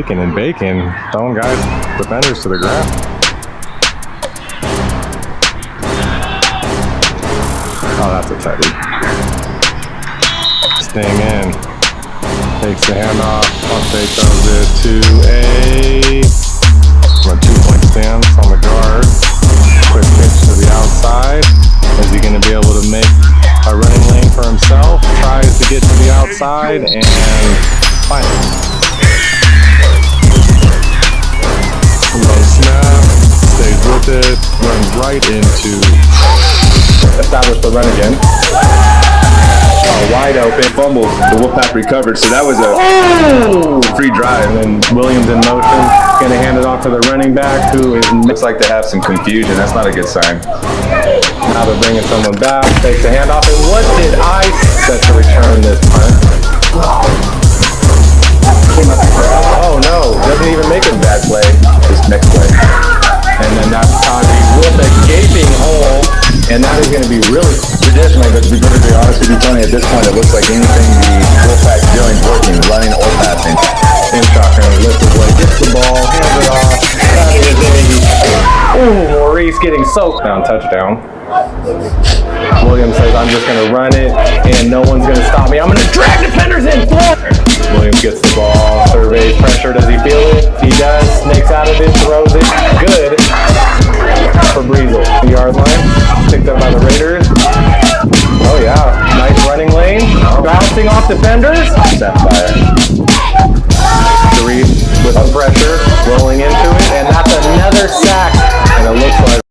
shaking and baking, throwing guys, defenders to the ground. Oh, that's a tight. Staying in. Takes the handoff. Pump fake throws it to a 2-point stance on the guard. Quick pitch to the outside. Is he going to be able to make a running lane for himself? Tries to get to the outside and finally. Low snap. Stays with it. Runs right into. Establish the run again. Wide open, fumbles, the Wolfpack recovered, so that was a free drive. And then Williams in motion, gonna hand it off to the running back, who is looks like they have some confusion. That's not a good sign. Now they're bringing someone back, takes the handoff, and what did I set to return this punt? Oh no, doesn't even make a bad play, this next play. And then that's Taji with a gaping hole, and that is gonna be really traditionally, but to be perfectly honest with you, Tony, at this point it looks like anything the Wolfpack's doing is working, running or passing. In shotgun, lifts his leg, gets the ball, hands it off. That is a Maurice getting soaked down touchdown. Williams says, I'm just gonna run it and no one's gonna stop me. I'm gonna drag defenders in. Williams gets the ball, surveys pressure. Does he feel it? He does. Snakes out of it, throws it. Good for Breezel. Yard line, picked up by the Raiders. Oh yeah, nice running lane. Bouncing off defenders. That's fire. Three with some pressure, rolling into it, and that's another sack. And it looks like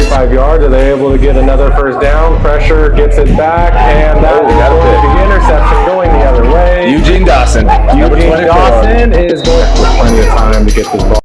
5 yards. Are they able to get another first down? Pressure, gets it back, and that is going to be interception going the other way. Eugene Dawson. Eugene Dawson is going with plenty of time to get this ball.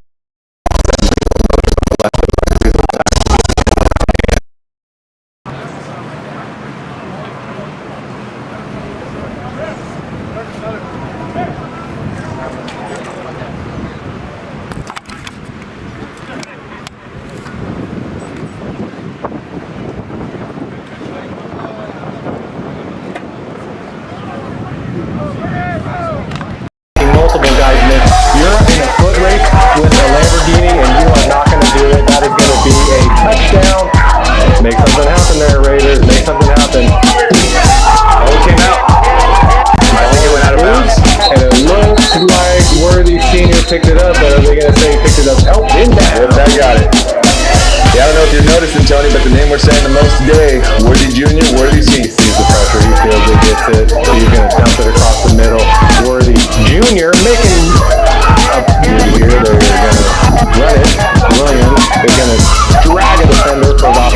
Multiple guys miss. You're in a foot race with a Lamborghini and you are not going to do it. That is going to be a touchdown. Make something happen there, Raiders. Make something happen. Oh, it came out. I think it went out of bounds. And it looks like Worthy Sr. picked it up, but are they going to say he picked it up? Oh, inbound. I got it. Yeah, I don't know if you're noticing, Tony, but the name we're saying the most today, Worthy Jr., Worthy C. Sees the pressure, he feels it, gets it. So he's going to dump it across the middle. Worthy Jr. making up here. They're going to run it. Williams is going to drag a defender for about.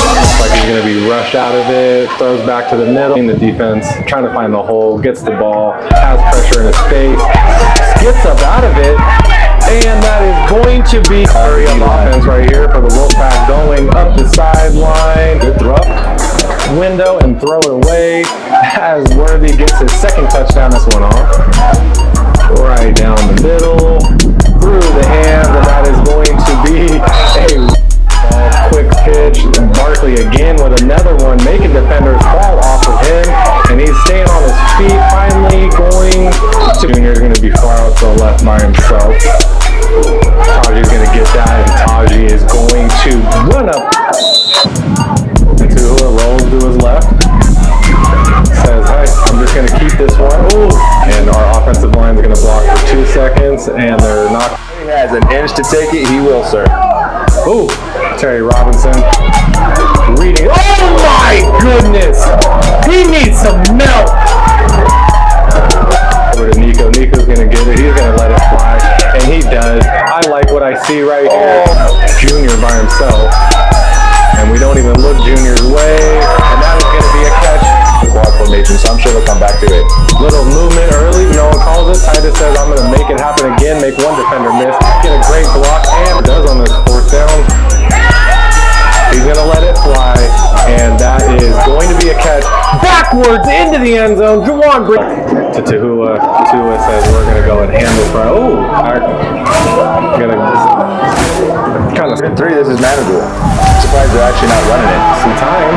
Looks like he's going to be rushed out of it. Throws back to the middle. In the defense, trying to find the hole, gets the ball, has pressure in his face, gets up out of it. And that is going to be hurry up offense right here for the Wolfpack, going up the sideline. Good throw up window and throw it away as Worthy gets his second touchdown. This one off right down the middle through the hands, and that is going to be a quick pitch. Barkley again with another one, making defenders fall off of him, and he's staying on his feet. Finally going to Junior's going to be far out to the left by himself. Taji's going to get that, and Taji is going to run up to who it rolls to his left. Says, hey, I'm just going to keep this one. Ooh. And our offensive line is going to block for 2 seconds, and they're not. He has an inch to take it. He will, sir. Ooh, Terry Robinson reading. Oh my goodness! He needs some milk! Over to Nico. Nico's going to get it. He's going to let it fly. And he does. I like what I see right here. Junior by himself. And we don't even look Junior's way. And that is going to be a catch. Quad formation, so I'm sure they'll come back to it. Little movement early. No one calls it. Titus says, I'm going to make it happen again. Make one defender miss. Get a great block. And does on this the end zone. Juwan to Tahua. Tahua says we're going to go and handle for. Oh, I'm going to kind of. 3, this is manageable. I'm surprised they're actually not running it. Some time.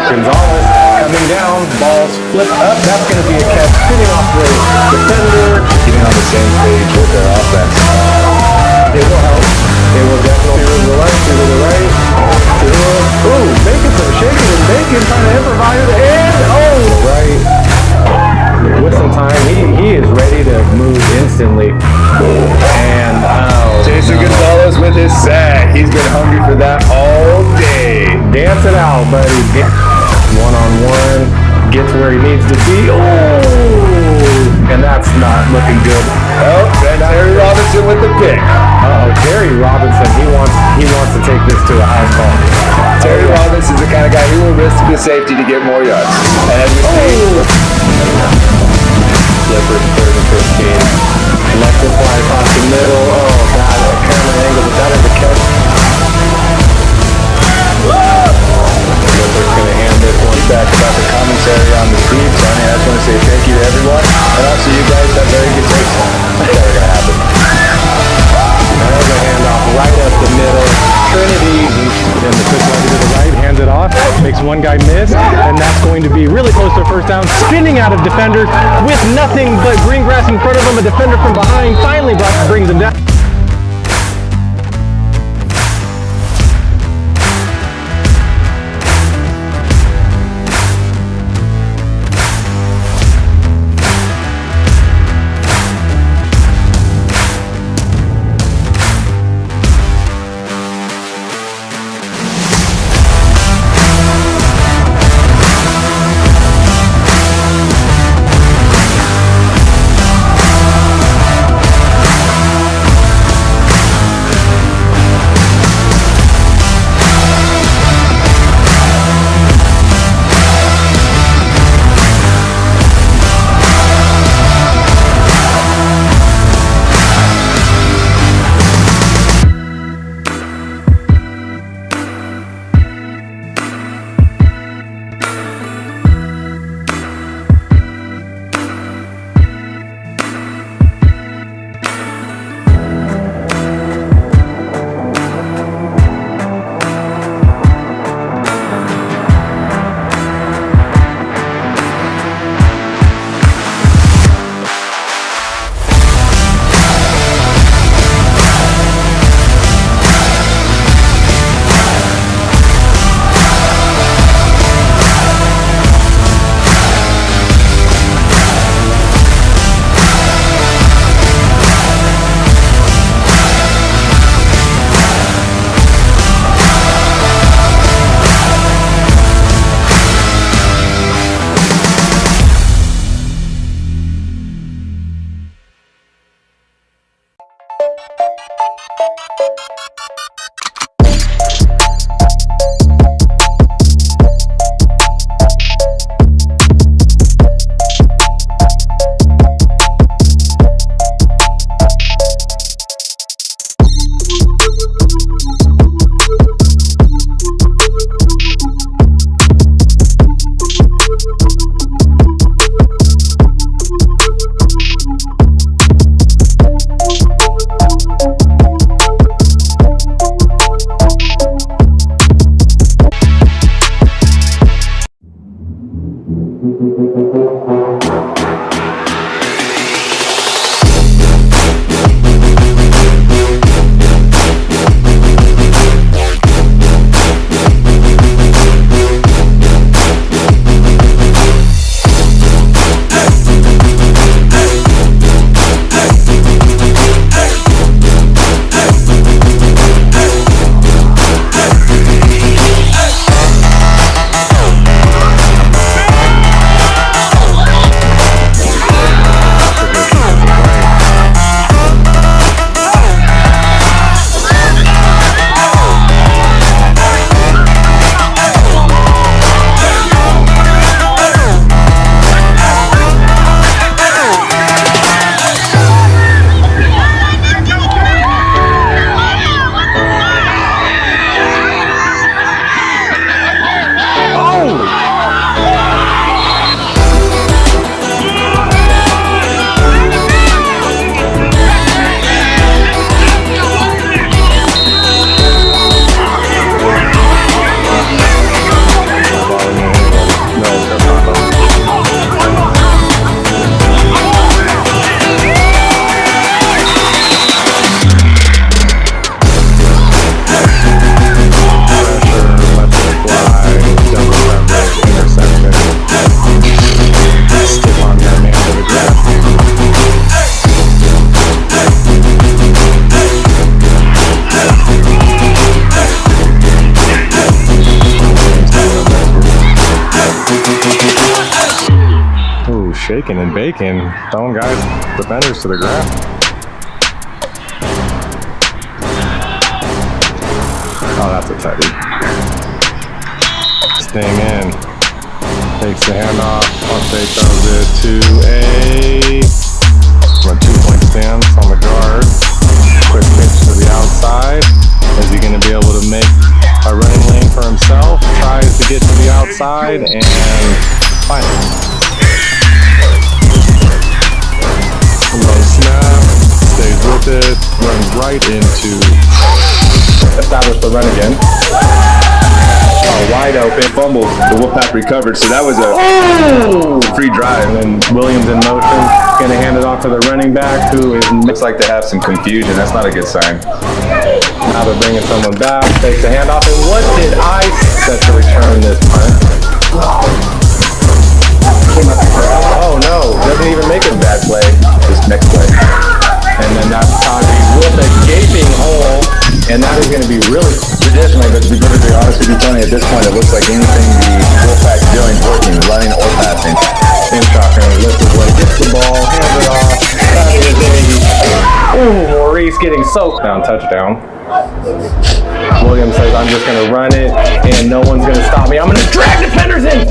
Gonzalez coming down. Balls flip up. That's going to be a catch. Spinning off the defender. Keeping on the same page with their offense. It will help. It will definitely to the left, to the right. Ooh, making some shaking and bacon, trying to improvise. And, oh, right. With some time, he is ready to move instantly. And, oh. Jason Gonzalez with his sack. He's been hungry for that all day. Dance it out, buddy. One-on-one. Gets where he needs to be. Oh, and that's not looking good. Oh, that's Terry Robinson with the pick. Terry Robinson, he wants to take this to a house call. Terry Robinson's the kind of guy who will risk the safety to get more yards. And as we see, Clippers 3rd and 15. Left it fly across the middle. Oh God, that camera angle, but that is a catch. Clippers gonna hand this one back about the commentary on the feed, Tony. I just want to say thank you to everyone, and also you guys have very good taste. It's never gonna happen. Another handoff right up the middle. Trinity, and the quick leg to the right, hands it off, makes one guy miss, and that's going to be really close to a first down. Spinning out of defenders with nothing but green grass in front of him. A defender from behind finally brings him down. raking and baking, throwing guys, defenders to the ground. Oh, that's a tutty. Staying in. Takes the handoff. Pump fake throws it to a 2-point stance on the guard. Quick pitch to the outside. Is he going to be able to make a running lane for himself? Tries to get to the outside and finally. Low snap. Stays with it. Runs right into. Establish the run again. Wide open. Fumbles. The Wolfpack recovered, so that was a free drive. And then Williams in motion. Going to hand it off to the running back, who is. Looks like they have some confusion. That's not a good sign. Now they're bringing someone back. Takes the handoff. And what did I set to return this punt? Oh no! Doesn't even make it. Bad play. This next play. And then that's Taji with a gaping hole. And that is going to be really. Traditionally, but to be perfectly honest with you, Tony, at this point it looks like anything the Wolfpack's doing is working, running or passing. In shotgun, lifts his leg, gets the ball, hands it off. That is a. Ooh, Maurice getting soaked. Down touchdown. Williams says, I'm just going to run it, and no one's going to stop me. I'm going to drag defenders in.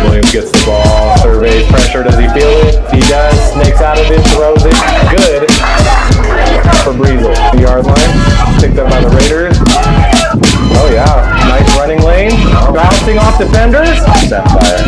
Williams gets the ball, surveys pressure. Does he feel it? He does. Snakes out of it, throws it. Good for Breezel. The yard line, picked up by the Raiders. Oh yeah, nice running lane. Bouncing off defenders. Sapphire.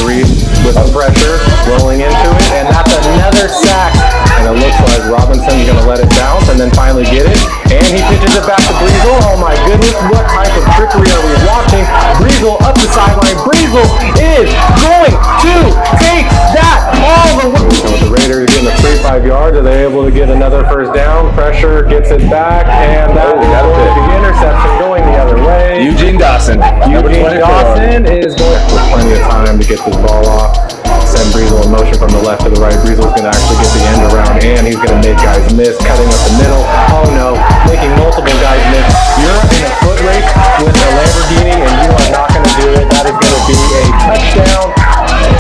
Three with some pressure, rolling into it, and that's another sack. And it looks like Robinson's going to let it bounce and then finally get it. And he pitches it back to Breezel. Oh my goodness, what type of trickery are we watching? Breezel up the sideline. Breezel is going to take that all the way. So with the Raiders getting the free 5 yards, are they able to get another first down? Pressure gets it back, and that is going to be interception going the other way. Eugene Dawson. Eugene Dawson is going with plenty of time to get this ball off. Send Breezel in motion from the left to the right. Breezel's going to actually get the end around, and he's going to make guys miss, cutting up the middle. Oh no, making multiple guys miss. You're in a foot race with a Lamborghini, and you are not going to do it. That is going to be a touchdown.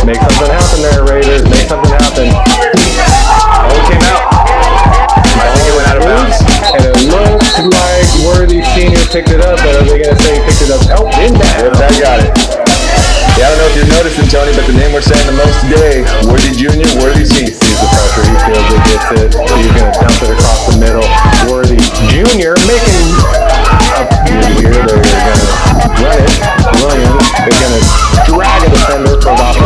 Make something happen there, Raiders. Make something happen. Oh, it came out. I think it went out of bounds. And it looks like Worthy Sr. picked it up, but are they going to say he picked it up? Oh, inbound. I got it. Yeah, I don't know if you're noticing, Tony, but the name we're saying the most today, Worthy Jr., Worthy C. Sees the pressure, he feels it, gets it. He's going to dump it across the middle. Worthy Jr. making a here. They're going to run it. Williams is going to drag a defender for about.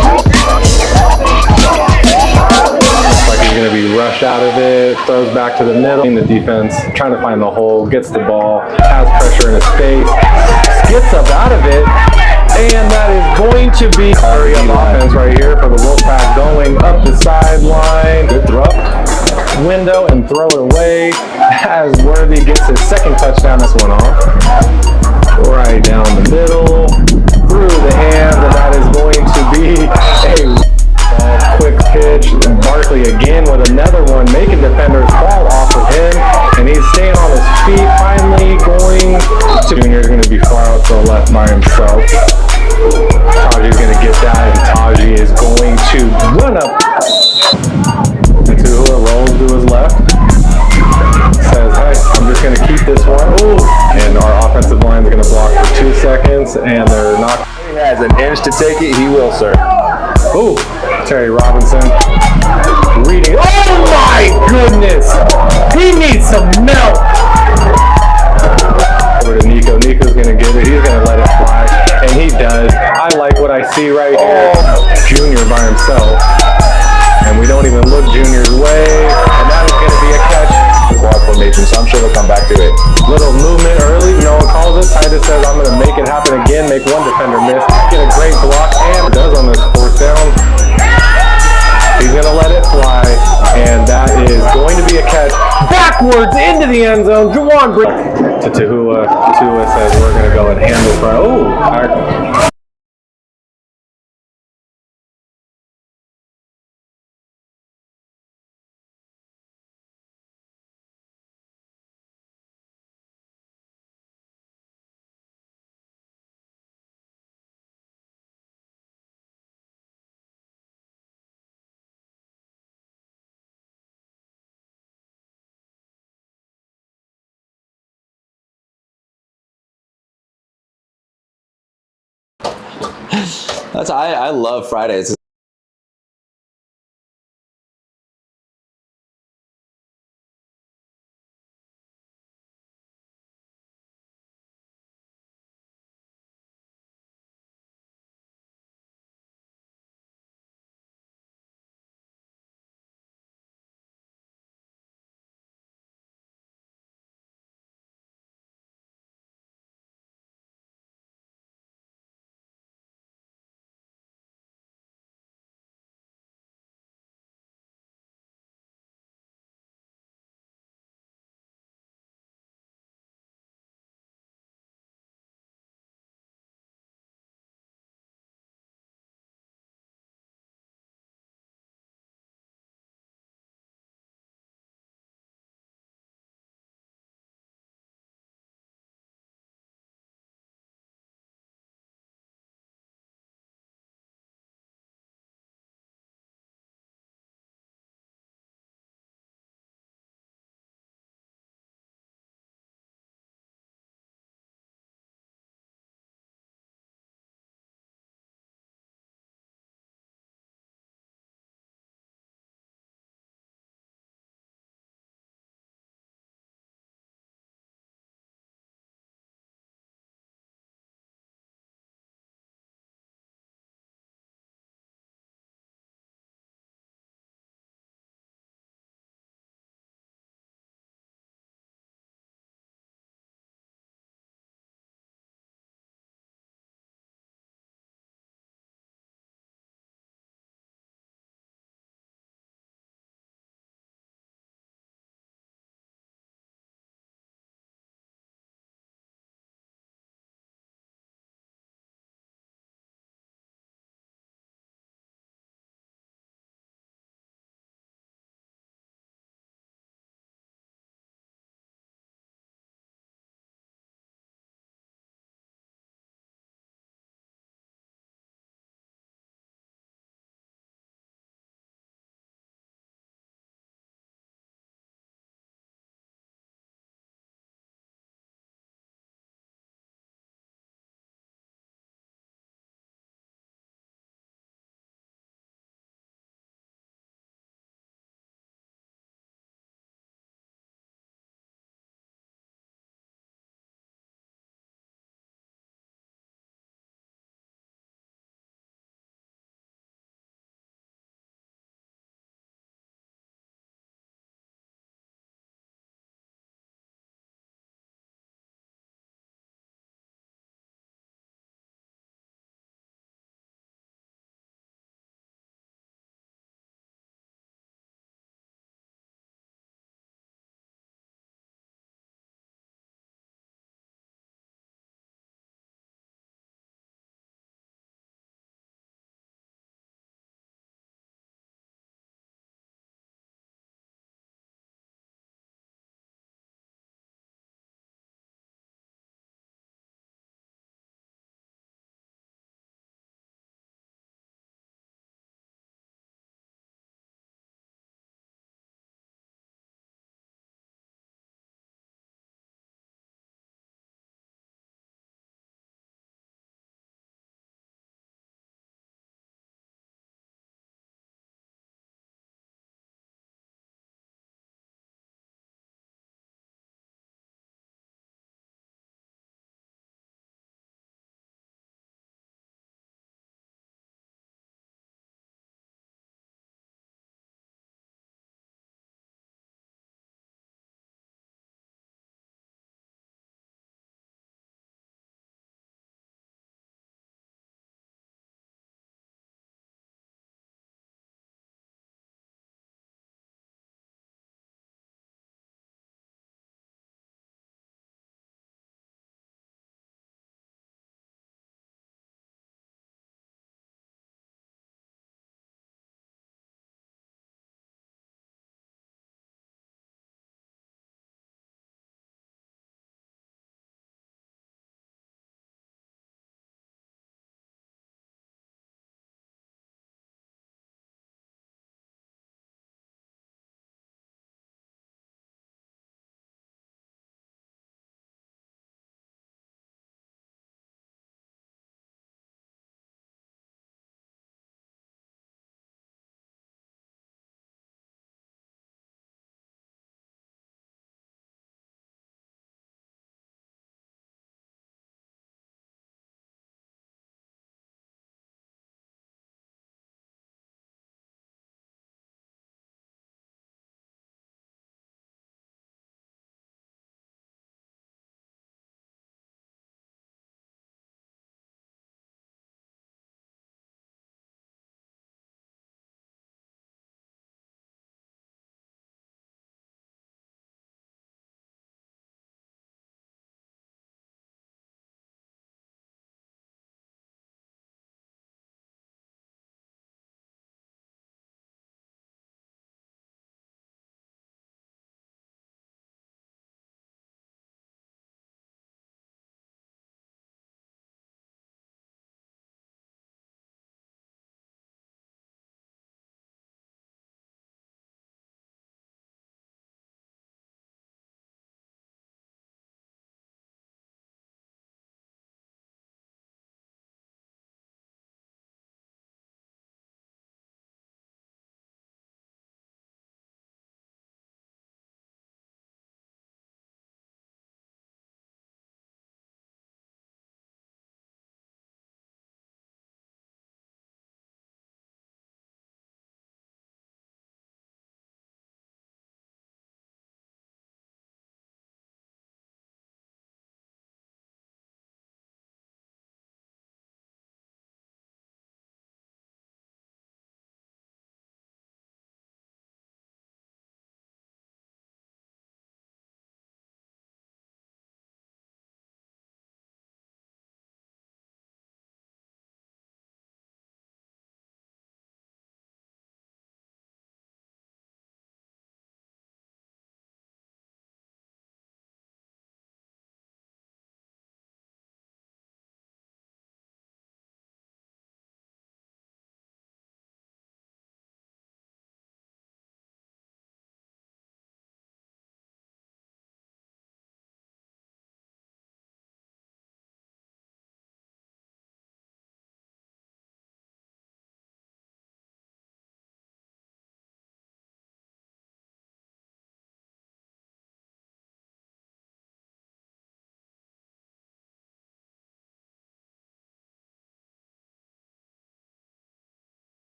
Looks like he's going to be rushed out of it. Throws back to the middle. In the defense, trying to find the hole, gets the ball, has pressure in his face, gets up out of it. And that is going to be hurry up offense right here for the Wolfpack, going up the sideline. Good throw. Window and throw it away as Worthy gets his second touchdown. This one off. Right down the middle, through the hands, and that is going to be a quick pitch. Barkley again with another one, making defenders fall off of him, and he's staying on his feet. Finally going to Junior's going to be far out to the left by himself. Taji's going to get that, and Taji is going to run up to who rolls to his left. Says, hey, I'm just going to keep this one. Ooh. And our offensive line is going to block for 2 seconds, and they're not. He has an inch to take it. He will, sir. Ooh, Terry Robinson reading. Oh my goodness! He needs some milk! Over to Nico. Nico's going to get it. He's going to let it fly. And he does. I like what I see right here. Junior by himself. And we don't even look Junior's way. And that is going to be a catch. Quad formation, so I'm sure they'll come back to it. Little movement early. No one calls it. Titus says, I'm going to make it happen again. Make one defender miss. Get a great block. And does on this fourth down. He's going to let it fly. And that is going to be a catch. Backwards into the end zone. Juwan to Tahua. Tahua says, we're going to go and hand this right. Oh, I love Fridays.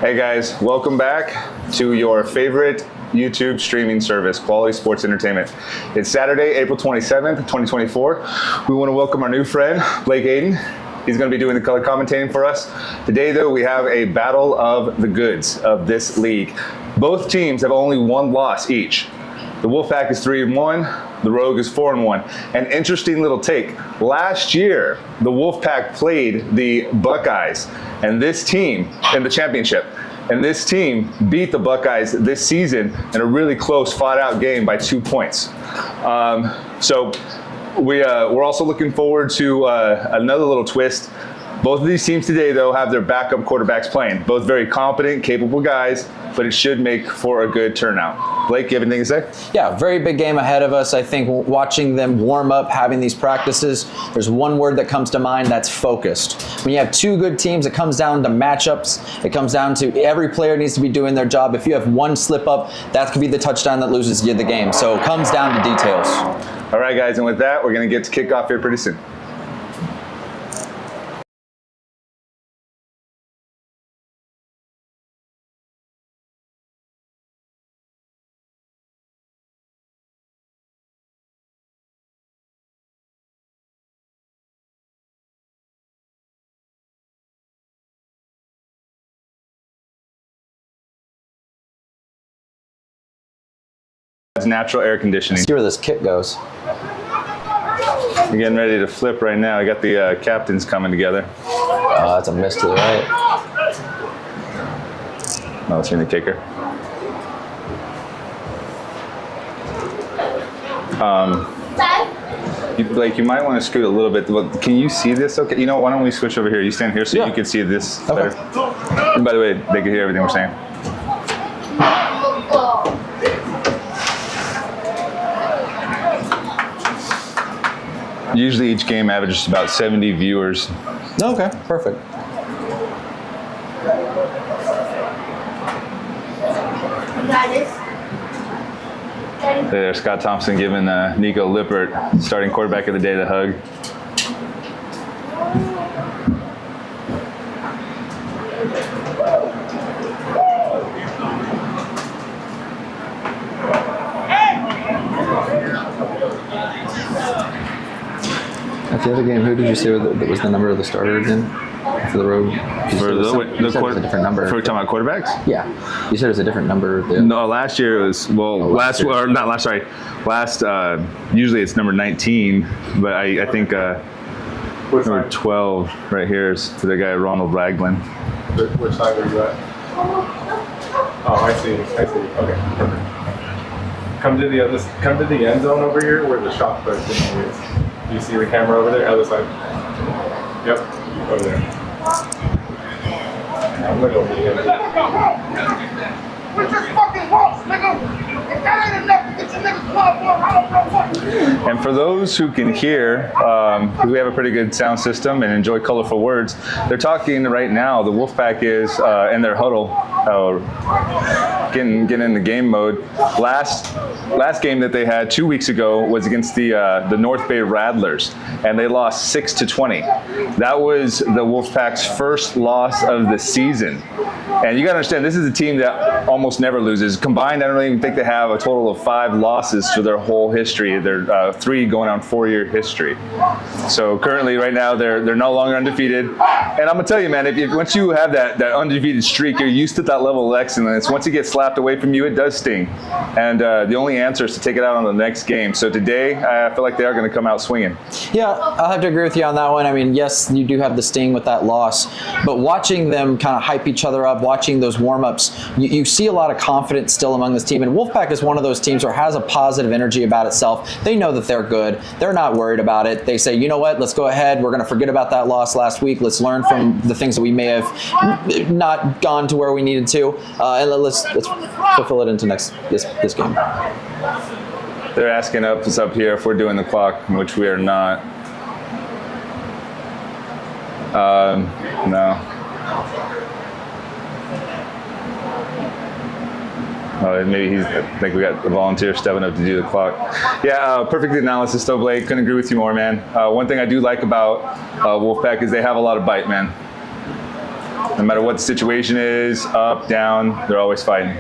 Hey guys, welcome back to your favorite YouTube streaming service, Quality Sports Entertainment. It's Saturday, April 27th, 2024. We want to welcome our new friend, Blake Aiden. He's going to be doing the color commentating for us. Today, though, we have a battle of the goods of this league. Both teams have only one loss each. The Wolfpack is 3-1, the Rogue is 4-1. An interesting little take. Last year, the Wolfpack played the Buckeyes and this team in the championship. And this team beat the Buckeyes this season in a really close, fought-out game by 2 points. So we're also looking forward to another little twist. Both of these teams today, though, have their backup quarterbacks playing. Both very competent, capable guys, but it should make for a good turnout. Blake, you have anything to say? Yeah, very big game ahead of us. I think watching them warm up, having these practices, there's one word that comes to mind, that's focused. When you have two good teams, it comes down to matchups. It comes down to every player needs to be doing their job. If you have one slip up, that could be the touchdown that loses you the game. So it comes down to details. All right, guys, and with that, we're going to get to kickoff here pretty soon. Natural air conditioning. Let's see where this kick goes. We're getting ready to flip right now. I got the captains coming together. That's a miss to the right. Oh, let's see the kicker. Blake, you might want to scoot a little bit. Can you see this? Okay. You know, why don't we switch over here? You stand here so you can see this better. And by the way, they can hear everything we're saying. Usually each game averages about 70 viewers. Okay, perfect. There's Scott Thompson giving Nico Lippert, starting quarterback of the day, the hug. At the other game, who did you say that was the number of the starter again for the Rogue? For the a different number. For talking about quarterbacks? Yeah, you said it was a different number. No, last year it was last usually it's number 19, but I think number 12 right here is for the guy Ronald Ragland. Which side are you at? Oh, I see. Okay, perfect. Come to the end zone over here where the shot put is. Do you see the camera over there? Other side. Yep, over there. I'm gonna go the end. We're just fucking lost, nigga! If that ain't enough to get your niggas blood, I don't know what. And for those who can hear, we have a pretty good sound system and enjoy colorful words. They're talking right now. The Wolfpack is in their huddle, getting in the game mode. Last game that they had 2 weeks ago was against the North Bay Rattlers, and they lost 6-20. That was the Wolfpack's first loss of the season. And you got to understand, this is a team that almost never loses. Combined, I don't even think they have a total of 5 losses for their whole history. They're 3 going on 4-year history. So currently, right now, they're no longer undefeated. And I'm gonna tell you, man, if once you have that undefeated streak, you're used to that level of excellence. Once it gets slapped away from you, it does sting. And the only answer is to take it out on the next game. So today, I feel like they are going to come out swinging. Yeah, I'll have to agree with you on that one. I mean, yes, you do have the sting with that loss, but watching them kind of hype each other up, watching those warm-ups, you see a lot of confidence still among this team. And Wolfpack is one of those teams where it has a positive energy about itself. They know that they're good. They're not worried about it. They say, you know what, let's go ahead. We're going to forget about that loss last week. Let's learn from the things that we may have not gone to where we needed to, and let's fulfill it into this game. They're asking us up here if we're doing the clock, which we are not. No. Maybe I think we got a volunteer stepping up to do the clock. Yeah, perfect analysis though, Blake. Couldn't agree with you more, man. One thing I do like about Wolfpack is they have a lot of bite, man. No matter what the situation is, up, down, they're always fighting.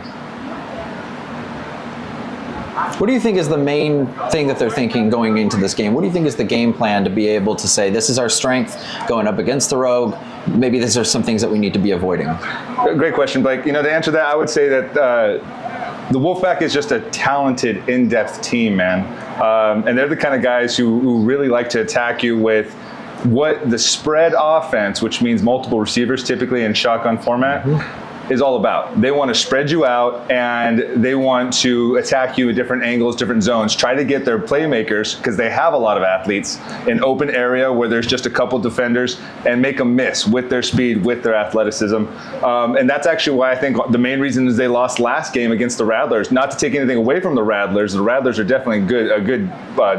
What do you think is the main thing that they're thinking going into this game? What do you think is the game plan to be able to say, this is our strength going up against the Rogue? Maybe these are some things that we need to be avoiding. Great question, Blake. To answer that, I would say that the Wolfpack is just a talented, in-depth team, man. And they're the kind of guys who really like to attack you with what the spread offense, which means multiple receivers typically in shotgun format, is all about. They want to spread you out, and they want to attack you at different angles, different zones, try to get their playmakers, because they have a lot of athletes, in open area where there's just a couple defenders, and make them miss with their speed, with their athleticism. And that's actually why I think the main reason is they lost last game against the Rattlers. Not to take anything away from the Rattlers. The Rattlers are definitely a good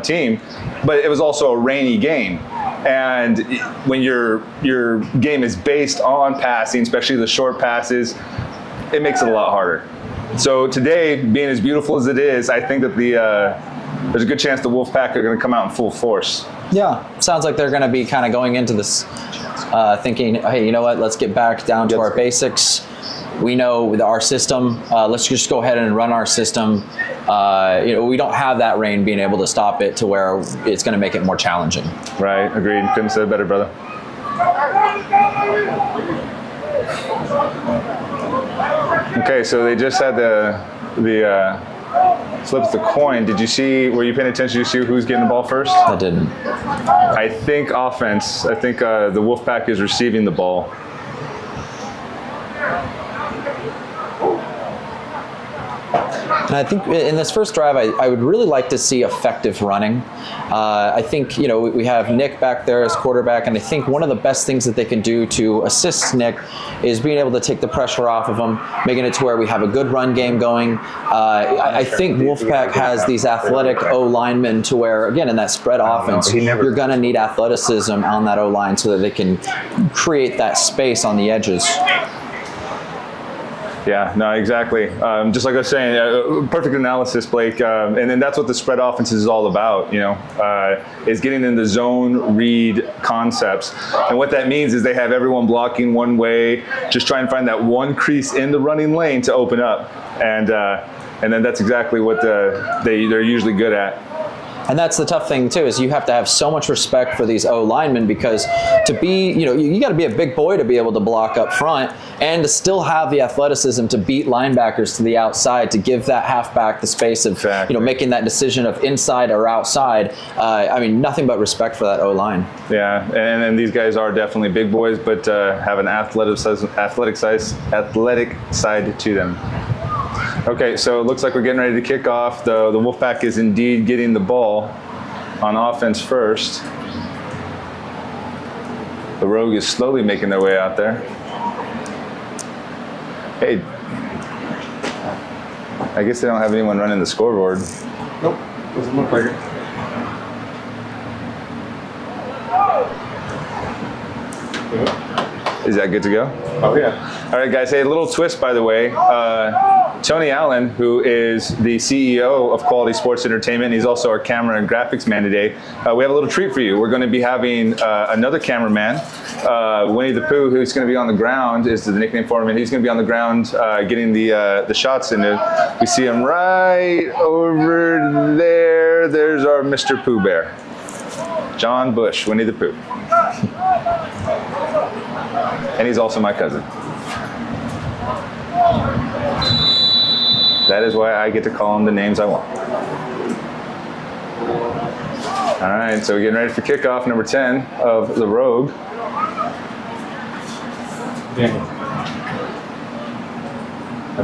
team, but it was also a rainy game. And when your game is based on passing, especially the short passes, it makes it a lot harder. So today, being as beautiful as it is, I think that there's a good chance the Wolfpack are going to come out in full force. Yeah, sounds like they're going to be kind of going into this thinking, hey, you know what, let's get back down to our basics. We know our system. Let's just go ahead and run our system. We don't have that rain being able to stop it to where it's going to make it more challenging. Right, agreed. Couldn't say it better, brother. Okay, so they just had the flips the coin. Did you see? Were you paying attention to see who's getting the ball first? I didn't. I think offense. I think the Wolfpack is receiving the ball. And I think in this first drive, I would really like to see effective running. I think, we have Nick back there as quarterback, and I think one of the best things that they can do to assist Nick is being able to take the pressure off of him, making it to where we have a good run game going. I think Wolfpack has these athletic O-linemen to where, again, in that spread offense, you're going to need athleticism on that O-line so that they can create that space on the edges. Yeah, no, exactly. Just like I was saying, perfect analysis, Blake. And then that's what the spread offense is all about, is getting in the zone read concepts. And what that means is they have everyone blocking one way, just try and find that one crease in the running lane to open up. And then that's exactly what they're usually good at. And that's the tough thing too, is you have to have so much respect for these O linemen, because to be, you got to be a big boy to be able to block up front and to still have the athleticism to beat linebackers to the outside, to give that halfback the space of, making that decision of inside or outside. Nothing but respect for that O line. Yeah, and these guys are definitely big boys, but have an athletic side to them. Okay, so it looks like we're getting ready to kick off. The Wolfpack is indeed getting the ball on offense first. The Rogue is slowly making their way out there. Hey, I guess they don't have anyone running the scoreboard. Nope, doesn't look like it. Is that good to go? Oh yeah. All right, guys. Hey, a little twist, by the way. Tony Allen, who is the CEO of Quality Sports Entertainment, he's also our camera and graphics man today. We have a little treat for you. We're going to be having another cameraman, Winnie the Pooh, who's going to be on the ground, is the nickname for him, and he's going to be on the ground getting the shots in. We see him right over there. There's our Mr. Pooh Bear, John Bush, Winnie the Pooh. And he's also my cousin. That is why I get to call him the names I want. All right, so we're getting ready for kickoff, number 10 of the Rogue.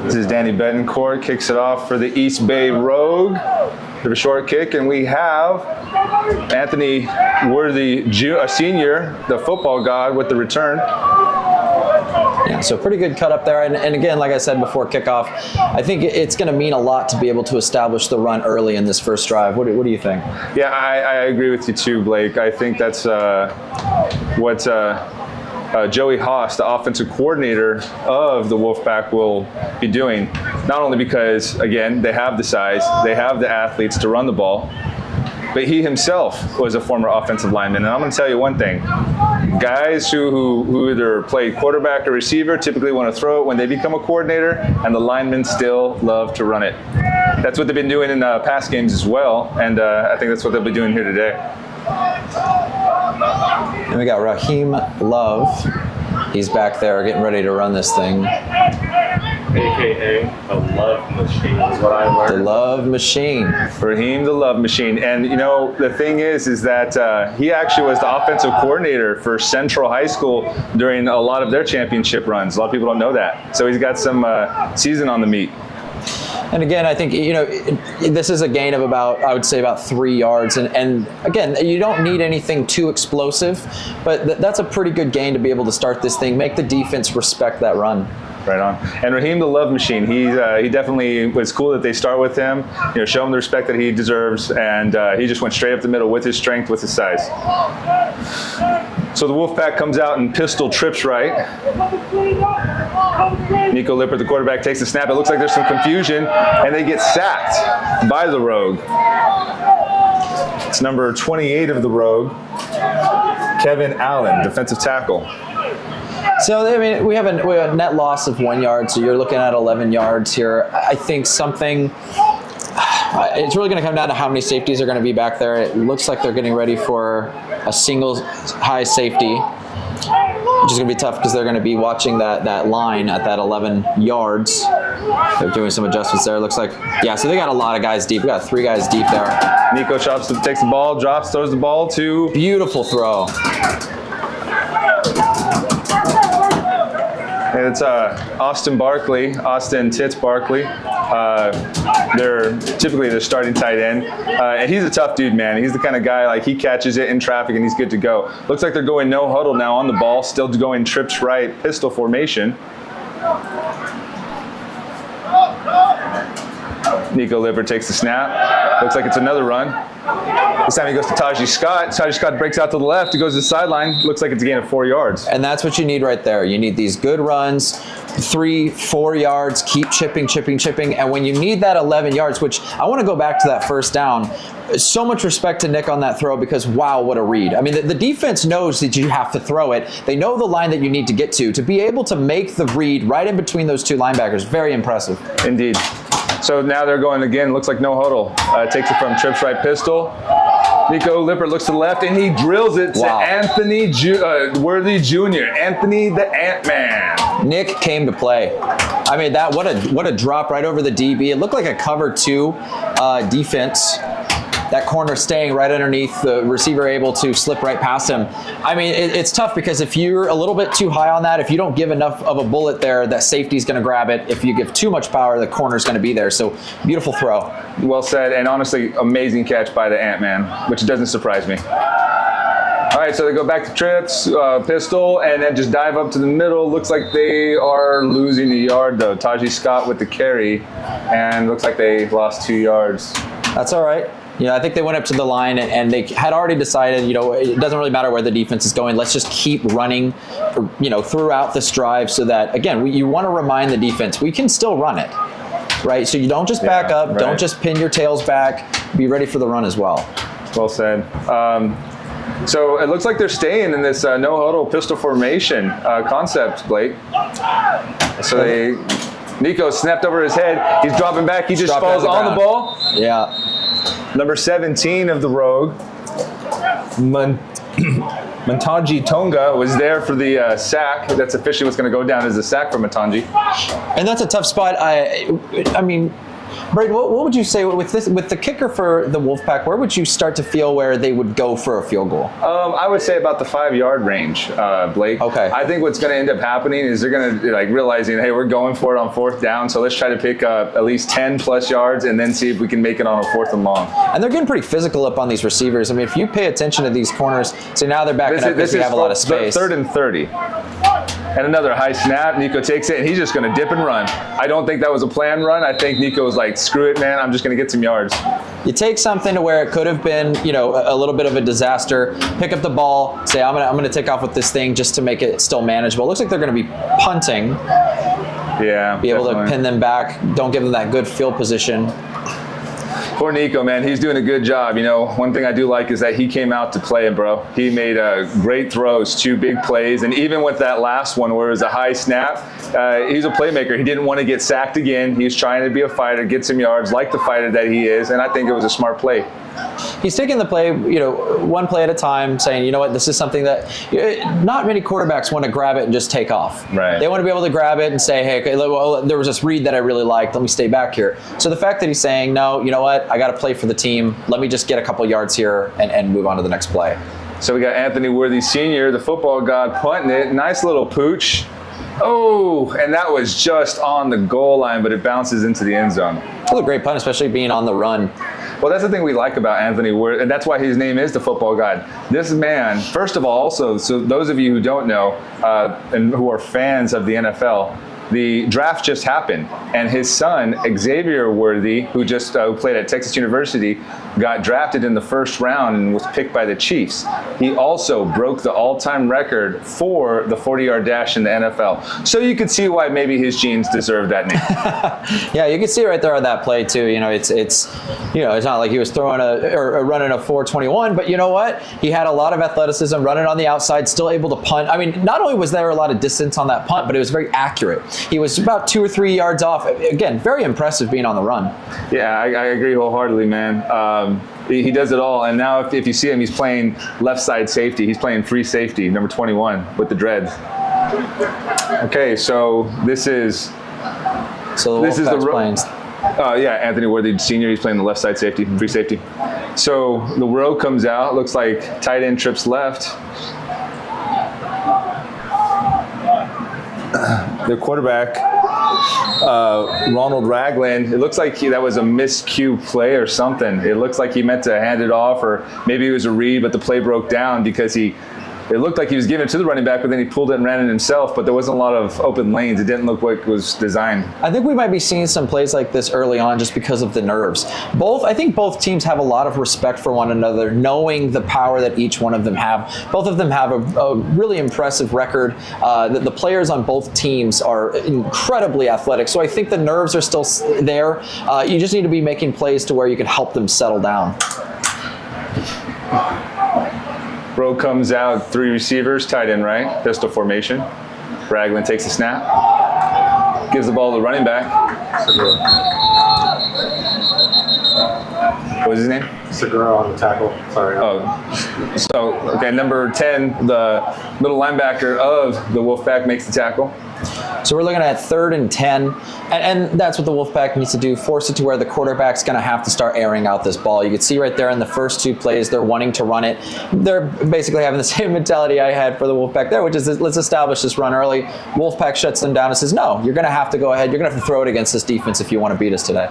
This is Danny Betancourt, kicks it off for the East Bay Rogue. We have a short kick, and we have Anthony Worthy, a senior, the football god, with the return. Yeah, so pretty good cut up there. And again, like I said before kickoff, I think it's going to mean a lot to be able to establish the run early in this first drive. What do you think? Yeah, I agree with you too, Blake. I think that's what Joey Haas, the offensive coordinator of the Wolfpack, will be doing. Not only because, again, they have the size, they have the athletes to run the ball, but he himself was a former offensive lineman. And I'm going to tell you one thing. Guys who either play quarterback or receiver typically want to throw it when they become a coordinator, and the linemen still love to run it. That's what they've been doing in past games as well, and I think that's what they'll be doing here today. And we got Raheem Love. He's back there getting ready to run this thing. AKA the love machine is what I learned. The love machine. Raheem, the love machine. And you know, the thing is that he actually was the offensive coordinator for Central High School during a lot of their championship runs. A lot of people don't know that. So he's got some season on the meat. And again, I think, you know, this is a gain of about, I would say about 3 yards. And again, you don't need anything too explosive, but that's a pretty good gain to be able to start this thing, make the defense respect that run. Right on. And Raheem, the love machine, he definitely was cool that they start with him, you know, show him the respect that he deserves, and he just went straight up the middle with his strength, with his size. So the Wolfpack comes out and pistol trips right. Nico Lippert, the quarterback, takes the snap. It looks like there's some confusion, and they get sacked by the Rogue. It's number 28 of the Rogue, Kevin Allen, defensive tackle. So, I mean, we have a net loss of 1 yard, so you're looking at 11 yards here. I think something, it's really going to come down to how many safeties are going to be back there. It looks like they're getting ready for a single high safety, which is going to be tough because they're going to be watching that line at that 11 yards. They're doing some adjustments there. It looks like, yeah, so they got a lot of guys deep. We got 3 guys deep there. Nico takes the ball, drops, throws the ball to... Beautiful throw. And it's Austin Tits Barkley. They're typically the starting tight end. And he's a tough dude, man. He's the kind of guy, like, he catches it in traffic and he's good to go. Looks like they're going no huddle now on the ball, still going trips right, pistol formation. Nico Lippert takes the snap. Looks like it's another run. This time he goes to Taji Scott. Taji Scott breaks out to the left. He goes to the sideline. Looks like it's a gain of 4 yards. And that's what you need right there. You need these good runs, 3, 4 yards, keep chipping. And when you need that 11 yards, which I want to go back to that first down, so much respect to Nick on that throw because, wow, what a read. I mean, the defense knows that you have to throw it. They know the line that you need to get to be able to make the read right in between those 2 linebackers. Very impressive. Indeed. So now they're going again. Looks like no huddle. Takes it from trips right pistol. Nico Lippert looks to the left, and he drills it to Anthony Worthy Jr., Anthony the Ant-Man. Nick came to play. I mean, what a drop right over the DB. It looked like a cover 2 defense. That corner staying right underneath the receiver, able to slip right past him. I mean, it's tough because if you're a little bit too high on that, if you don't give enough of a bullet there, that safety's going to grab it. If you give too much power, the corner's going to be there. So, beautiful throw. Well said, and honestly, amazing catch by the Ant-Man, which doesn't surprise me. All right, so they go back to trips, pistol, and then just dive up to the middle. Looks like they are losing a yard, though. Taji Scott with the carry, and looks like they lost 2 yards. That's all right. You know, I think they went up to the line and they had already decided, you know, it doesn't really matter where the defense is going. Let's just keep running, you know, throughout this drive so that, again, you want to remind the defense, we can still run it, right? So you don't just back up. Right. Don't just pin your tails back. Be ready for the run as well. Well said. So it looks like they're staying in this no-huddle pistol formation concept, Blake. So Nico snapped over his head. He's dropping back. He just falls on the ball. Yeah. Number 17 of the Rogue, Matanji Tonga, was there for the sack. That's officially what's going to go down as a sack for Matanji. And that's a tough spot. I mean, Braden, what would you say with the kicker for the Wolfpack? Where would you start to feel where they would go for a field goal? I would say about the 5-yard range, Blake. Okay. I think what's going to end up happening is they're going to realizing, hey, we're going for it on 4th down, so let's try to pick up at least 10 plus yards and then see if we can make it on a 4th and long. And they're getting pretty physical up on these receivers. I mean, if you pay attention to these corners, so now they're backing up because they have a lot of space. 3rd and 30. And another high snap. Nico takes it, and he's just going to dip and run. I don't think that was a planned run. I think Nico was like, screw it, man. I'm just going to get some yards. You take something to where it could have been, you know, a little bit of a disaster, pick up the ball, say, I'm gonna take off with this thing just to make it still manageable. It looks like they're going to be punting. Yeah, Be able to pin them back. Don't give them that good field position. Poor Nico, man, he's doing a good job. You know, one thing I do like is that he came out to play, bro. He made great throws, 2 big plays, and even with that last one where it was a high snap, he's a playmaker. He didn't want to get sacked again. He was trying to be a fighter, get some yards, like the fighter that he is, and I think it was a smart play. He's taking the play, one play at a time, saying, you know what, this is something that not many quarterbacks want to grab it and just take off. Right. They want to be able to grab it and say, hey, okay, well, there was this read that I really liked. Let me stay back here. So the fact that he's saying, no, you know what, I got to play for the team. Let me just get a couple yards here and move on to the next play. So we got Anthony Worthy Sr., the football god, punting it. Nice little pooch. Oh, and that was just on the goal line, but it bounces into the end zone. That was a great punt, especially being on the run. Well, that's the thing we like about Anthony Worthy, and that's why his name is the football god. This man, first of all, also, so those of you who don't know and who are fans of the NFL, the draft just happened, and his son, Xavier Worthy, who just played at Texas University, got drafted in the first round and was picked by the Chiefs. He also broke the all-time record for the 40-yard dash in the NFL. So you could see why maybe his genes deserve that name. Yeah, you can see right there on that play too. It's not like he was throwing or running a 4.21, but you know what? He had a lot of athleticism, running on the outside, still able to punt. I mean, not only was there a lot of distance on that punt, but it was very accurate. He was about 2 or 3 yards off. Again, very impressive being on the run. Yeah, I agree wholeheartedly, man. He does it all, and now if you see him, he's playing left side safety. He's playing free safety, number 21, with the dreads. Okay, so this is the planes. Anthony Worthy Sr. He's playing the left side safety, free safety. So the row comes out. Looks like tight end trips left. The quarterback, Ronald Ragland, it looks like that was a miscue play or something. It looks like he meant to hand it off, or maybe it was a read, but the play broke down because it looked like he was giving it to the running back, but then he pulled it and ran it himself, but there wasn't a lot of open lanes. It didn't look like it was designed. I think we might be seeing some plays like this early on just because of the nerves. I think both teams have a lot of respect for one another, knowing the power that each one of them have. Both of them have a really impressive record. The players on both teams are incredibly athletic, so I think the nerves are still there. You just need to be making plays to where you can help them settle down. Row comes out, 3 receivers, tight end right, pistol formation. Ragland takes a snap, gives the ball to the running back. What was his name? Segura on the tackle. Sorry. Okay, number 10, the middle linebacker of the Wolfpack makes the tackle. So we're looking at 3rd and 10, and that's what the Wolfpack needs to do, force it to where the quarterback's going to have to start airing out this ball. You can see right there in the first 2 plays, they're wanting to run it. They're basically having the same mentality I had for the Wolfpack there, which is let's establish this run early. Wolfpack shuts them down and says, no, you're going to have to go ahead. You're going to have to throw it against this defense if you want to beat us today.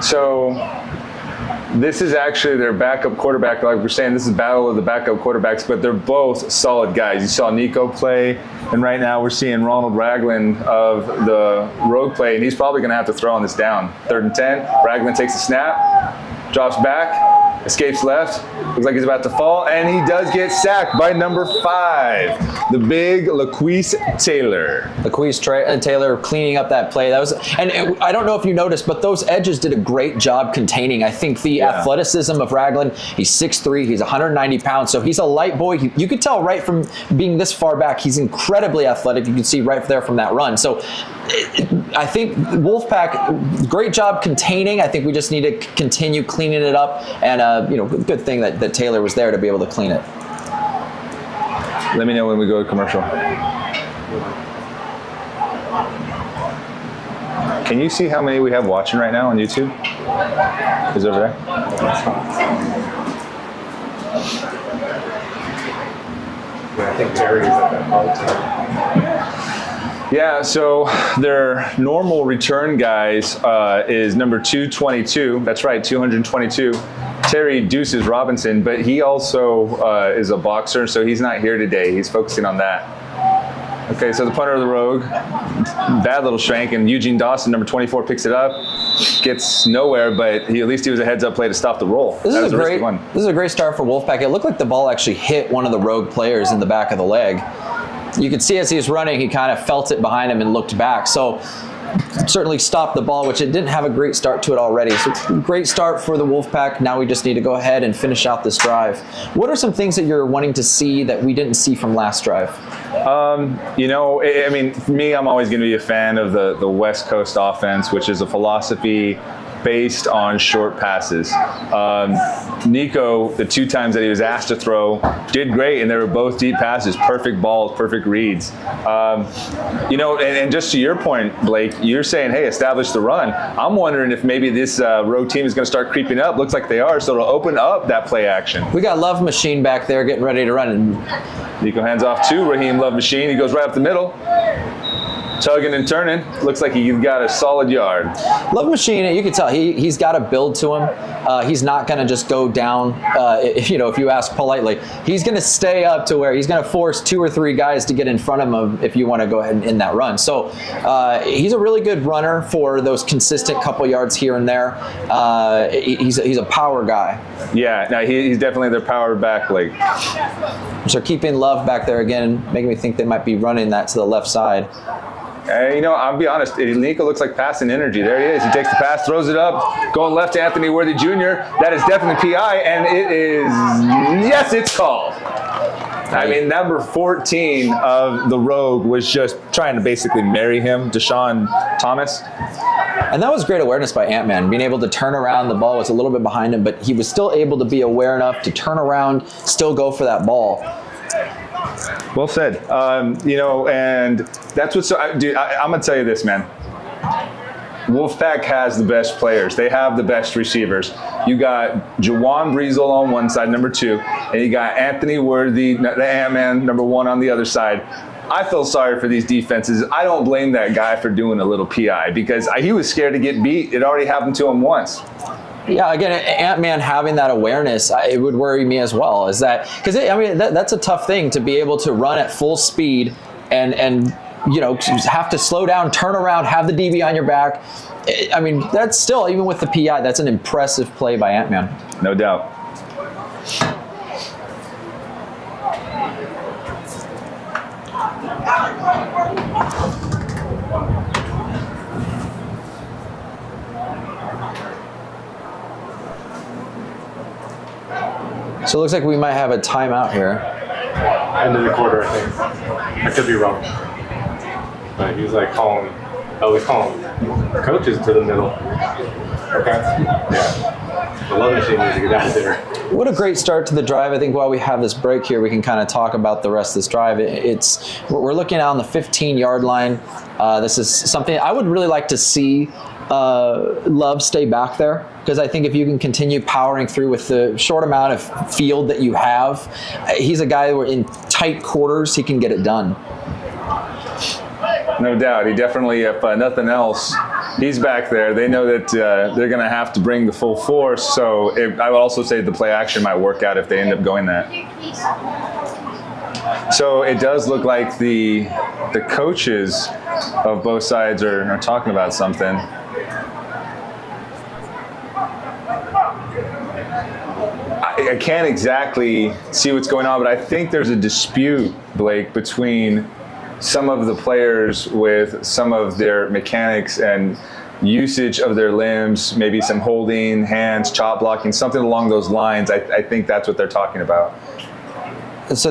So this is actually their backup quarterback. Like we're saying, this is battle of the backup quarterbacks, but they're both solid guys. You saw Nico play, and right now we're seeing Ronald Ragland of the road play, and he's probably going to have to throw on this down. 3rd and 10, Ragland takes a snap, drops back, escapes left, looks like he's about to fall, and he does get sacked by number 5, the big LaQuise Taylor. LaQuise Taylor cleaning up that play. I don't know if you noticed, but those edges did a great job containing. I think the athleticism of Ragland, he's 6'3", he's 190 pounds, so he's a light boy. You could tell right from being this far back, he's incredibly athletic. You can see right there from that run. So I think Wolfpack, great job containing. I think we just need to continue cleaning it up, and good thing that Taylor was there to be able to clean it. Let me know when we go to commercial. Can you see how many we have watching right now on YouTube? Is it over there? Yeah, I think Terry's at that part. Yeah, so their normal return guys is number 222. That's right, 222. Terry Deuces Robinson, but he also is a boxer, so he's not here today. He's focusing on that. Okay, so the punter of the rogue, bad little shank, and Eugene Dawson, number 24, picks it up, gets nowhere, but at least he was a heads-up play to stop the roll. This is a great start for Wolfpack. It looked like the ball actually hit one of the rogue players in the back of the leg. You could see as he was running, he kind of felt it behind him and looked back. So certainly stop the ball, which it didn't have a great start to it already. So great start for the Wolfpack. Now we just need to go ahead and finish out this drive. What are some things that you're wanting to see that we didn't see from last drive? You know, I mean, for me, I'm always going to be a fan of the West Coast offense, which is a philosophy based on short passes. Nico, the 2 times that he was asked to throw, did great, and they were both deep passes, perfect balls, perfect reads. You know, and just to your point, Blake, you're saying, hey, establish the run. I'm wondering if maybe this road team is going to start creeping up. Looks like they are, so it'll open up that play action. We got Love Machine back there getting ready to run. Nico hands off to Raheem Love Machine. He goes right up the middle. Tugging and turning. Looks like he got a solid yard. Love Machine, you can tell he's got a build to him. He's not going to just go down. If you ask politely, he's going to stay up to where he's going to force 2 or 3 guys to get in front of him if you want to go ahead and end that run. So he's a really good runner for those consistent couple yards here and there. He's a power guy. Yeah, no, he's definitely their power back, Blake. So keeping Love back there again, making me think they might be running that to the left side. You know, I'll be honest, Nico looks like passing energy. There he is. He takes the pass, throws it up, going left to Anthony Worthy Jr. That is definitely PI, and it is, yes, it's called. I mean, number 14 of the Rogue was just trying to basically marry him, Deshaun Thomas. And that was great awareness by Ant-Man, being able to turn around. The ball was a little bit behind him, but he was still able to be aware enough to turn around, still go for that ball. Well said. You know, and that's what's so, dude, I'm going to tell you this, man. Wolfpack has the best players. They have the best receivers. You got Jawan Breezel on one side, number 2, and you got Anthony Worthy, the Ant-Man, number 1 on the other side. I feel sorry for these defenses. I don't blame that guy for doing a little PI because he was scared to get beat. It already happened to him once. Yeah, again, Ant-Man having that awareness, it would worry me as well. Is that because I mean that's a tough thing to be able to run at full speed and you know have to slow down, turn around, have the DB on your back. I mean that's still, even with the PI, that's an impressive play by Ant-Man. No doubt. So it looks like we might have a timeout here. End of the quarter, I think. I could be wrong. But he was like he's calling coaches to the middle. Okay. Yeah. The Love Machine needs to get out there. What a great start to the drive. I think while we have this break here, we can kind of talk about the rest of this drive. We're looking out on the 15-yard line. This is something I would really like to see Love stay back there, because I think if you can continue powering through with the short amount of field that you have, he's a guy where in tight quarters he can get it done. No doubt. He definitely, if nothing else, he's back there. They know that they're going to have to bring the full force. So I would also say the play action might work out if they end up going that. So it does look like the coaches of both sides are talking about something. I can't exactly see what's going on, but I think there's a dispute, Blake, between some of the players with some of their mechanics and usage of their limbs, maybe some holding, hands, chop blocking, something along those lines. I think that's what they're talking about. So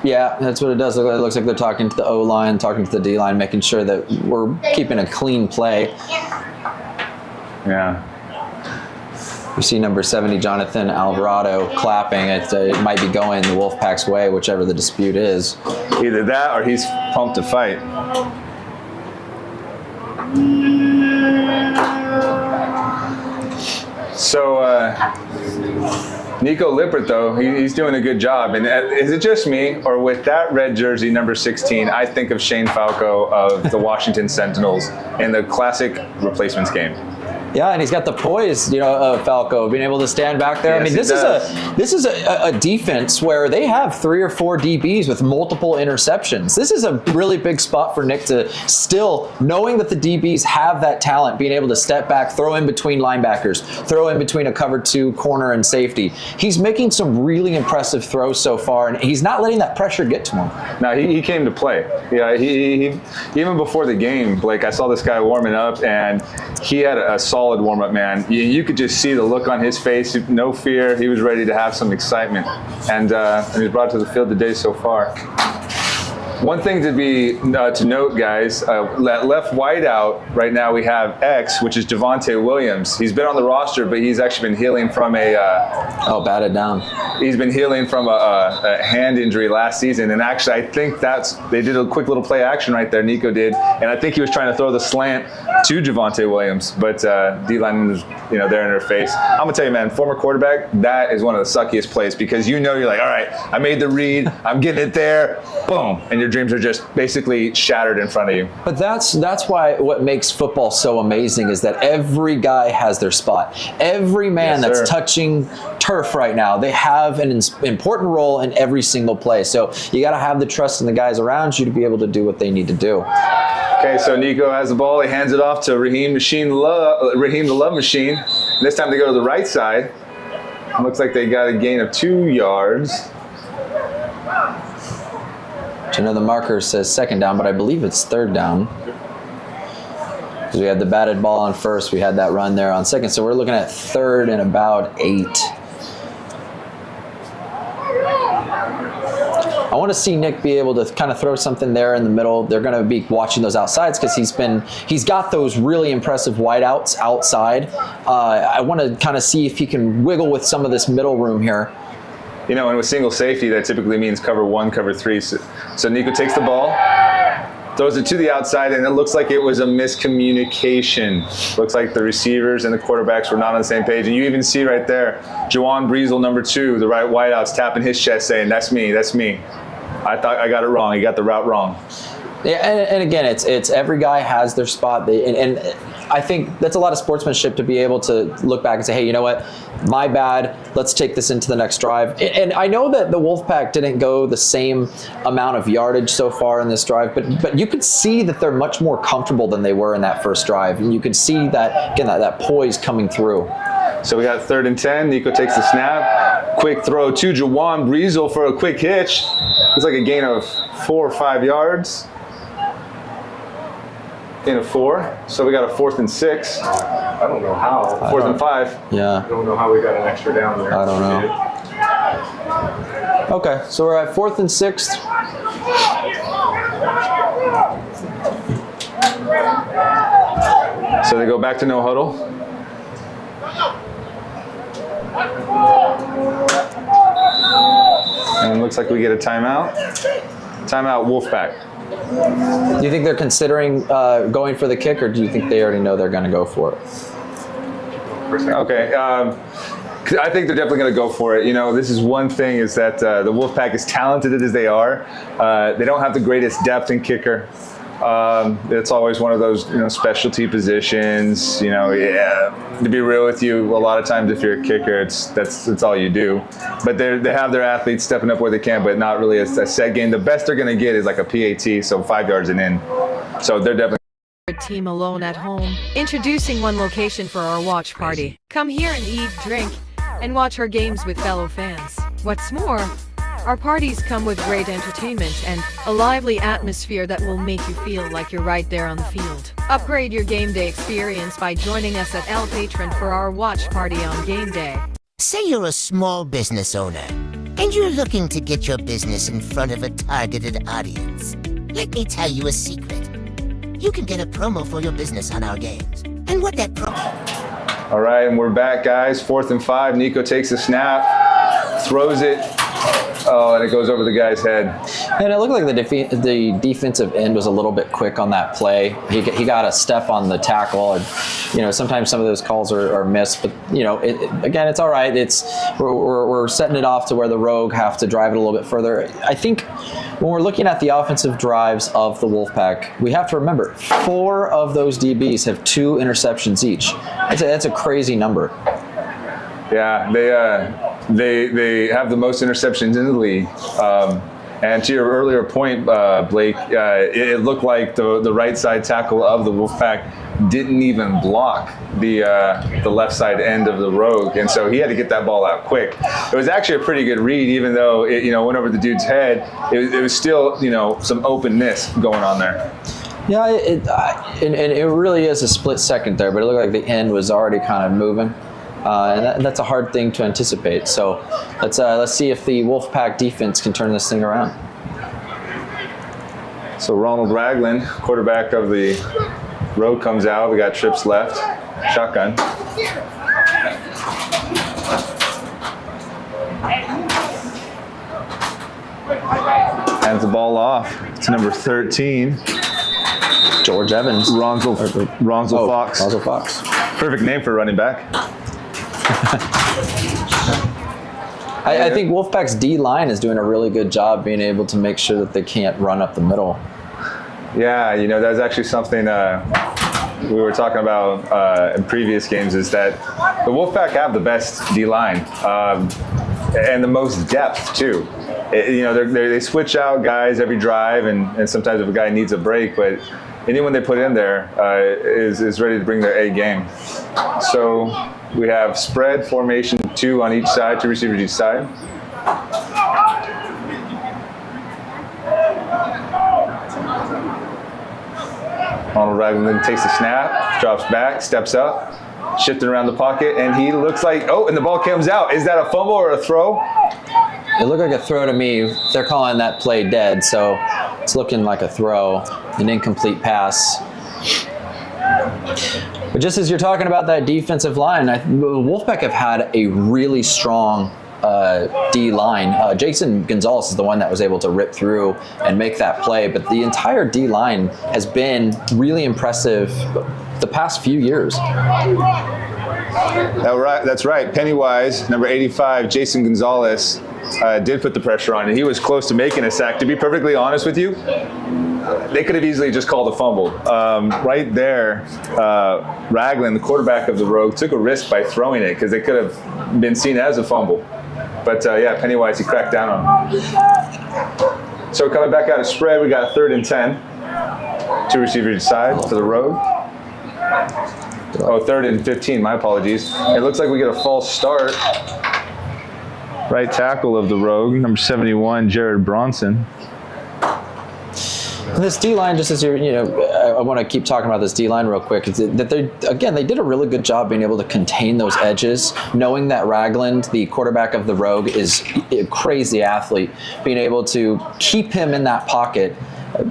yeah, that's what it does. It looks like they're talking to the O-line, talking to the D-line, making sure that we're keeping a clean play. Yeah. You see number 70, Jonathan Alvarado, clapping. It might be going the Wolfpack's way, whichever the dispute is. Either that or he's pumped to fight. So, Nico Lippert, though, he's doing a good job. And is it just me, or with that red jersey, number 16, I think of Shane Falco of the Washington Sentinels in the classic replacements game? Yeah, and he's got the poise, Falco, being able to stand back there. Yes, I mean, this is a defense where they have 3 or 4 DBs with multiple interceptions. This is a really big spot for Nick to still, knowing that the DBs have that talent, being able to step back, throw in between linebackers, throw in between a cover 2 corner and safety. He's making some really impressive throws so far, and he's not letting that pressure get to him. No, he came to play. Yeah, he even before the game, Blake, I saw this guy warming up, and he had a solid warm-up, man. You could just see the look on his face, no fear. He was ready to have some excitement, and he was brought to the field today so far. One thing to note, guys, that left wideout right now we have X, which is Javonte Williams. He's been on the roster, but he's actually been healing from batted down. He's been healing from a hand injury last season, and actually I think they did a quick little play action right there, Nico did, and I think he was trying to throw the slant to Javonte Williams, but D-line was there in their face. I'm gonna tell you, man, former quarterback, that is one of the suckiest plays, because you're like, all right, I made the read, I'm getting it there, boom, and your dreams are just basically shattered in front of you. But that's why what makes football so amazing is that every guy has their spot. Every man that's touching turf right now, they have an important role in every single play. So you got to have the trust in the guys around you to be able to do what they need to do. Okay, so Nico has the ball. He hands it off to Raheem the Love Machine. This time they go to the right side. It looks like they got a gain of 2 yards. The marker says 2nd down, but I believe it's 3rd down. Because we had the batted ball on 1st, we had that run there on 2nd, so we're looking at 3rd and about 8. I want to see Nick be able to kind of throw something there in the middle. They're going to be watching those outsides because he's got those really impressive wideouts outside. I want to kind of see if he can wiggle with some of this middle room here. And with single safety, that typically means cover 1, cover 3. So Nico takes the ball, throws it to the outside, and it looks like it was a miscommunication. Looks like the receivers and the quarterbacks were not on the same page. And you even see right there, Jawan Breezel, number 2, the right wideout's tapping his chest saying, that's me, that's me. I thought I got it wrong. He got the route wrong. Yeah, and again, it's every guy has their spot, and I think that's a lot of sportsmanship to be able to look back and say, hey, you know what, my bad, let's take this into the next drive. And I know that the Wolfpack didn't go the same amount of yardage so far in this drive, but you could see that they're much more comfortable than they were in that first drive, and you could see that, again, that poise coming through. So we got 3rd and 10. Nico takes the snap. Quick throw to Jawan Breezel for a quick hitch. It's like a gain of 4 or 5 yards. Gain of 4. So we got a 4th and 6. I don't know how. 4th and 5. Yeah. I don't know how we got an extra down there. I don't know. Okay, so we're at 4th and 6th. So they go back to no huddle. And it looks like we get a timeout. Timeout, Wolfpack. Do you think they're considering going for the kick, or do you think they already know they're going to go for it? Okay. I think they're definitely going to go for it. This is one thing, is that the Wolfpack, as talented as they are, they don't have the greatest depth in kicker. It's always one of those specialty positions. To be real with you, a lot of times if you're a kicker, that's all you do. But they have their athletes stepping up where they can, but not really a set game. The best they're going to get is like a PAT, so 5 yards and in. So they're definitely. Team alone at home. Introducing one location for our watch party. Come here and eat, drink, and watch our games with fellow fans. What's more, our parties come with great entertainment and a lively atmosphere that will make you feel like you're right there on the field. Upgrade your game day experience by joining us at El Patron for our watch party on game day. Say you're a small business owner, and you're looking to get your business in front of a targeted audience. Let me tell you a secret. You can get a promo for your business on our games. And what that promo... All right, and we're back, guys. 4th and 5. Nico takes the snap, throws it. Oh, and it goes over the guy's head. And it looked like the defensive end was a little bit quick on that play. He got a step on the tackle, and sometimes some of those calls are missed. But again, it's all right. We're setting it off to where the Rogue have to drive it a little bit further. I think when we're looking at the offensive drives of the Wolfpack, we have to remember 4 of those DBs have 2 interceptions each. That's a crazy number. Yeah, they have the most interceptions in the league. And to your earlier point, Blake, it looked like the right side tackle of the Wolfpack didn't even block the left side end of the Rogue, and so he had to get that ball out quick. It was actually a pretty good read, even though it went over the dude's head. It was still some openness going on there. Yeah, and it really is a split second there, but it looked like the end was already kind of moving. And that's a hard thing to anticipate. So let's see if the Wolfpack defense can turn this thing around. So Ronald Ragland, quarterback of the Rogue, comes out. We got trips left. Shotgun. Hands the ball off to number 13. George Evans. Ronzel Fox. Ronzel Fox. Perfect name for a running back. I think Wolfpack's D-line is doing a really good job being able to make sure that they can't run up the middle. Yeah, that's actually something we were talking about in previous games, is that the Wolfpack have the best D-line and the most depth too. They switch out guys every drive, and sometimes if a guy needs a break, but anyone they put in there is ready to bring their A game. So we have spread formation, 2 on each side, 2 receivers each side. Ronald Ragland takes the snap, drops back, steps up, shifting around the pocket, and he looks like, and the ball comes out. Is that a fumble or a throw? It looked like a throw to me. They're calling that play dead, so it's looking like a throw, an incomplete pass. But just as you're talking about that defensive line, Wolfpack have had a really strong D-line. Jason Gonzalez is the one that was able to rip through and make that play, but the entire D-line has been really impressive the past few years. That's right. Pennywise, number 85, Jason Gonzalez, did put the pressure on, and he was close to making a sack. To be perfectly honest with you, they could have easily just called a fumble. Right there, Ragland, the quarterback of the Rogue, took a risk by throwing it because it could have been seen as a fumble. But Pennywise, he cracked down on him. So coming back out of spread, we got 3rd and 10. 2 receivers each side for the Rogue. 3rd and 15, my apologies. It looks like we get a false start. Right tackle of the Rogue, number 71, Jared Bronson. This D-line, just as I want to keep talking about this D-line real quick, is that they did a really good job being able to contain those edges, knowing that Ragland, the quarterback of the Rogue, is a crazy athlete, being able to keep him in that pocket.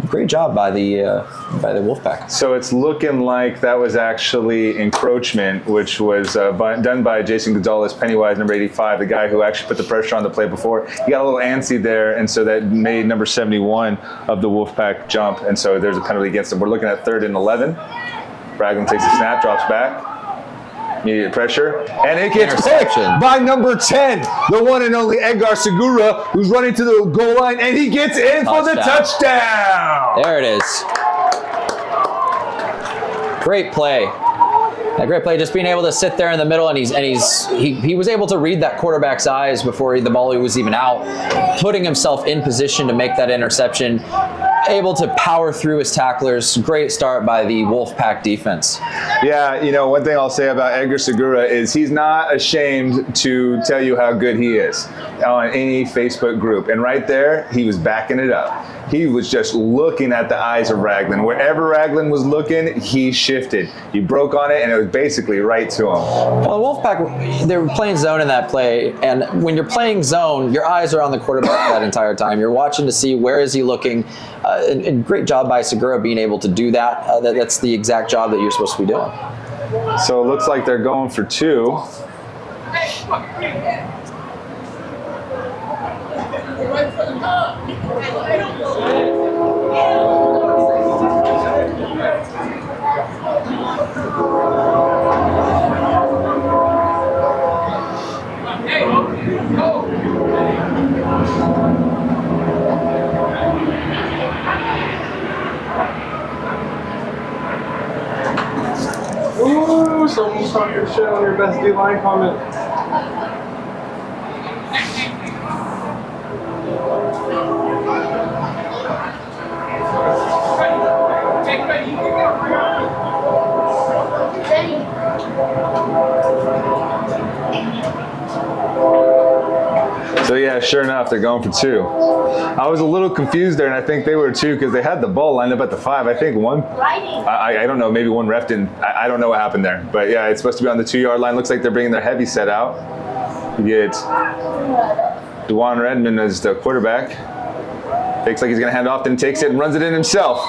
Great job by the Wolfpack. So it's looking like that was actually encroachment, which was done by Jason Gonzalez, Pennywise, number 85, the guy who actually put the pressure on the play before. He got a little antsy there, and so that made number 71 of the Wolfpack jump, and so there's a penalty against him. We're looking at 3rd and 11. Ragland takes a snap, drops back. Immediate pressure, and it gets picked by number 10, the one and only Edgar Segura, who's running to the goal line, and he gets in for the touchdown. There it is. Great play. A great play, just being able to sit there in the middle, and he was able to read that quarterback's eyes before the ball was even out, putting himself in position to make that interception, able to power through his tacklers. Great start by the Wolfpack defense. Yeah, one thing I'll say about Edgar Segura is he's not ashamed to tell you how good he is on any Facebook group. And right there, he was backing it up. He was just looking at the eyes of Ragland. Wherever Ragland was looking, he shifted. He broke on it, and it was basically right to him. Well, Wolfpack, they were playing zone in that play, and when you're playing zone, your eyes are on the quarterback that entire time. You're watching to see where is he looking. And great job by Segura being able to do that. That's the exact job that you're supposed to be doing. So it looks like they're going for 2. Ooh, someone's talking shit on your best D-line comment. So yeah, sure enough, they're going for 2. I was a little confused there, and I think they were 2 because they had the ball lined up at the 5. I think one, I don't know, maybe one ref didn't. I don't know what happened there. But yeah, it's supposed to be on the 2-yard line. Looks like they're bringing their heavy set out. You get DeJuan Redmond as the quarterback. Fakes like he's going to hand off, then takes it and runs it in himself.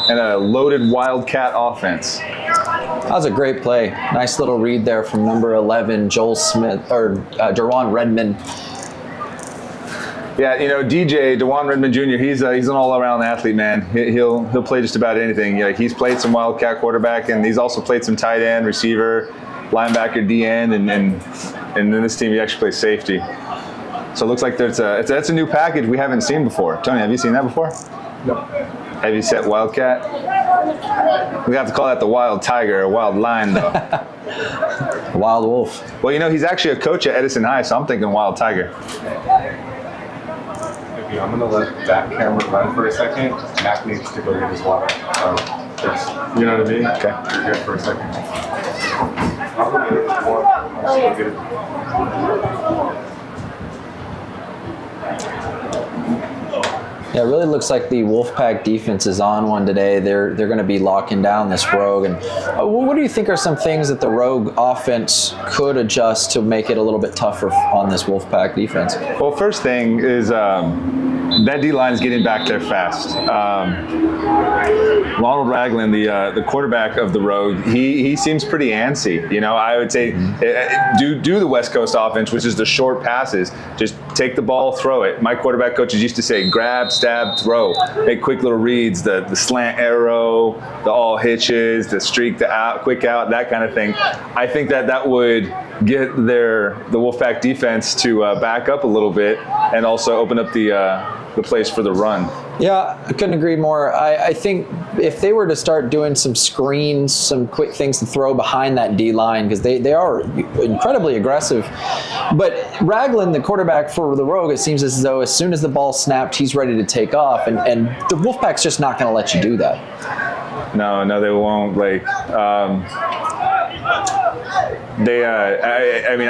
And a loaded Wildcat offense. That was a great play. Nice little read there from number 11, Joel Smith, or DeJuan Redmond. Yeah, you know, DeJuan Redmond Jr., he's an all-around athlete, man. He'll play just about anything. Yeah, he's played some Wildcat quarterback, and he's also played some tight end, receiver, linebacker, D-end, and in this team he actually plays safety. So it looks like that's a new package we haven't seen before. Tony, have you seen that before? No. Heavy set Wildcat. We have to call that the Wild Tiger or Wild Lion, though. Wild Wolf. Well, you know, he's actually a coach at Edison High, so I'm thinking Wild Tiger. I'm going to let that camera run for a second. Mac needs to go get his water. So, just, you know what I mean? Okay. Here for a second. I'll go get it. I'll just go get it. Yeah, it really looks like the Wolfpack defense is on one today. They're going to be locking down this Rogue. And what do you think are some things that the Rogue offense could adjust to make it a little bit tougher on this Wolfpack defense? Well, first thing is that D-line is getting back there fast. Ronald Ragland, the quarterback of the Rogue, he seems pretty antsy. You know, I would say do the West Coast offense, which is the short passes. Just take the ball, throw it. My quarterback coaches used to say, grab, stab, throw. Make quick little reads, the slant arrow, the all hitches, the streak, the out, quick out, that kind of thing. I think that would get the Wolfpack defense to back up a little bit and also open up the place for the run. Yeah, I couldn't agree more. I think if they were to start doing some screens, some quick things to throw behind that D-line, because they are incredibly aggressive. But Ragland, the quarterback for the Rogue, it seems as though as soon as the ball snapped, he's ready to take off. And the Wolfpack's just not going to let you do that. No, they won't. Like,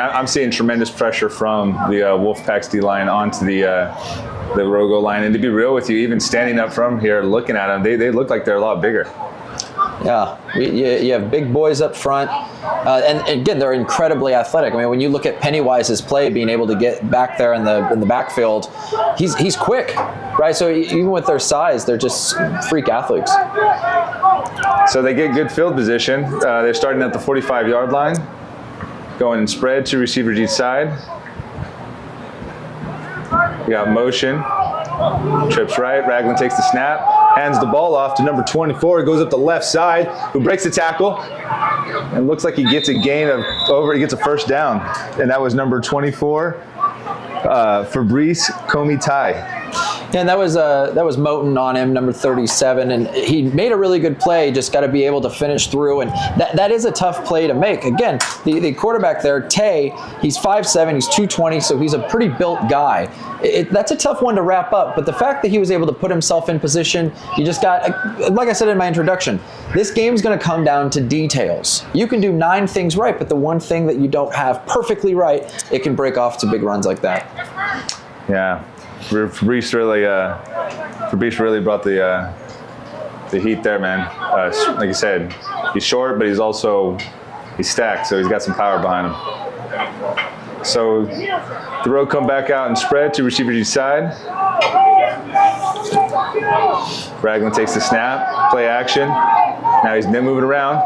I'm seeing tremendous pressure from the Wolfpack's D-line onto the Rogo line. And to be real with you, even standing up from here, looking at them, they look like they're a lot bigger. Yeah, you have big boys up front, and again, they're incredibly athletic. I mean, when you look at Pennywise's play, being able to get back there in the backfield, he's quick, right? So even with their size, they're just freak athletes. So they get good field position. They're starting at the 45-yard line, going in spread, 2 receivers each side. We got motion, trips right, Ragland takes the snap, hands the ball off to number 24, goes up the left side, who breaks the tackle, and looks like he gets a gain of he gets a first down, and that was number 24, Fabrice Komitai. Yeah, and that was Moten on him, number 37, and he made a really good play. Just got to be able to finish through, and that is a tough play to make. Again, the quarterback there, Tay, he's 5'7", he's 220, so he's a pretty built guy. That's a tough one to wrap up, but the fact that he was able to put himself in position, you just got, like I said in my introduction, this game's going to come down to details. You can do 9 things right, but the one thing that you don't have perfectly right, it can break off to big runs like that. Yeah. Fabrice really brought the heat there, man. Like you said, he's short, but he's stacked, so he's got some power behind him. So the Rogue come back out and spread, 2 receivers each side. Ragland takes the snap, play action. Now he's moving around,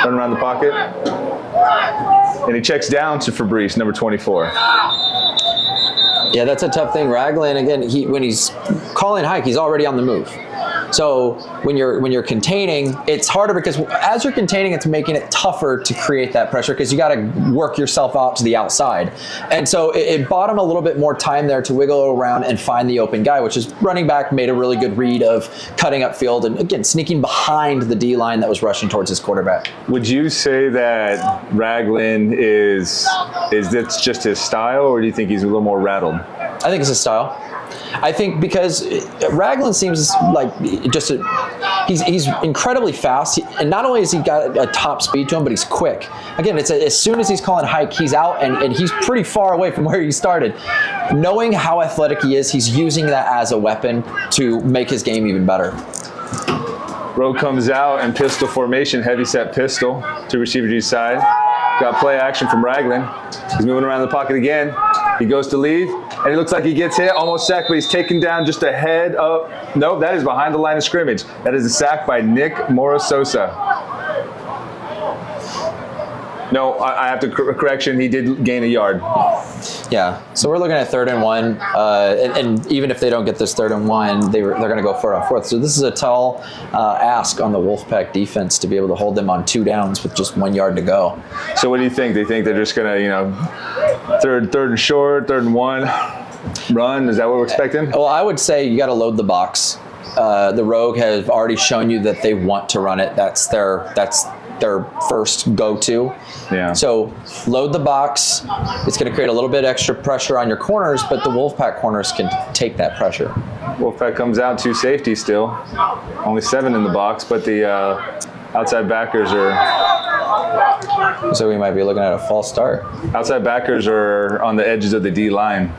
running around the pocket. And he checks down to Fabrice, number 24. Yeah, that's a tough thing. Raglan, again, when he's calling hike, he's already on the move. So when you're containing, it's harder because as you're containing, it's making it tougher to create that pressure because you got to work yourself out to the outside. And so it bought him a little bit more time there to wiggle around and find the open guy, which is running back made a really good read of cutting upfield and, again, sneaking behind the D line that was rushing towards his quarterback. Would you say that Raglan is this just his style, or do you think he's a little more rattled? I think it's his style. I think because Raglan seems like he's incredibly fast, and not only has he got a top speed to him, but he's quick. Again, as soon as he's calling hike, he's out, and he's pretty far away from where he started. Knowing how athletic he is, he's using that as a weapon to make his game even better. Rogue comes out in pistol formation, heavy set pistol to receiver G's side. Got play action from Raglan. He's moving around the pocket again. He goes to leave, and it looks like he gets hit, almost sacked, but he's taken down just ahead of, nope, that is behind the line of scrimmage. That is a sack by Nick Morososa. No, I have to correction, he did gain a yard. Yeah, so we're looking at 3rd and 1, and even if they don't get this 3rd and 1, they're going to go for it on 4th. So this is a tall ask on the Wolfpack defense to be able to hold them on 2 downs with just 1 yard to go. So what do you think? They think they're just going to, third and short, 3rd and 1, run? Is that what we're expecting? Well, I would say you got to load the box. The Rogue have already shown you that they want to run it. That's their first go-to. Yeah. So load the box. It's going to create a little bit extra pressure on your corners, but the Wolfpack corners can take that pressure. Wolfpack comes out 2 safety still. Only 7 in the box, but the outside backers are... So we might be looking at a false start. Outside backers are on the edges of the D line.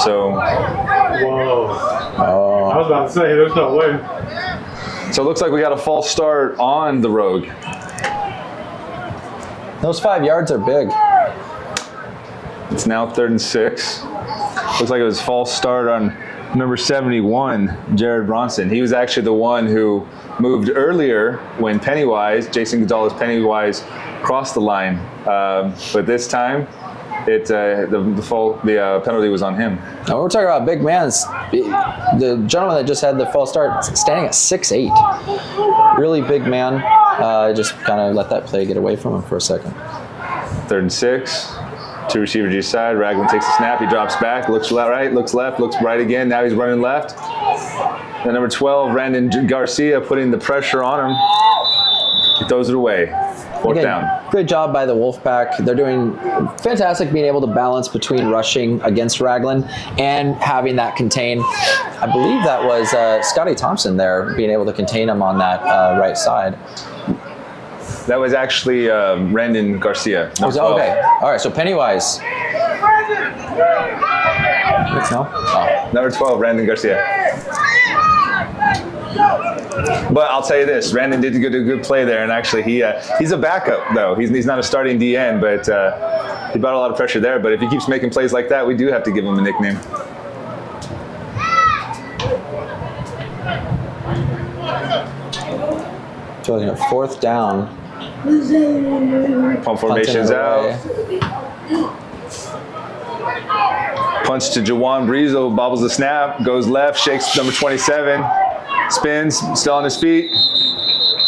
So... Whoa. Oh. I was about to say, there's no way. So it looks like we got a false start on the Rogue. Those 5 yards are big. It's now 3rd and 6. Looks like it was false start on number 71, Jared Bronson. He was actually the one who moved earlier when Jason Gonzalez-Pennywise crossed the line. But this time, the penalty was on him. Now we're talking about big man. The gentleman that just had the false start standing at 6'8". Really big man. Just kind of let that play get away from him for a second. 3rd and 6. 2 receiver G side. Raglan takes a snap. He drops back. Looks right. Looks left. Looks right again. Now he's running left. And number 12, Brandon Garcia, putting the pressure on him. He throws it away. 4th down. Great job by the Wolfpack. They're doing fantastic being able to balance between rushing against Raglan and having that contain. I believe that was Scotty Thompson there being able to contain him on that right side. That was actually Brandon Garcia. Okay. All right, so Pennywise. No? Oh. Number 12, Brandon Garcia. But I'll tell you this, Brandon did a good play there, and actually he's a backup, though. He's not a starting DN, but he brought a lot of pressure there. But if he keeps making plays like that, we do have to give him a nickname. So looking at 4th down. Pump formations out. Punch to Jawan Breezo, bobbles the snap, goes left, shakes number 27, spins, still on his feet.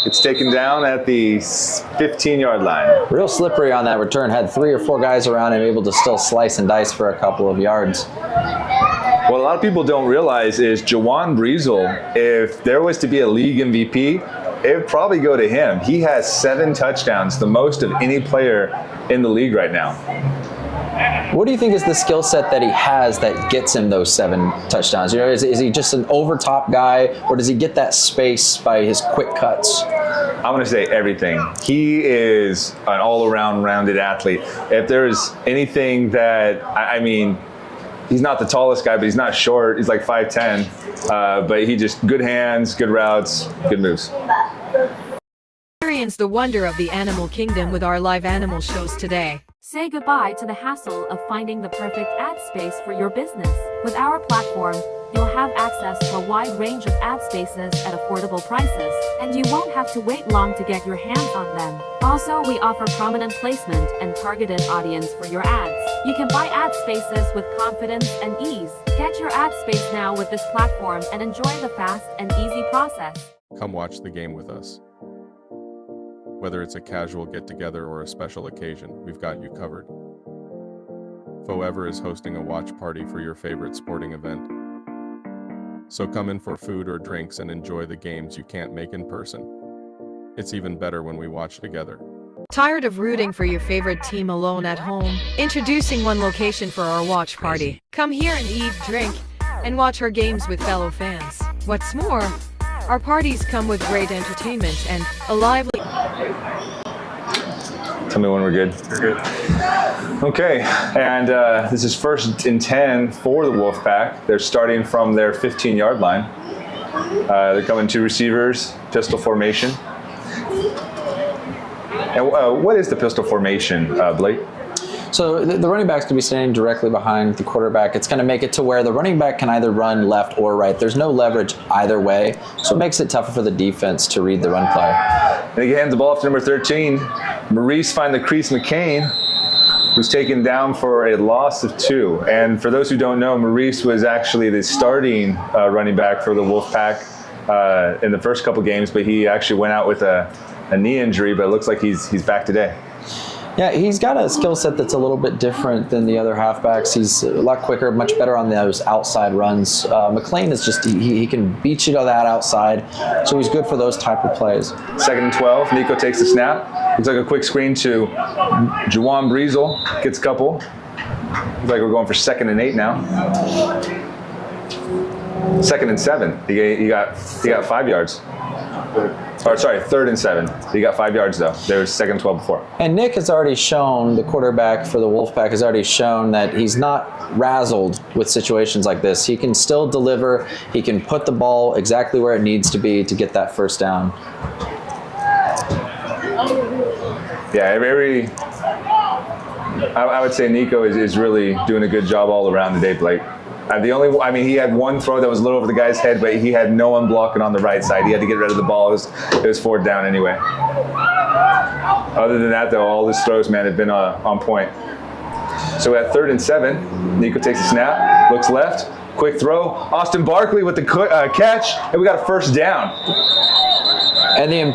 It's taken down at the 15-yard line. Real slippery on that return. Had 3 or 4 guys around him able to still slice and dice for a couple of yards. What a lot of people don't realize is Jawan Breezel, if there was to be a league MVP, it would probably go to him. He has 7 touchdowns, the most of any player in the league right now. What do you think is the skill set that he has that gets him those 7 touchdowns? Is he just an over-top guy, or does he get that space by his quick cuts? I'm going to say everything. He is an all-around rounded athlete. If there's anything that, I mean, he's not the tallest guy, but he's not short. He's like 5'10", but he just good hands, good routes, good moves. Experience the wonder of the animal kingdom with our live animal shows today. Say goodbye to the hassle of finding the perfect ad space for your business. With our platform, you'll have access to a wide range of ad spaces at affordable prices, and you won't have to wait long to get your hands on them. Also, we offer prominent placement and targeted audience for your ads. You can buy ad spaces with confidence and ease. Get your ad space now with this platform and enjoy the fast and easy process. Come watch the game with us. Whether it's a casual get-together or a special occasion, we've got you covered. Forever is hosting a watch party for your favorite sporting event. So come in for food or drinks and enjoy the games you can't make in person. It's even better when we watch together. Tired of rooting for your favorite team alone at home? Introducing one location for our watch party. Come here and eat, drink, and watch our games with fellow fans. What's more, our parties come with great entertainment and a lively... Tell me when we're good. You're good. Okay, and this is 1st and 10 for the Wolfpack. They're starting from their 15-yard line. They're coming 2 receivers, pistol formation. And what is the pistol formation, Blake? So the running back's going to be standing directly behind the quarterback. It's going to make it to where the running back can either run left or right. There's no leverage either way, so it makes it tougher for the defense to read the run play. And he hands the ball off to number 13. Maurice find the crease McCain, who's taken down for a loss of 2. And for those who don't know, Maurice was actually the starting running back for the Wolfpack in the first couple games, but he actually went out with a knee injury, but it looks like he's back today. Yeah, he's got a skill set that's a little bit different than the other halfbacks. He's a lot quicker, much better on those outside runs. McLean is just, he can beat you to that outside, so he's good for those type of plays. 2nd and 12, Nico takes the snap. Looks like a quick screen to Juwan Breezel, gets a couple. Looks like we're going for 2nd and 8 now. 2nd and 7, he got 5 yards. Or sorry, 3rd and 7. He got 5 yards though. There was 2nd and 12 before. And Nick has already shown, the quarterback for the Wolfpack has already shown that he's not razzled with situations like this. He can still deliver. He can put the ball exactly where it needs to be to get that first down. Yeah, I would say Nico is really doing a good job all around today, Blake. He had one throw that was a little over the guy's head, but he had no one blocking on the right side. He had to get rid of the ball. It was 4th down anyway. Other than that, though, all his throws, man, have been on point. So at 3rd and 7, Nico takes a snap, looks left, quick throw. Austin Barkley with the catch, and we got a 1st down. And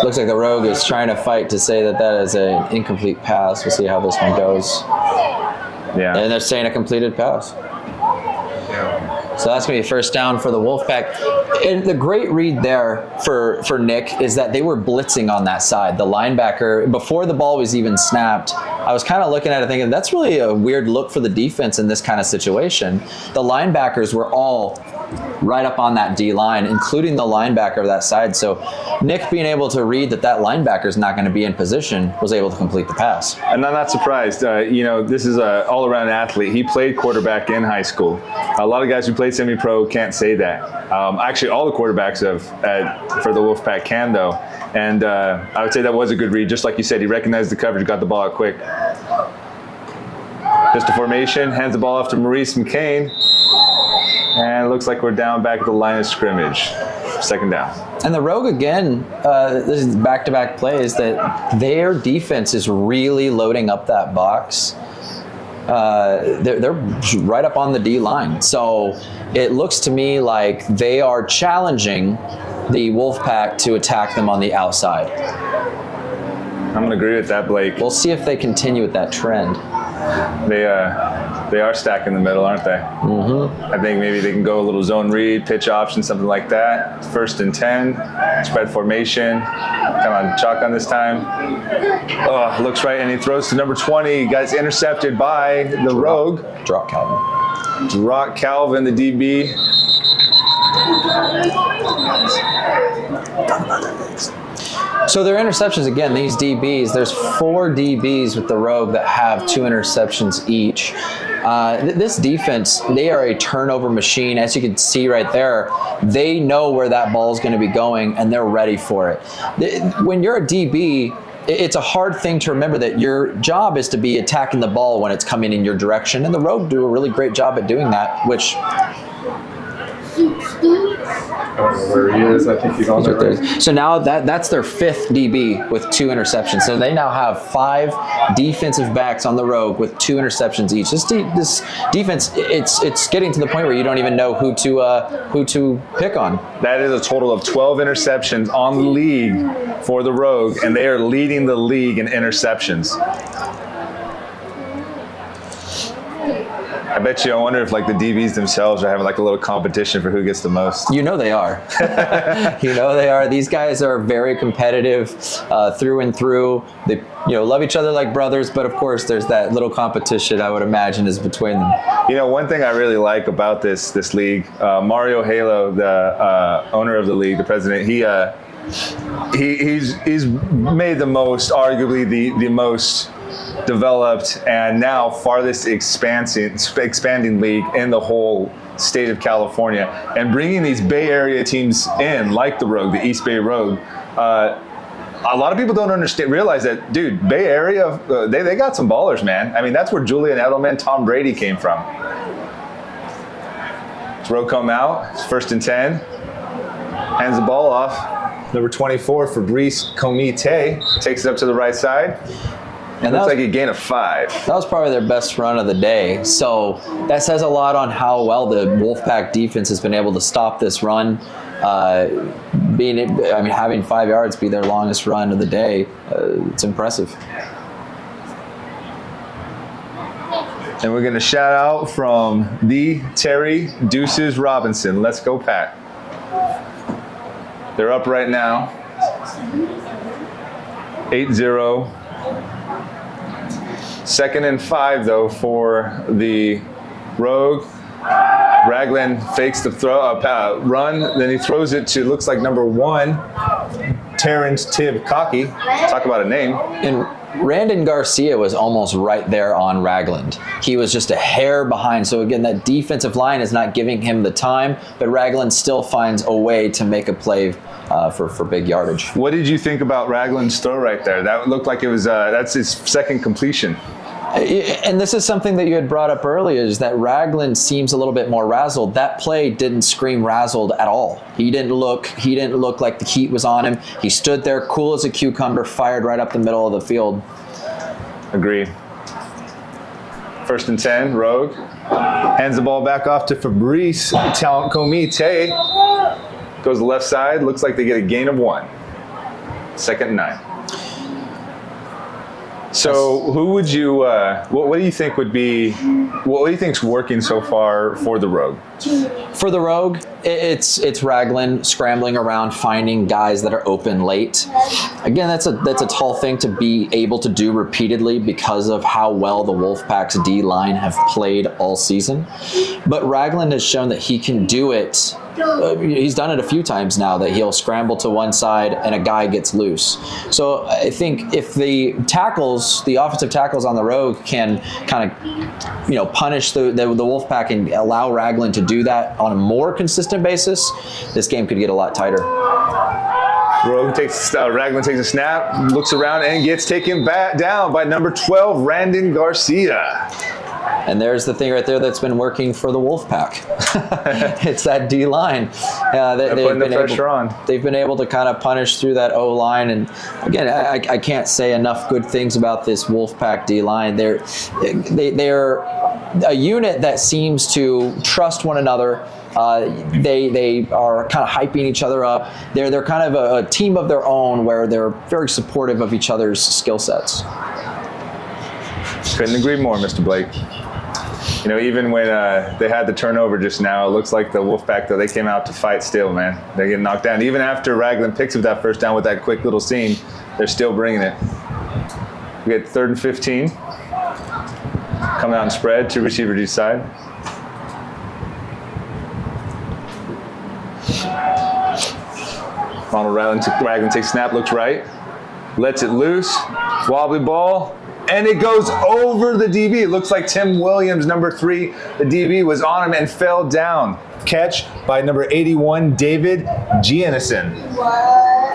looks like the Rogue is trying to fight to say that is an incomplete pass. We'll see how this one goes. Yeah. And they're saying a completed pass. So that's going to be 1st down for the Wolfpack. And the great read there for Nick is that they were blitzing on that side. The linebacker, before the ball was even snapped, I was kind of looking at it thinking, that's really a weird look for the defense in this kind of situation. The linebackers were all right up on that D line, including the linebacker of that side. So Nick, being able to read that linebacker is not going to be in position, was able to complete the pass. And I'm not surprised. This is an all-around athlete. He played quarterback in high school. A lot of guys who played semi-pro can't say that. Actually, all the quarterbacks for the Wolfpack can, though. And I would say that was a good read. Just like you said, he recognized the coverage, got the ball out quick. Pistol formation, hands the ball off to Maurice McCain. And it looks like we're down back at the line of scrimmage. 2nd down. And the Rogue, again, this is back-to-back plays, that their defense is really loading up that box. They're right up on the D line. So it looks to me like they are challenging the Wolfpack to attack them on the outside. I'm going to agree with that, Blake. We'll see if they continue with that trend. They are stacking the middle, aren't they? Mm-hmm. I think maybe they can go a little zone read, pitch option, something like that. 1st and 10, spread formation. Come on, shotgun this time. Oh, looks right, and he throws to number 20. Gets intercepted by the Rogue. Drock Calvin, the DB. So their interceptions, again, these DBs, there's 4 DBs with the Rogue that have 2 interceptions each. This defense, they are a turnover machine. As you can see right there, they know where that ball is going to be going, and they're ready for it. When you're a DB, it's a hard thing to remember that your job is to be attacking the ball when it's coming in your direction, and the Rogue do a really great job at doing that, which I don't know where he is. I think he's on there. Right. so now that's their 5th DB with 2 interceptions. So they now have 5 defensive backs on the Rogue with 2 interceptions each. This defense, it's getting to the point where you don't even know who to pick on. That is a total of 12 interceptions on the league for the Rogue, and they are leading the league in interceptions. I bet you, I wonder if like the DBs themselves are having like a little competition for who gets the most. You know they are. You know they are. These guys are very competitive through and through. They love each other like brothers, but of course there's that little competition I would imagine is between them. One thing I really like about this league, Mario Helo, the owner of the league, the president, he's made the most, arguably the most developed and now farthest expanding league in the whole state of California, and bringing these Bay Area teams in, like the Rogue, the East Bay Rogue. A lot of people don't realize that, dude, Bay Area, they got some ballers, man. I mean, that's where Julian Edelman, Tom Brady came from. Rogue come out, it's 1st and 10, hands the ball off. Number 24, Fabrice Comite, takes it up to the right side. And looks like a gain of 5. That was probably their best run of the day. So that says a lot on how well the Wolfpack defense has been able to stop this run. Having 5 yards be their longest run of the day, it's impressive. And we're going to shout out from the Terry Deuces Robinson. Let's go, Pack. They're up right now. 8-0. 2nd and 5 though for the Rogue. Ragland fakes the run, then he throws it to, looks like number 1, Terrence Tibb Cocky. Talk about a name. And Randon Garcia was almost right there on Ragland. He was just a hair behind. So again, that defensive line is not giving him the time, but Ragland still finds a way to make a play for big yardage. What did you think about Ragland's throw right there? That looked like it was, that's his 2nd completion. And this is something that you had brought up earlier, is that Ragland seems a little bit more razzled. That play didn't scream razzled at all. He didn't look like the heat was on him. He stood there cool as a cucumber, fired right up the middle of the field. Agreed. 1st and 10, Rogue. Hands the ball back off to Fabrice Comite. Goes to the left side. Looks like they get a gain of 1. 2nd and 9. So who would you, what do you think would be, what do you think's working so far for the Rogue? For the Rogue, it's Ragland scrambling around, finding guys that are open late. Again, that's a tall thing to be able to do repeatedly because of how well the Wolfpack's D-line have played all season. But Ragland has shown that he can do it. He's done it a few times now, that he'll scramble to one side and a guy gets loose. So I think if the offensive tackles on the Rogue can kind of, punish the Wolfpack and allow Ragland to do that on a more consistent basis, this game could get a lot tighter. Ragland takes a snap, looks around, and gets taken back down by number 12, Randon Garcia. And there's the thing right there that's been working for the Wolfpack. It's that D-line. They're putting the pressure on. They've been able to kind of punish through that O-line. And again, I can't say enough good things about this Wolfpack D-line. They're a unit that seems to trust one another. They are kind of hyping each other up. They're kind of a team of their own, where they're very supportive of each other's skill sets. Couldn't agree more, Mr. Blake. Even when they had the turnover just now, it looks like the Wolfpack, though, they came out to fight still, man. They're getting knocked down. Even after Ragland picks up that first down with that quick little seam, they're still bringing it. We get 3rd and 15. Coming out and spread, 2 receiver each side. Ronald Ragland takes snap, looks right, lets it loose, wobbly ball, and it goes over the DB. It looks like Tim Williams, number 3, the DB, was on him and fell down. catch by number 81, David Giannison.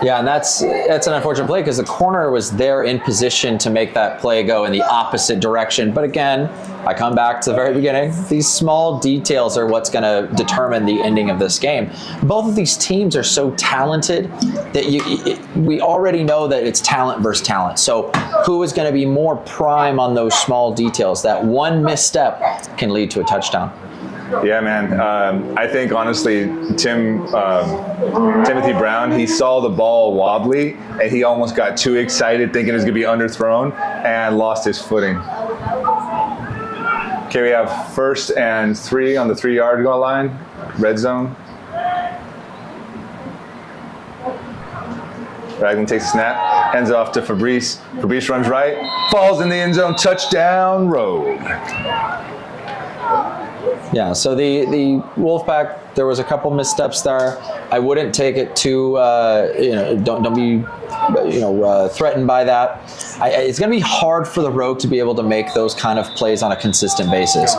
Yeah, and that's an unfortunate play because the corner was there in position to make that play go in the opposite direction. But again, I come back to the very beginning. These small details are what's going to determine the ending of this game. Both of these teams are so talented that we already know that it's talent versus talent. So who is going to be more prime on those small details? That one misstep can lead to a touchdown. Yeah, man. I think honestly, Timothy Brown, he saw the ball wobbly and he almost got too excited thinking it was going to be underthrown and lost his footing. Okay, we have 1st and 3 on the 3-yard goal line, red zone. Ragland takes a snap, hands it off to Fabrice. Fabrice runs right, falls in the end zone, touchdown, Rogue. Yeah, so the Wolfpack, there was a couple missteps there. I wouldn't take it too, don't be, threatened by that. It's going to be hard for the Rogue to be able to make those kind of plays on a consistent basis.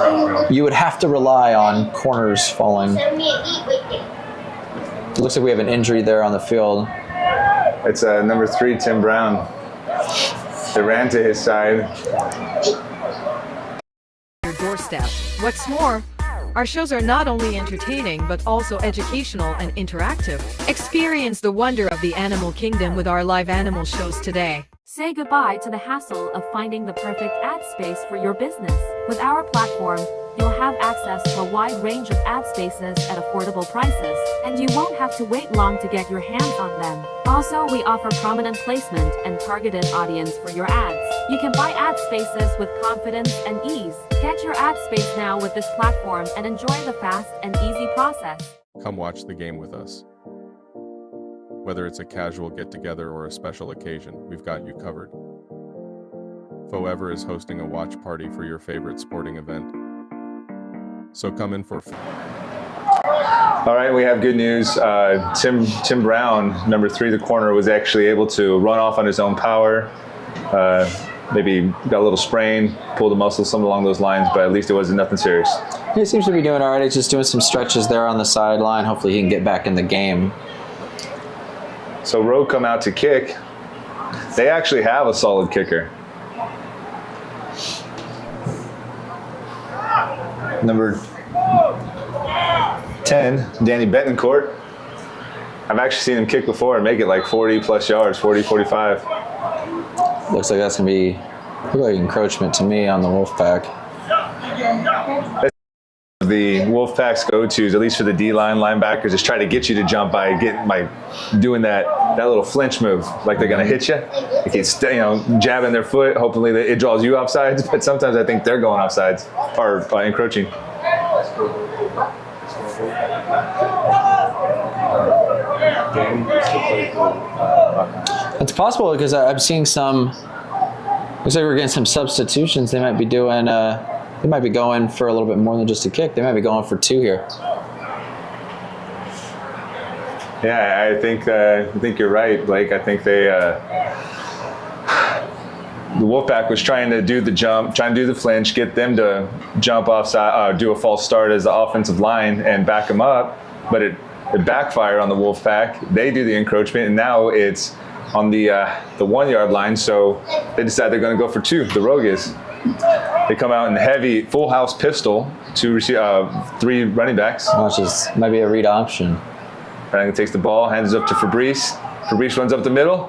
You would have to rely on corners falling. It looks like we have an injury there on the field. It's number 3, Tim Brown. They ran to his side. Your doorstep. What's more, our shows are not only entertaining but also educational and interactive. Experience the wonder of the animal kingdom with our live animal shows today. Say goodbye to the hassle of finding the perfect ad space for your business. With our platform, you'll have access to a wide range of ad spaces at affordable prices, and you won't have to wait long to get your hands on them. Also, we offer prominent placement and targeted audience for your ads. You can buy ad spaces with confidence and ease. Get your ad space now with this platform and enjoy the fast and easy process. Come watch the game with us. Whether it's a casual get-together or a special occasion, we've got you covered. Forever is hosting a watch party for your favorite sporting event. So come in for All right, we have good news. Tim Brown, number 3, the corner, was actually able to run off on his own power. Maybe got a little sprain, pulled a muscle, something along those lines, but at least it wasn't nothing serious. He seems to be doing all right. He's just doing some stretches there on the sideline. Hopefully he can get back in the game. So Rogue come out to kick. They actually have a solid kicker. Number 10, Danny Betancourt. I've actually seen him kick before and make it like 40 plus yards, 40, 45. Looks like that's going to be like encroachment to me on the Wolfpack. The Wolfpack's go-tos, at least for the D-line linebackers, is try to get you to jump by doing that little flinch move, like they're going to hit you. They keep jabbing their foot. Hopefully it draws you off sides, but sometimes I think they're going off sides or encroaching. It's possible because I'm seeing some. Looks like we're getting some substitutions. They might be doing. They might be going for a little bit more than just a kick. They might be going for 2 here. Yeah, I think you're right, Blake. I think the Wolfpack was trying to do the jump, trying to do the flinch, get them to jump offside, do a false start as the offensive line and back them up, but it backfired on the Wolfpack. They do the encroachment, and now it's on the 1-yard line, so they decide they're going to go for 2. The Rogue is. They come out in heavy full house pistol to 3 running backs. Which is might be a read option. Ragland takes the ball, hands it up to Fabrice. Fabrice runs up the middle,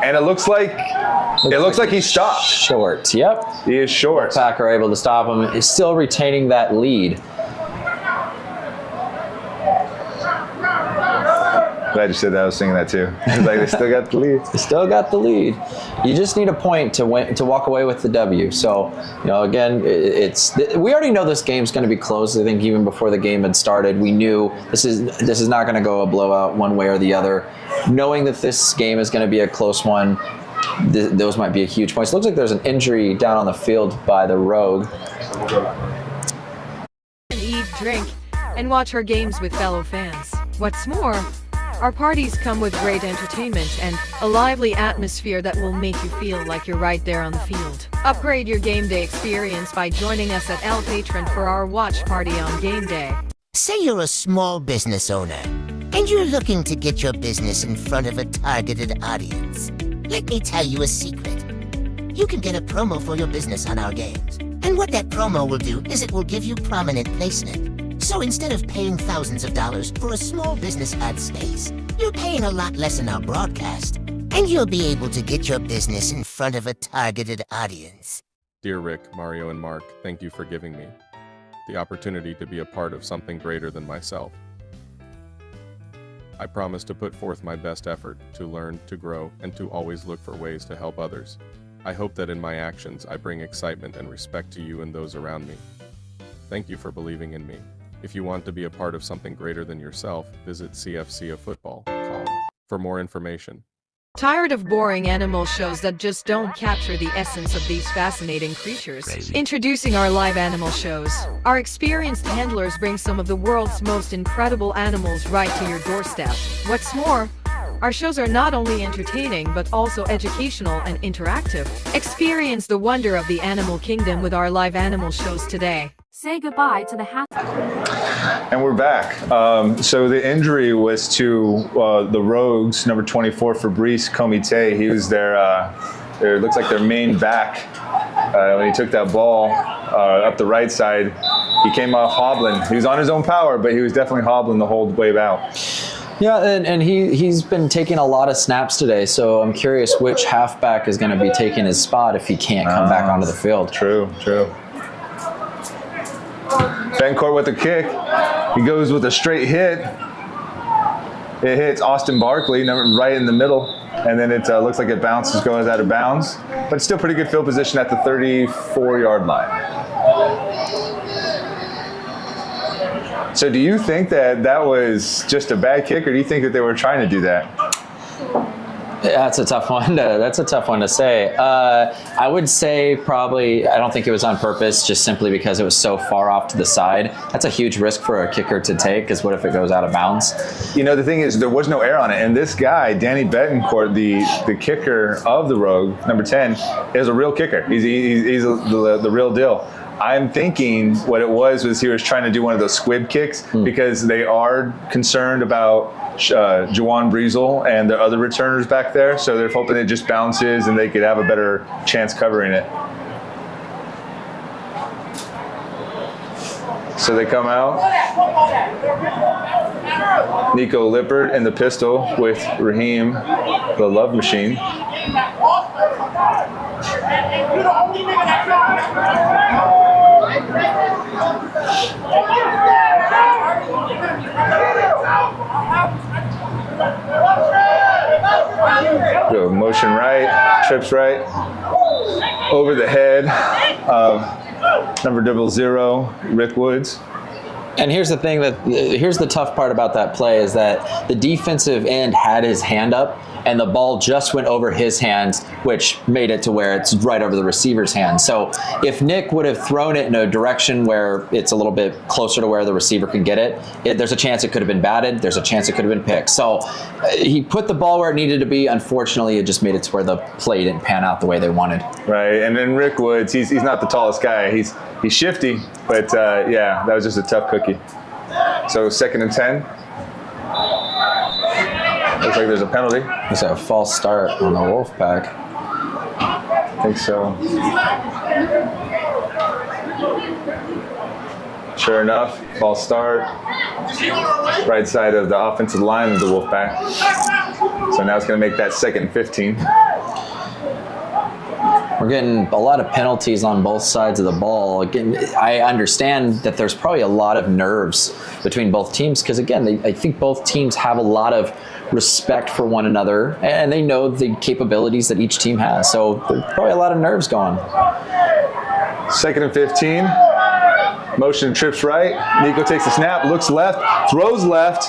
and it looks like he's stopped. Short. Yep. He is short. Wolfpack are able to stop him. He's still retaining that lead. Glad you said that. I was singing that too. It's like they still got the lead. They still got the lead. You just need a point to walk away with the W. So, again, we already know this game's going to be close. I think even before the game had started, we knew this is not going to go a blowout one way or the other. Knowing that this game is going to be a close one, those might be a huge point. It looks like there's an injury down on the field by the Rogue. Eat, drink, and watch our games with fellow fans. What's more, our parties come with great entertainment and a lively atmosphere that will make you feel like you're right there on the field. Upgrade your game day experience by joining us at El Patron for our watch party on game day. Say you're a small business owner, and you're looking to get your business in front of a targeted audience. Let me tell you a secret. You can get a promo for your business on our games. And what that promo will do is it will give you prominent placement. So instead of paying thousands of dollars for a small business ad space, you're paying a lot less in our broadcast. And you'll be able to get your business in front of a targeted audience. Dear Rick, Mario, and Mark, thank you for giving me the opportunity to be a part of something greater than myself. I promise to put forth my best effort to learn, to grow, and to always look for ways to help others. I hope that in my actions I bring excitement and respect to you and those around me. Thank you for believing in me. If you want to be a part of something greater than yourself, visit CFCAFootball.com for more information. Tired of boring animal shows that just don't capture the essence of these fascinating creatures? Crazy. Introducing our live animal shows. Our experienced handlers bring some of the world's most incredible animals right to your doorstep. What's more, our shows are not only entertaining but also educational and interactive. Experience the wonder of the animal kingdom with our live animal shows today. Say goodbye to the And we're back. So the injury was to the Rogues, number 24, Fabrice Comite. He was it looks like their main back. When he took that ball up the right side, he came off hobbling. He was on his own power, but he was definitely hobbling the whole way out. Yeah, and he's been taking a lot of snaps today, so I'm curious which halfback is going to be taking his spot if he can't come back onto the field. True. Bencourt with the kick. He goes with a straight hit. It hits Austin Barkley right in the middle, and then it looks like it bounces, goes out of bounds, but still pretty good field position at the 34-yard line. So do you think that was just a bad kick, or do you think that they were trying to do that? That's a tough one. That's a tough one to say. I would say probably. I don't think it was on purpose, just simply because it was so far off to the side. That's a huge risk for a kicker to take. Because what if it goes out of bounds? You know, the thing is, there was no air on it, and this guy, Danny Betancourt, the kicker of the Rogue, number 10, is a real kicker. He's the real deal. I'm thinking what it was he was trying to do one of those squib kicks because they are concerned about Juwan Breezel and the other returners back there, so they're hoping it just bounces and they could have a better chance covering it. So they come out. Nico Lippert in the pistol with Raheem, the love machine. Go motion right, trips right, over the head of number 00, Rick Woods. And here's the thing here's the tough part about that play is that the defensive end had his hand up and the ball just went over his hands, which made it to where it's right over the receiver's hand. So if Nick would have thrown it in a direction where it's a little bit closer to where the receiver can get it, there's a chance it could have been batted. There's a chance it could have been picked. So he put the ball where it needed to be. Unfortunately, it just made it to where the play didn't pan out the way they wanted. Right, and then Rick Woods, he's not the tallest guy. He's shifty, but yeah, that was just a tough cookie. So 2nd and 10. Looks like there's a penalty. It's a false start on the Wolfpack. I think so. Sure enough, false start. Right side of the offensive line of the Wolfpack. So now it's going to make that 2nd and 15. We're getting a lot of penalties on both sides of the ball. Again, I understand that there's probably a lot of nerves between both teams because, again, I think both teams have a lot of respect for one another and they know the capabilities that each team has. So there's probably a lot of nerves going. 2nd and 15. Motion trips right. Nico takes a snap, looks left, throws left,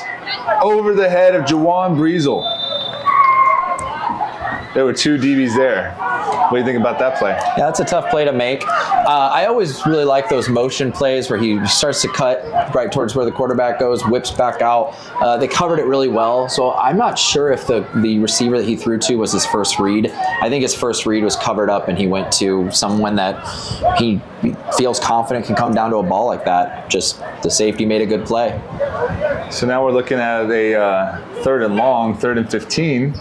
over the head of Juwan Breezel. There were two DBs there. What do you think about that play? Yeah, that's a tough play to make. I always really like those motion plays where he starts to cut right towards where the quarterback goes, whips back out. They covered it really well, so I'm not sure if the receiver that he threw to was his first read. I think his first read was covered up and he went to someone that he feels confident can come down to a ball like that. Just the safety made a good play. So now we're looking at a 3rd and long, 3rd and 15.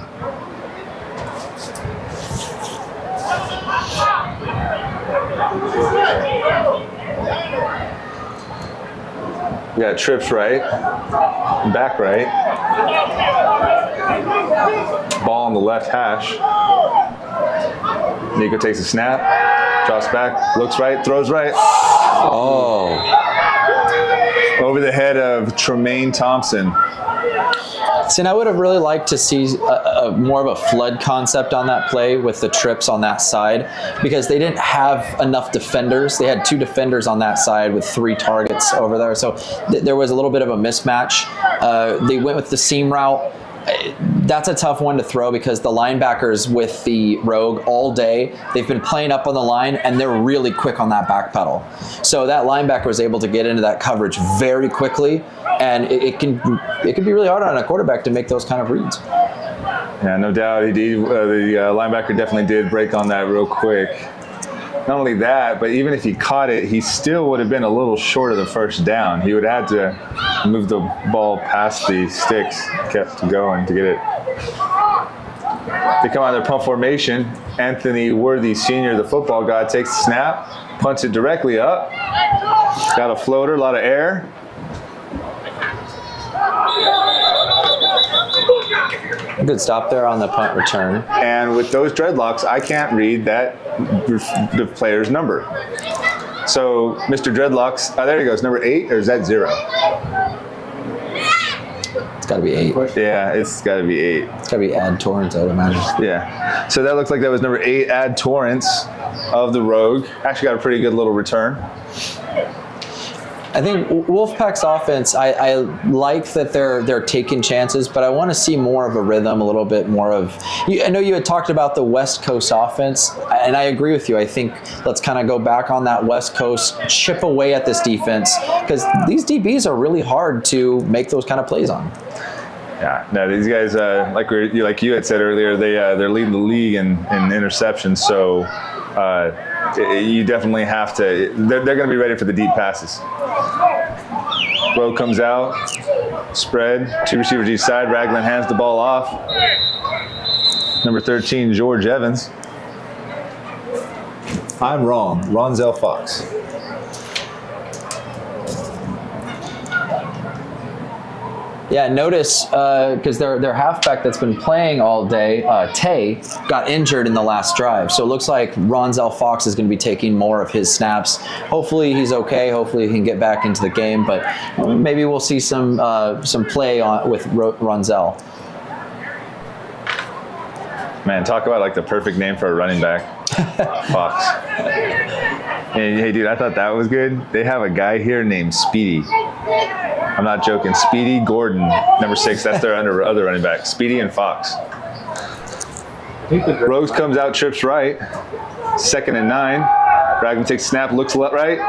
We got trips right, back right, ball on the left hash. Nico takes a snap, drops back, looks right, throws right. Oh. Over the head of Tremaine Thompson. See, and I would have really liked to see more of a flood concept on that play with the trips on that side because they didn't have enough defenders. They had 2 defenders on that side with 3 targets over there. So there was a little bit of a mismatch. They went with the seam route. That's a tough one to throw because the linebackers with the rogue all day, they've been playing up on the line and they're really quick on that back pedal. So that linebacker was able to get into that coverage very quickly, and it can be really hard on a quarterback to make those kind of reads. Yeah, no doubt. He did. The linebacker definitely did break on that real quick. Not only that, but even if he caught it, he still would have been a little short of the first down. He would have had to move the ball past the sticks, kept going to get it. They come out of their punt formation. Anthony Worthy Sr., the football guy, takes the snap, punts it directly up. Got a floater, a lot of air. Good stop there on the punt return. And with those dreadlocks, I can't read the player's number. So, Mr. Dreadlocks, there he goes, number 8, or is that 0? It's got to be 8. Yeah, it's got to be 8. It's got to be Ad Torrance, I would imagine. Yeah. So that looks like that was number 8, Ad Torrance of the Rogue. Actually got a pretty good little return. I think Wolfpack's offense, I like that they're taking chances, but I want to see more of a rhythm, a little bit more of. I know you had talked about the West Coast offense, and I agree with you. I think let's kind of go back on that West Coast, chip away at this defense, because these DBs are really hard to make those kind of plays on. Yeah, no, these guys, like you had said earlier, they're leading the league in interceptions, so you definitely have to. They're going to be ready for the deep passes. Rowe comes out, spread, 2 receivers each side. Ragland hands the ball off. Number 13, George Evans. I'm wrong. Ronzel Fox. Yeah, notice because their halfback that's been playing all day, Tay, got injured in the last drive. So it looks like Ronzel Fox is going to be taking more of his snaps. Hopefully he's okay. Hopefully he can get back into the game. But maybe we'll see some play with Ronzel. Man, talk about like the perfect name for a running back. Fox. Hey, dude, I thought that was good. They have a guy here named Speedy. I'm not joking. Speedy Gordon, number 6. That's their other running back. Speedy and Fox. Rose comes out, trips right. 2nd and 9. Ragland takes snap, looks right.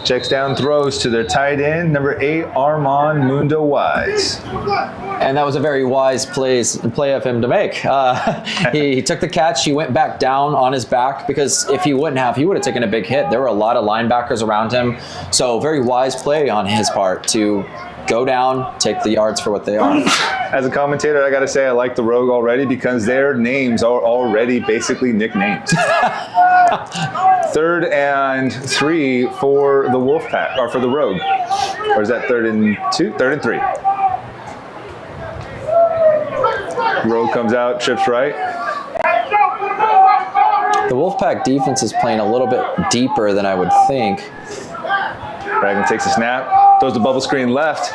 Checks down, throws to their tight end, number 8, Armand Mundo Wise. And that was a very wise play of him to make. He took the catch. He went back down on his back because if he wouldn't have, he would have taken a big hit. There were a lot of linebackers around him. So very wise play on his part to go down, take the yards for what they are. As a commentator, I got to say I like the Rogue already because their names are already basically nicknames. 3rd and 3 for the Wolfpack, or for the Rogue. Or is that 3rd and 2? 3rd and 3. Rogue comes out, trips right. The Wolfpack defense is playing a little bit deeper than I would think. Ragland takes a snap, throws the bubble screen left.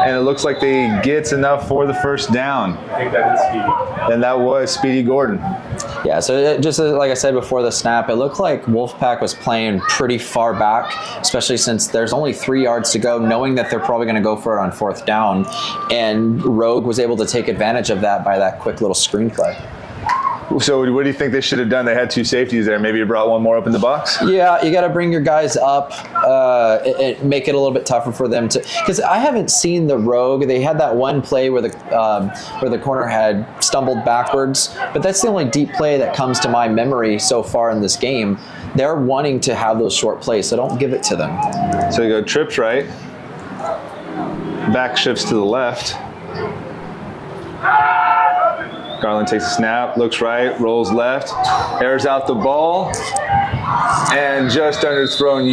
and it looks like they gets enough for the first down. I think that is Speedy. And that was Speedy Gordon. Yeah, so just like I said before the snap, it looked like Wolfpack was playing pretty far back, especially since there's only 3 yards to go, knowing that they're probably going to go for it on 4th down. And Rogue was able to take advantage of that by that quick little screen play. So what do you think they should have done? They had 2 safeties there. Maybe you brought one more up in the box? Yeah, you got to bring your guys up, make it a little bit tougher for them to. Because I haven't seen the Rogue. They had that one play where the corner had stumbled backwards, but that's the only deep play that comes to my memory so far in this game. They're wanting to have those short plays, so don't give it to them. So you go trips right, back shifts to the left. Garland takes a snap, looks right, rolls left, airs out the ball, and just underthrown.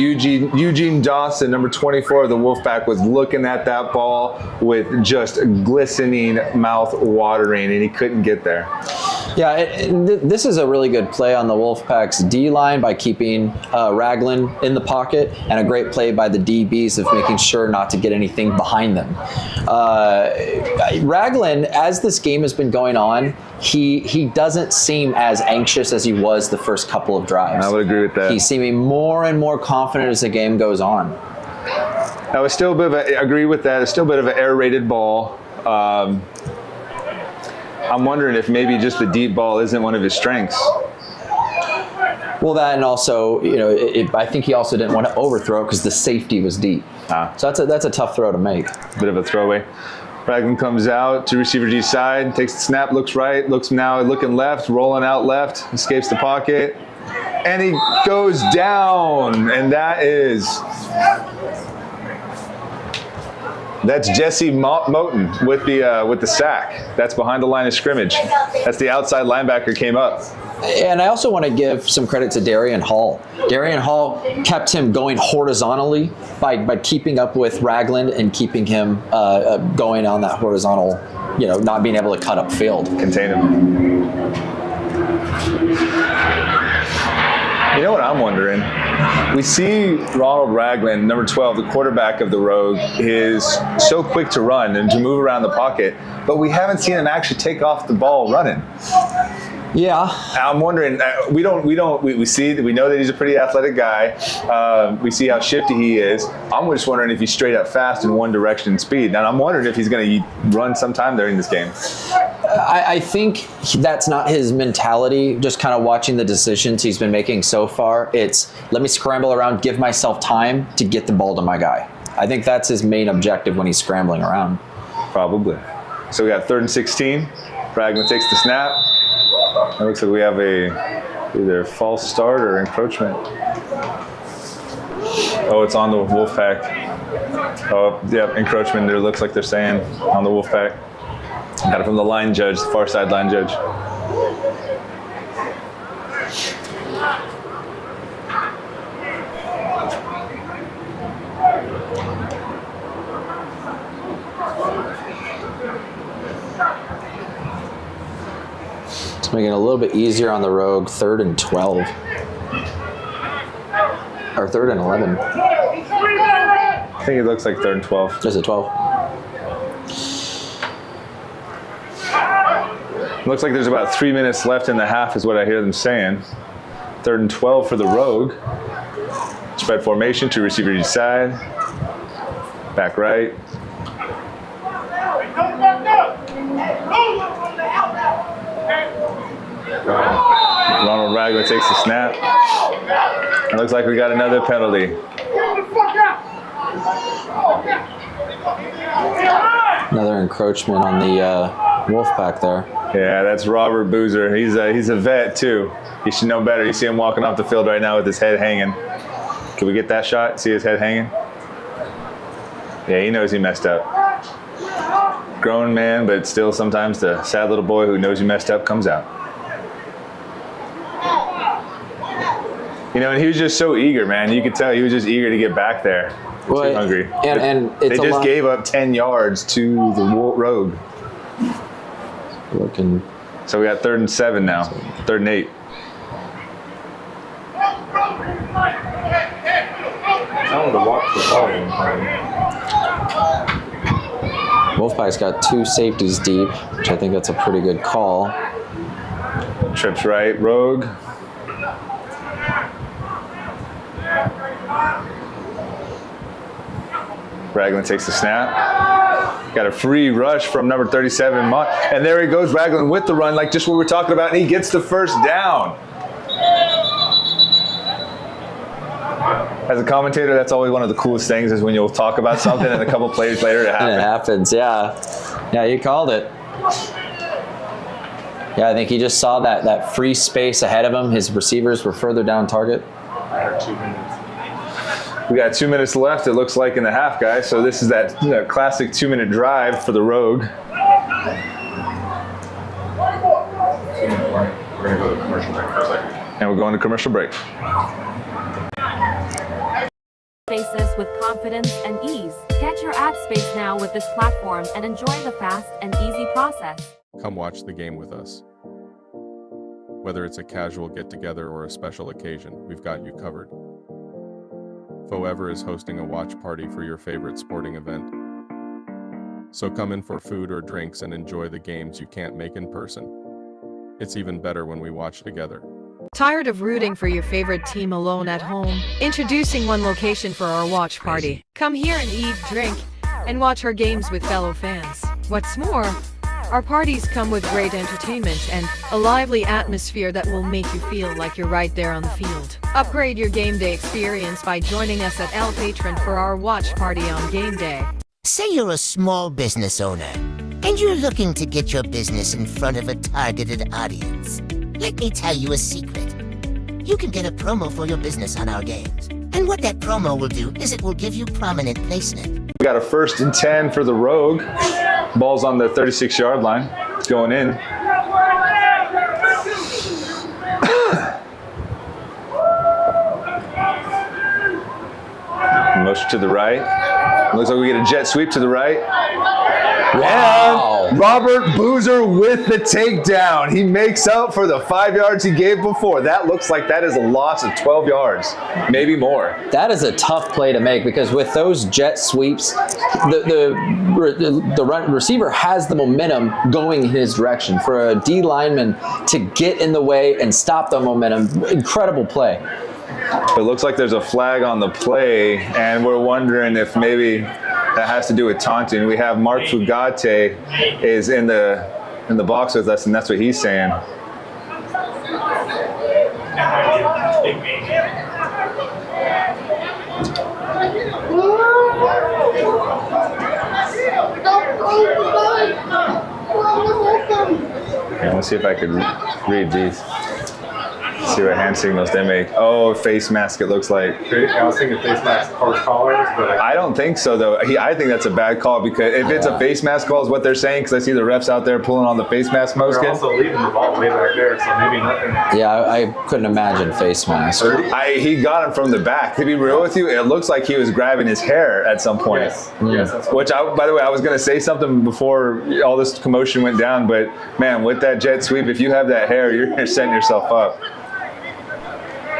Eugene Dawson, number 24 of the Wolfpack, was looking at that ball with just glistening, mouth watering, and he couldn't get there. Yeah, this is a really good play on the Wolfpack's D-line by keeping Ragland in the pocket, and a great play by the DBs of making sure not to get anything behind them. Ragland, as this game has been going on, he doesn't seem as anxious as he was the first couple of drives. I would agree with that. He's seeming more and more confident as the game goes on. I was still a bit of I agree with that. It's still a bit of an air-raided ball. I'm wondering if maybe just the deep ball isn't one of his strengths. Well, that, and also, I think he also didn't want to overthrow because the safety was deep. So that's a tough throw to make. Bit of a throwaway. Ragland comes out to receiver G side, takes the snap, looks right, looking left, rolling out left, escapes the pocket, and he goes down, and that's Jesse Moten with the sack. That's behind the line of scrimmage. That's the outside linebacker came up. And I also want to give some credit to Darian Hall. Darian Hall kept him going horizontally by keeping up with Ragland and keeping him going on that horizontal, not being able to cut up field. Contain him. You know what I'm wondering? We see Ronald Ragland, number 12, the quarterback of the Rogue, is so quick to run and to move around the pocket, but we haven't seen him actually take off the ball running. Yeah. I'm wondering, we know that he's a pretty athletic guy. We see how shifty he is. I'm just wondering if he's straight up fast in one direction in speed. And I'm wondering if he's going to run sometime during this game. I think that's not his mentality, just kind of watching the decisions he's been making so far. It's, let me scramble around, give myself time to get the ball to my guy. I think that's his main objective when he's scrambling around. Probably. So we got 3rd and 16. Ragland takes the snap. It looks like we have either false start or encroachment. Oh, it's on the Wolfpack. Oh, yeah, encroachment. It looks like they're saying on the Wolfpack. Got it from the line judge, the far side line judge. Making it a little bit easier on the Rogue, 3rd and 12. Or 3rd and 11. I think it looks like 3rd and 12. Is it 12? Looks like there's about 3 minutes left in the half is what I hear them saying. 3rd and 12 for the Rogue. Spread formation, 2 receiver each side. Back right. Ronald Ragland takes the snap. It looks like we got another penalty. Another encroachment on the Wolfpack there. Yeah, that's Robert Boozer. He's a vet too. He should know better. You see him walking off the field right now with his head hanging. Can we get that shot? See his head hanging? Yeah, he knows he messed up. Grown man, but still sometimes the sad little boy who knows he messed up comes out. And he was just so eager, man. You could tell he was just eager to get back there. Too hungry. And they just gave up 10 yards to the Rogue. So we got 3rd and 7 now. 3rd and 8. Tell him to watch the ball. Wolfpack's got 2 safeties deep, which I think that's a pretty good call. Trips right, Rogue. Ragland takes the snap. Got a free rush from number 37, and there he goes, Ragland with the run, like just what we were talking about, and he gets the first down. As a commentator, that's always one of the coolest things is when you'll talk about something and a couple plays later it happens. It happens, yeah. Yeah, you called it. Yeah, I think he just saw that free space ahead of him. His receivers were further down target. 2 minutes. We got 2 minutes left, it looks like, in the half, guys. So this is that classic 2-minute drive for the Rogue. We're going to go to commercial break for a second. And we're going to commercial break. Spaces with confidence and ease. Get your ad space now with this platform and enjoy the fast and easy process. Come watch the game with us. Whether it's a casual get-together or a special occasion, we've got you covered. Forever is hosting a watch party for your favorite sporting event. So come in for food or drinks and enjoy the games you can't make in person. It's even better when we watch together. Tired of rooting for your favorite team alone at home? Introducing one location for our watch party. Come here and eat, drink, and watch our games with fellow fans. What's more, our parties come with great entertainment and a lively atmosphere that will make you feel like you're right there on the field. Upgrade your game day experience by joining us at El Patron for our watch party on game day. Say you're a small business owner, and you're looking to get your business in front of a targeted audience. Let me tell you a secret. You can get a promo for your business on our games. And what that promo will do is it will give you prominent placement. We got a 1st and 10 for the Rogue. Ball's on the 36-yard line. It's going in. Motion to the right. Looks like we get a jet sweep to the right. Wow. And Robert Boozer with the takedown. He makes up for the 5 yards he gave before. That looks like that is a loss of 12 yards, maybe more. That is a tough play to make because with those jet sweeps, the receiver has the momentum going in his direction. For a D lineman to get in the way and stop the momentum, incredible play. It looks like there's a flag on the play, and we're wondering if maybe that has to do with taunting. We have Mark Fugate is in the box with us, and that's what he's saying. Yeah, let's see if I could read these. See what hand signals they make. Oh, face mask, it looks like. I was thinking face mask called callers, but I don't think so, though. I think that's a bad call because if it's a face mask call is what they're saying, because I see the refs out there pulling on the face mask most they're kids. also leaving the ball way back there, so maybe nothing. Yeah, I couldn't imagine face mask. He got him from the back. To be real with you, it looks like he was grabbing his hair at some point. Yes, that's what. Which, by the way, I was going to say something before all this commotion went down, but man, with that jet sweep, if you have that hair, you're setting yourself up.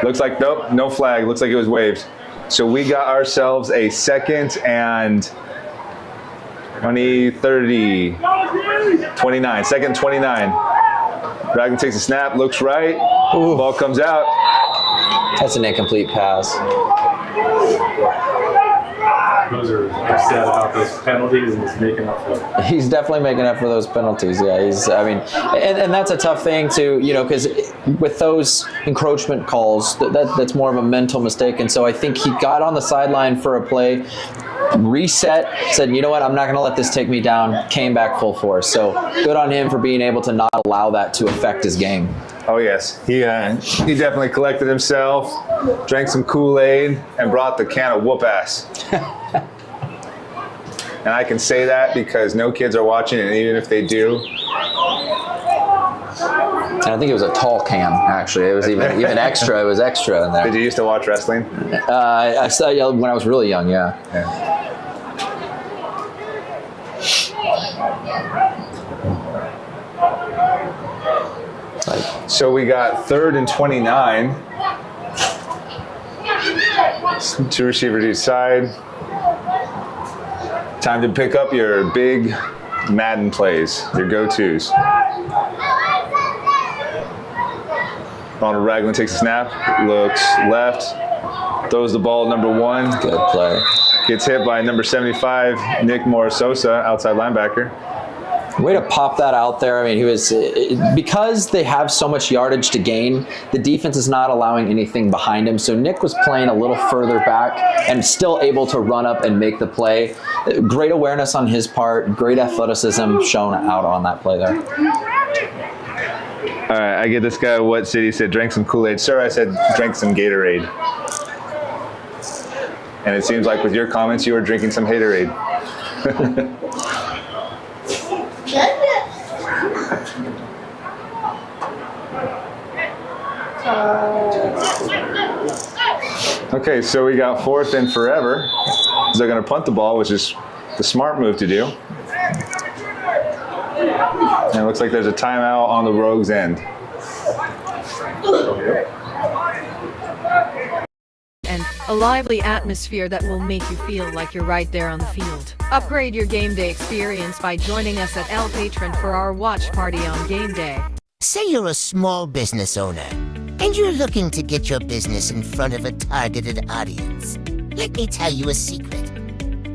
Looks like, nope, no flag. Looks like it was waved. So we got ourselves a 2nd and 20, 30, 29. 2nd, 29. Dragon takes a snap, looks right. Ooh. Ball comes out. That's an incomplete pass. Those are upset about those penalties and he's making up for them. He's definitely making up for those penalties. Yeah, and that's a tough thing to, because with those encroachment calls, that's more of a mental mistake. And so I think he got on the sideline for a play, reset, said, you know what, I'm not going to let this take me down, came back full force. So good on him for being able to not allow that to affect his game. Oh yes, he definitely collected himself, drank some Kool-Aid, and brought the can of whoop ass. And I can say that because no kids are watching, and even if they do. And I think it was a tall can, actually. It was even extra. It was extra in there. Did you used to watch wrestling? I saw when I was really young, yeah. So we got 3rd and 29. 2 receivers each side. Time to pick up your big Madden plays, your go-tos. Ronald Ragland takes a snap, looks left, throws the ball at number 1. Good play. Gets hit by number 75, Nick Morososa, outside linebacker. Way to pop that out there. I mean, he was, because they have so much yardage to gain, the defense is not allowing anything behind him. So Nick was playing a little further back and still able to run up and make the play. Great awareness on his part, great athleticism shown out on that play there. All right, I get this guy, what city said, drank some Kool-Aid. Sir, I said drank some Gatorade. And it seems like with your comments, you were drinking some Haterade. Okay, so we got 4th and forever. They're going to punt the ball, which is the smart move to do. And it looks like there's a timeout on the Rogues' end. And a lively atmosphere that will make you feel like you're right there on the field. Upgrade your game day experience by joining us at El Patron for our watch party on game day. Say you're a small business owner, and you're looking to get your business in front of a targeted audience. Let me tell you a secret.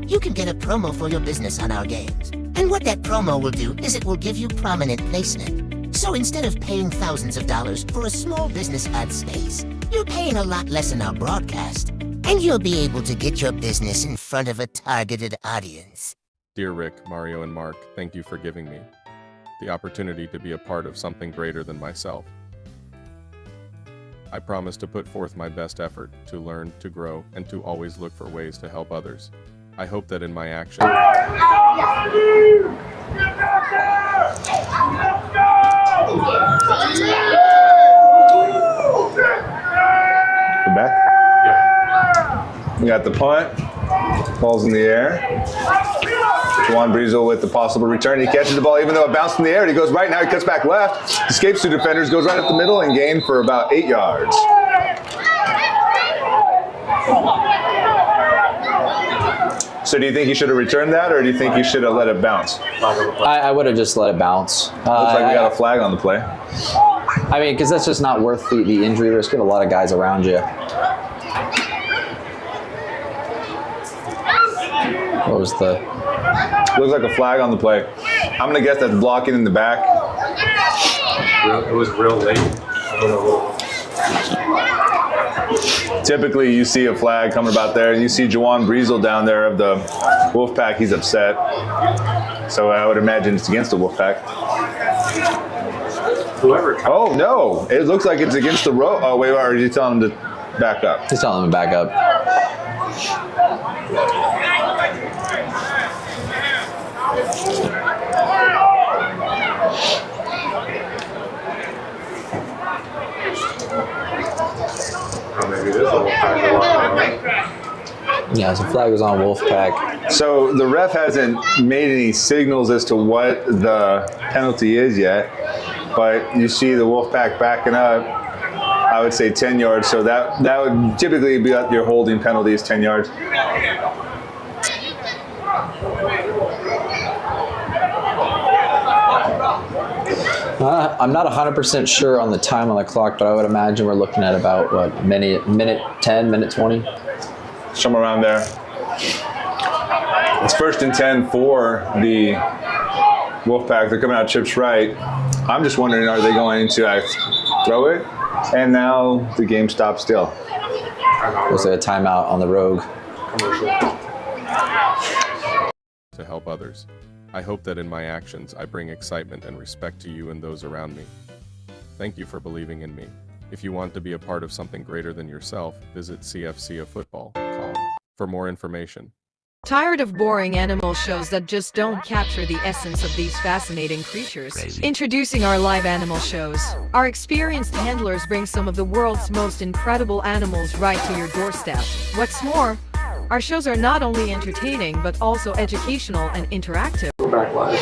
You can get a promo for your business on our games. And what that promo will do is it will give you prominent placement. So instead of paying thousands of dollars for a small business ad space, you're paying a lot less in our broadcast. And you'll be able to get your business in front of a targeted audience. Dear Rick, Mario, and Mark, thank you for giving me the opportunity to be a part of something greater than myself. I promise to put forth my best effort to learn, to grow, and to always look for ways to help others. I hope that in my actions, We're back. Yeah. We got the punt. Ball's in the air. Juwan Breezel with the possible return. He catches the ball even though it bounced in the air. He goes right now. He cuts back left. Escapes two defenders. Goes right up the middle and gained for about 8 yards. So do you think he should have returned that, or do you think he should have let it bounce? I would have just let it bounce. Looks like we got a flag on the play. I mean, because that's just not worth the injury risk. You have a lot of guys around you. What was the... Looks like a flag on the play. I'm going to guess that's blocking in the back. It was real late. I don't know. Typically, you see a flag coming about there, and you see Juwan Breezel down there of the Wolfpack. He's upset. So I would imagine it's against the Wolfpack. Whoever. Oh, no. It looks like it's against the row. Oh, wait, are you telling him to back up? He's telling him to back up. Maybe this Wolfpack. Yeah, so flag was on Wolfpack. So the ref hasn't made any signals as to what the penalty is yet, but you see the Wolfpack backing up, I would say 10 yards, so that would typically be your holding penalty is 10 yards. I'm not 100% sure on the time on the clock, but I would imagine we're looking at about, what, minute 10, minute 20? Somewhere around there. It's 1st and 10 for the Wolfpack. They're coming out chips right. I'm just wondering, are they going to throw it? And now the game stops still. Looks like a timeout on the Rogue. to help others. I hope that in my actions I bring excitement and respect to you and those around me. Thank you for believing in me. If you want to be a part of something greater than yourself, visit CFCAFootball.com for more information. Tired of boring animal shows that just don't capture the essence of these fascinating creatures? Crazy. Introducing our live animal shows. Our experienced handlers bring some of the world's most incredible animals right to your doorstep. What's more, our shows are not only entertaining but also educational and interactive. Go back live.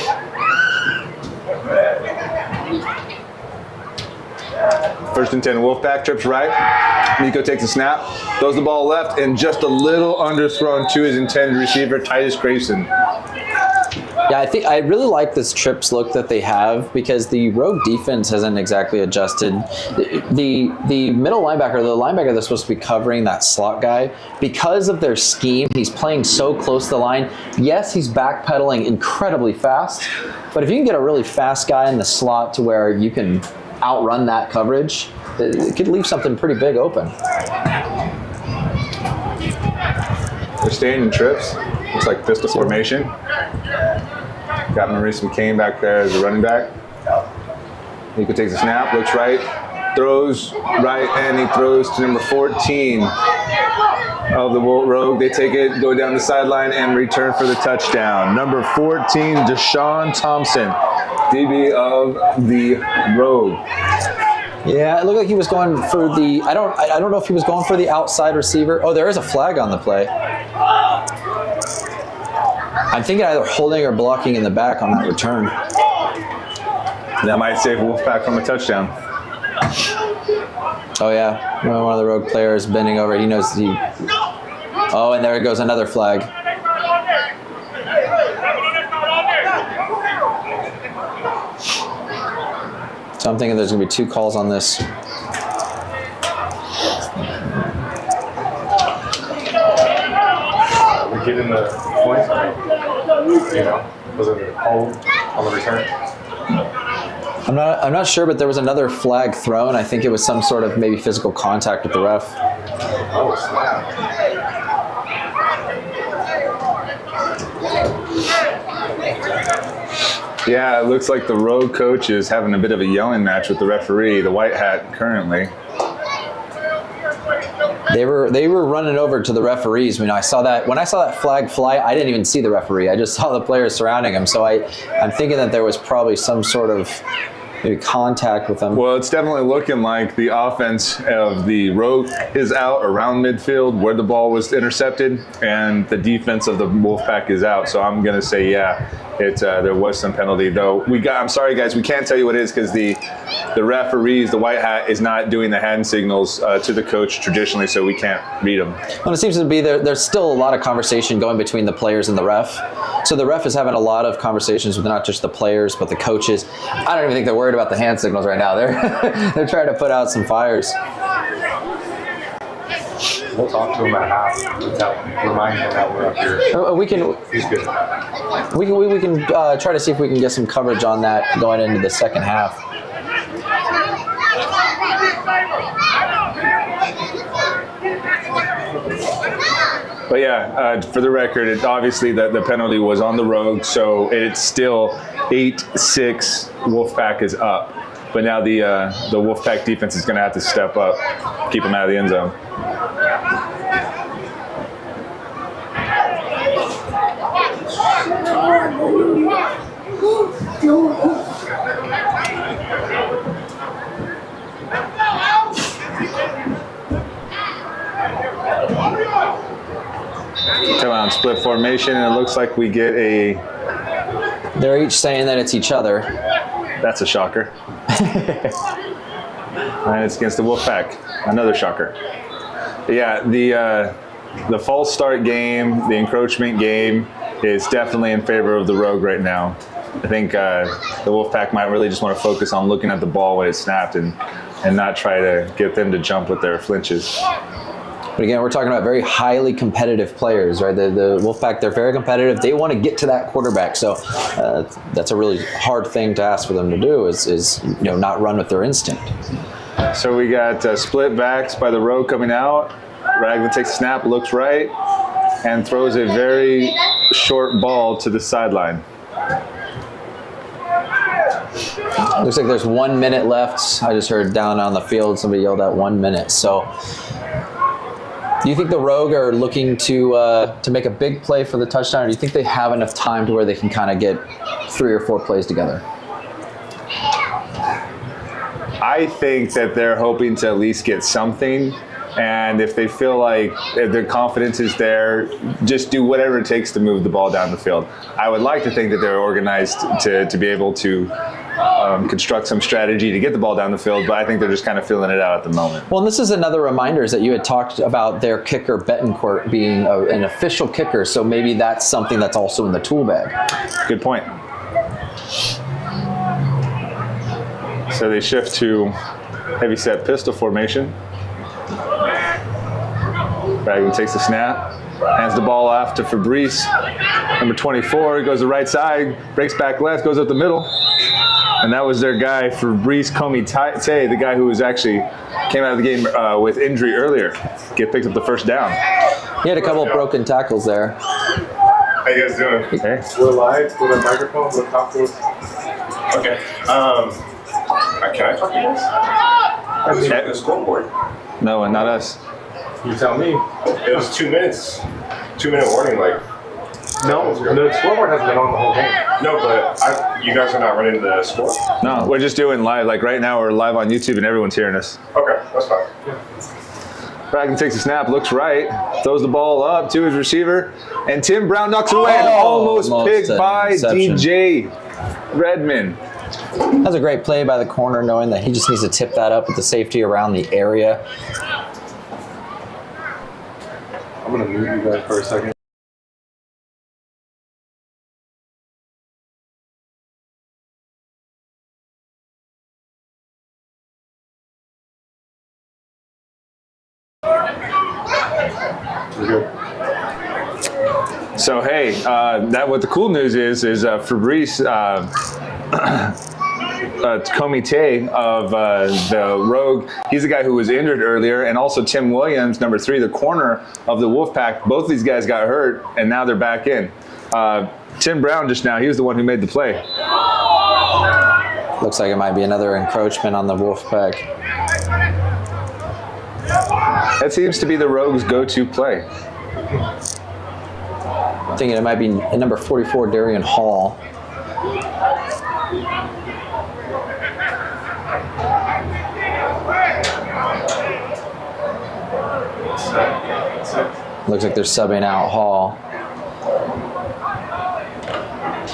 First and 10, Wolfpack trips right. Nico takes a snap, throws the ball left, and just a little underthrown to his intended receiver, Titus Grayson. Yeah, I think I really like this trips look that they have because the Rogue defense hasn't exactly adjusted. The middle linebacker, the linebacker that's supposed to be covering that slot guy, because of their scheme, he's playing so close to the line. Yes, he's backpedaling incredibly fast, but if you can get a really fast guy in the slot to where you can outrun that coverage, it could leave something pretty big open. They're staying in trips. Looks like pistol formation. Got Maurice McCain back there as a running back. Nico takes a snap, looks right, throws right, and he throws to number 14 of the Rogue. They take it, go down the sideline, and return for the touchdown. Number 14, Deshaun Thompson, DB of the Rogue. Yeah, it looked like he was going for the. I don't know if he was going for the outside receiver. Oh, there is a flag on the play. I'm thinking either holding or blocking in the back on that return. That might save Wolfpack from a touchdown. Oh yeah, one of the Rogue players bending over. He knows he. Oh, and there goes another flag. So I'm thinking there's going to be 2 calls on this. We get in the points, you know, was it a hold on the return? I'm not sure, but there was another flag thrown. I think it was some sort of maybe physical contact with the ref. Oh, snap. Yeah, it looks like the Rogue coach is having a bit of a yelling match with the referee, the white hat currently. They were running over to the referees. When I saw that flag fly, I didn't even see the referee. I just saw the players surrounding him. So I'm thinking that there was probably some sort of maybe contact with them. Well, it's definitely looking like the offense of the Rogue is out around midfield where the ball was intercepted, and the defense of the Wolfpack is out. So I'm gonna say, yeah, there was some penalty though. I'm sorry guys, we can't tell you what it is because the referees, the white hat, is not doing the hand signals to the coach traditionally, so we can't read them. Well, it seems to be there's still a lot of conversation going between the players and the ref. So the ref is having a lot of conversations with not just the players but the coaches. I don't even think they're worried about the hand signals right now. They're trying to put out some fires. We'll talk to him at half. Remind him that we're up here. He's good. We can try to see if we can get some coverage on that going into the second half. But yeah, for the record, obviously the penalty was on the Rogue, so it's still 8-6. Wolfpack is up. But now the Wolfpack defense is going to have to step up, keep them out of the end zone. Come on, split formation, and it looks like we get a... They're each saying that it's each other. That's a shocker. And it's against the Wolfpack. Another shocker. Yeah, the false start game, the encroachment game is definitely in favor of the Rogue right now. I think the Wolfpack might really just want to focus on looking at the ball when it's snapped and not try to get them to jump with their flinches. But again, we're talking about very highly competitive players, right? The Wolfpack, they're very competitive. They want to get to that quarterback. So that's a really hard thing to ask for them to do is not run with their instinct. So we got split backs by the Rogue coming out. Raglan takes a snap, looks right, and throws a very short ball to the sideline. Looks like there's 1 minute left. I just heard down on the field somebody yelled out 1 minute. So do you think the Rogue are looking to make a big play for the touchdown, or do you think they have enough time to where they can kind of get 3 or 4 plays together? I I think that they're hoping to at least get something. And if they feel like their confidence is there, just do whatever it takes to move the ball down the field. I would like to think that they're organized to be able to construct some strategy to get the ball down the field, but I think they're just kind of feeling it out at the moment. Well, and this is another reminder is that you had talked about their kicker Betancourt being an official kicker, so maybe that's something that's also in the tool bag. Good point. So they shift to heavy set pistol formation. Ragland takes the snap, hands the ball off to Fabrice. Number 24 goes the right side, breaks back left, goes up the middle. And that was their guy, Fabrice Comité, the guy who was actually came out of the game with injury earlier. Picked up the first down. He had a couple of broken tackles there. How you guys doing? Okay. We're live with a microphone. We'll talk to us. Okay. Can I talk to you guys? Who's at the scoreboard? No, and not us. You tell me. It was 2 minutes. 2 minute warning, like. No, the scoreboard hasn't been on the whole game. No, but you guys are not running the score? No, we're just doing live. Like right now, we're live on YouTube and everyone's hearing us. Okay, that's fine. Ragland takes a snap, looks right, throws the ball up to his receiver, and Tim Brown knocks it away and almost picked by DJ Redmond. That's a great play by the corner, knowing that he just needs to tip that up with the safety around the area. I'm going to mute you guys for a second. So hey, that what the cool news is Fabrice Comité of the Rogue. He's the guy who was injured earlier, and also Tim Williams, number 3, the corner of the Wolfpack. Both these guys got hurt, and now they're back in. Tim Brown just now, he was the one who made the play. Looks like it might be another encroachment on the Wolfpack. That seems to be the Rogues' go-to play. I'm thinking it might be number 44, Darian Hall. Looks like they're subbing out Hall.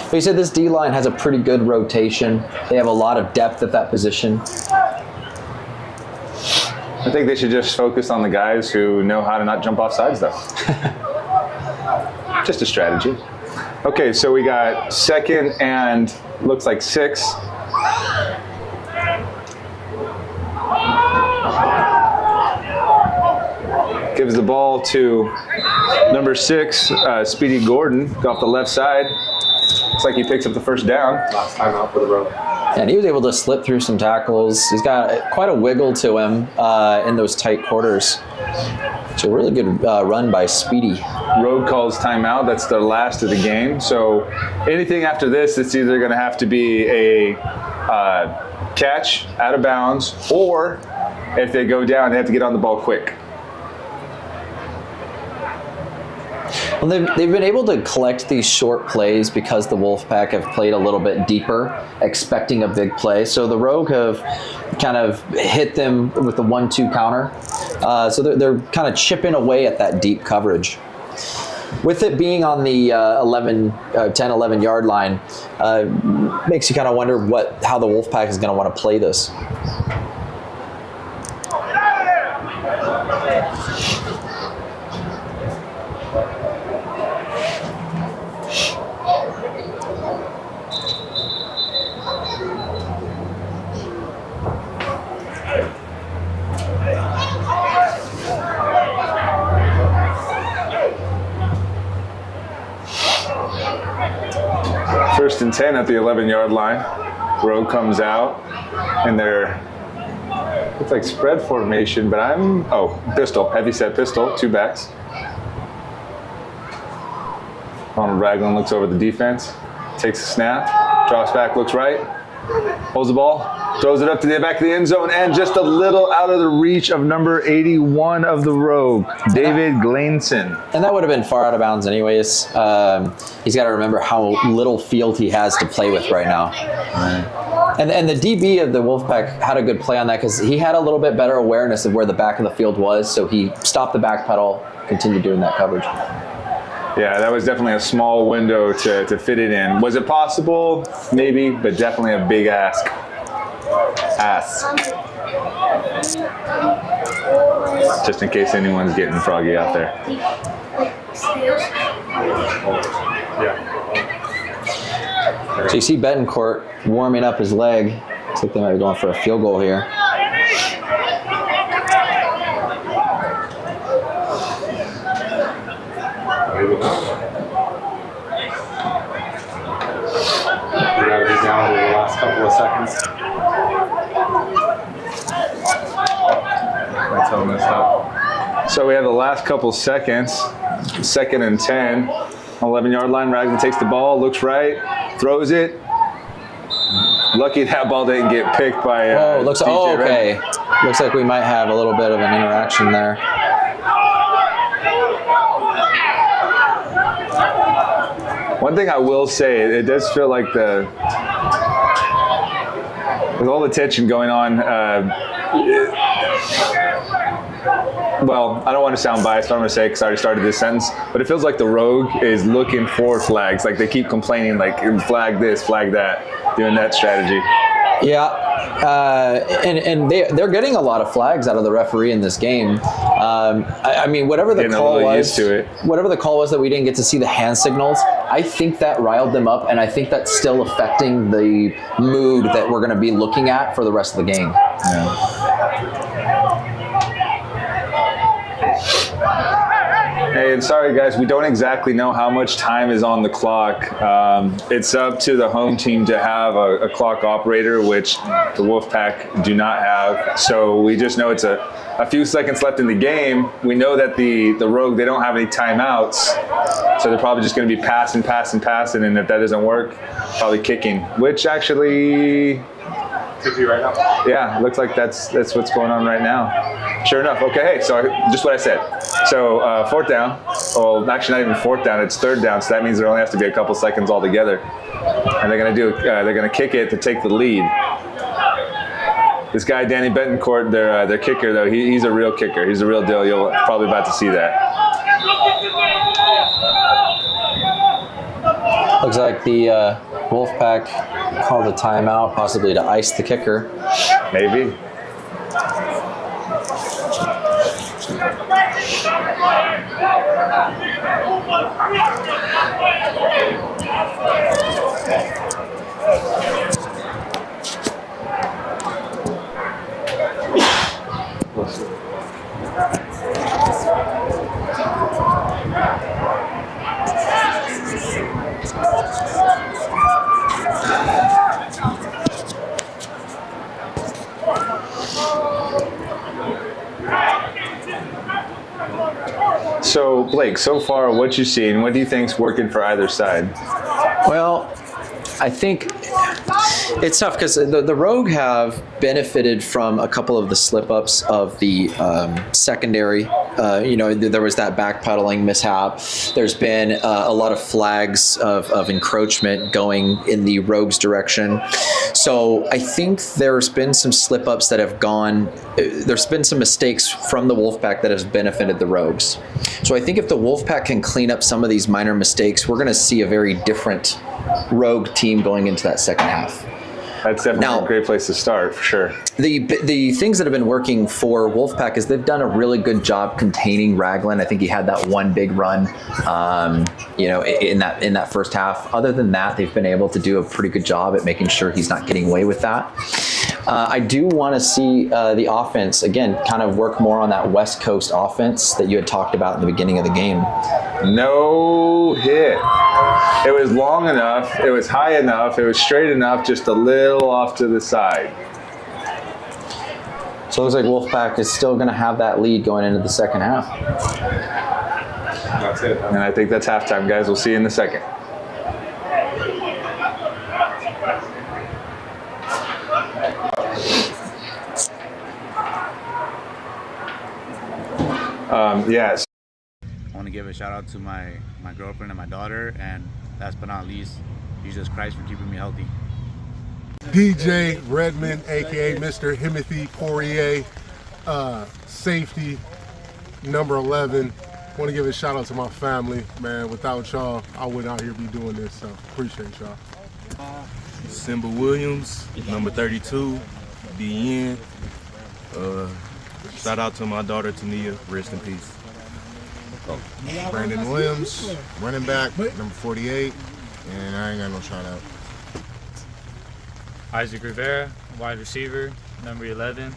But you said this D-line has a pretty good rotation. They have a lot of depth at that position. I think they should just focus on the guys who know how to not jump off sides, though. Just a strategy. Okay, so we got 2nd and looks like 6. Gives the ball to number 6, Speedy Gordon, off the left side. Looks like he picks up the first down. Last time out for the road. And he was able to slip through some tackles. He's got quite a wiggle to him in those tight quarters. It's a really good run by Speedy. Rogue calls timeout. That's the last of the game. So anything after this, it's either going to have to be a catch out of bounds, or if they go down, they have to get on the ball quick. Well, they've been able to collect these short plays because the Wolfpack have played a little bit deeper, expecting a big play. So the Rogue have kind of hit them with the 1-2 counter. So they're kind of chipping away at that deep coverage. With it being on the 10-11 yard line, makes you kind of wonder how the Wolfpack is going to want to play this. First and 10 at the 11-yard line. Rogue comes out, and they're, it's like spread formation, but pistol, heavy set pistol, 2 backs. Ronald Ragland looks over the defense, takes a snap, drops back, looks right, holds the ball, throws it up to the back of the end zone, and just a little out of the reach of number 81 of the Rogue, David Glainson. And that would have been far out of bounds anyways. He's got to remember how little field he has to play with right now. And the DB of the Wolfpack had a good play on that because he had a little bit better awareness of where the back of the field was, so he stopped the back pedal, continued doing that coverage. Yeah, that was definitely a small window to fit it in. Was it possible? Maybe, but definitely a big ask. Just in case anyone's getting froggy out there. So you see Betancourt warming up his leg. Looks like they might be going for a field goal here. Maybe not. We gotta be down to the last couple of seconds. That's how messed up. So we have the last couple seconds. 2nd and 10. 11-yard line. Ragland takes the ball, looks right, throws it. Lucky that ball didn't get picked by. Okay. Looks like we might have a little bit of an interaction there. One thing I will say, it does feel like with all the tension going on, well, I don't want to sound biased, but I'm going to say because I already started this sentence, but it feels like the Rogue is looking for flags. Like they keep complaining, like flag this, flag that, doing that strategy. Yeah, and they're getting a lot of flags out of the referee in this game. I mean, whatever the call was, whatever the call was that we didn't get to see the hand signals, I think that riled them up, and I think that's still affecting the mood that we're going to be looking at for the rest of the game. Hey, and sorry guys, we don't exactly know how much time is on the clock. It's up to the home team to have a clock operator, which the Wolfpack do not have. So we just know it's a few seconds left in the game. We know that the Rogue, they don't have any timeouts. So they're probably just going to be passing, and if that doesn't work, probably kicking, which actually... Could be right now. Yeah, looks like that's what's going on right now. Sure enough. Okay, hey, so just what I said. So 4th down. Well, actually not even 4th down. It's 3rd down. So that means there only has to be a couple seconds altogether. And they're gonna kick it to take the lead. This guy Danny Betancourt, their kicker though, he's a real kicker. He's a real deal. You'll probably about to see that. Looks like the Wolfpack called a timeout, possibly to ice the kicker. Maybe. So Blake, so far what you've seen, what do you think's working for either side? Well, I think it's tough because the Rogue have benefited from a couple of the slip-ups of the secondary. There was that backpedaling mishap. There's been a lot of flags of encroachment going in the Rogue's direction. So I think there's been some slip-ups that have gone, there's been some mistakes from the Wolfpack that has benefited the Rogues. So I think if the Wolfpack can clean up some of these minor mistakes, we're going to see a very different Rogue team going into that second half. That's definitely a great place to start, for sure. The things that have been working for Wolfpack is they've done a really good job containing Ragland. I think he had that one big run, in that first half. Other than that, they've been able to do a pretty good job at making sure he's not getting away with that. I do want to see the offense, again, kind of work more on that West Coast offense that you had talked about in the beginning of the game. No hit. It was long enough, it was high enough, it was straight enough, just a little off to the side. So it looks like Wolfpack is still going to have that lead going into the second half. That's it. And I think that's halftime, guys. We'll see you in a second. Yes. I want to give a shout out to my girlfriend and my daughter, and last but not least, Jesus Christ for keeping me healthy. DJ Redmond, aka Mr. Himothy Poirier, safety, number 11. Want to give a shout out to my family, man. Without y'all, I wouldn't out here be doing this, so appreciate y'all. Simba Williams, number 32, DN. Shout out to my daughter Tania, rest in peace. Brandon Williams, running back, number 48, and I ain't got no shout out. Isaac Rivera, wide receiver, number 11.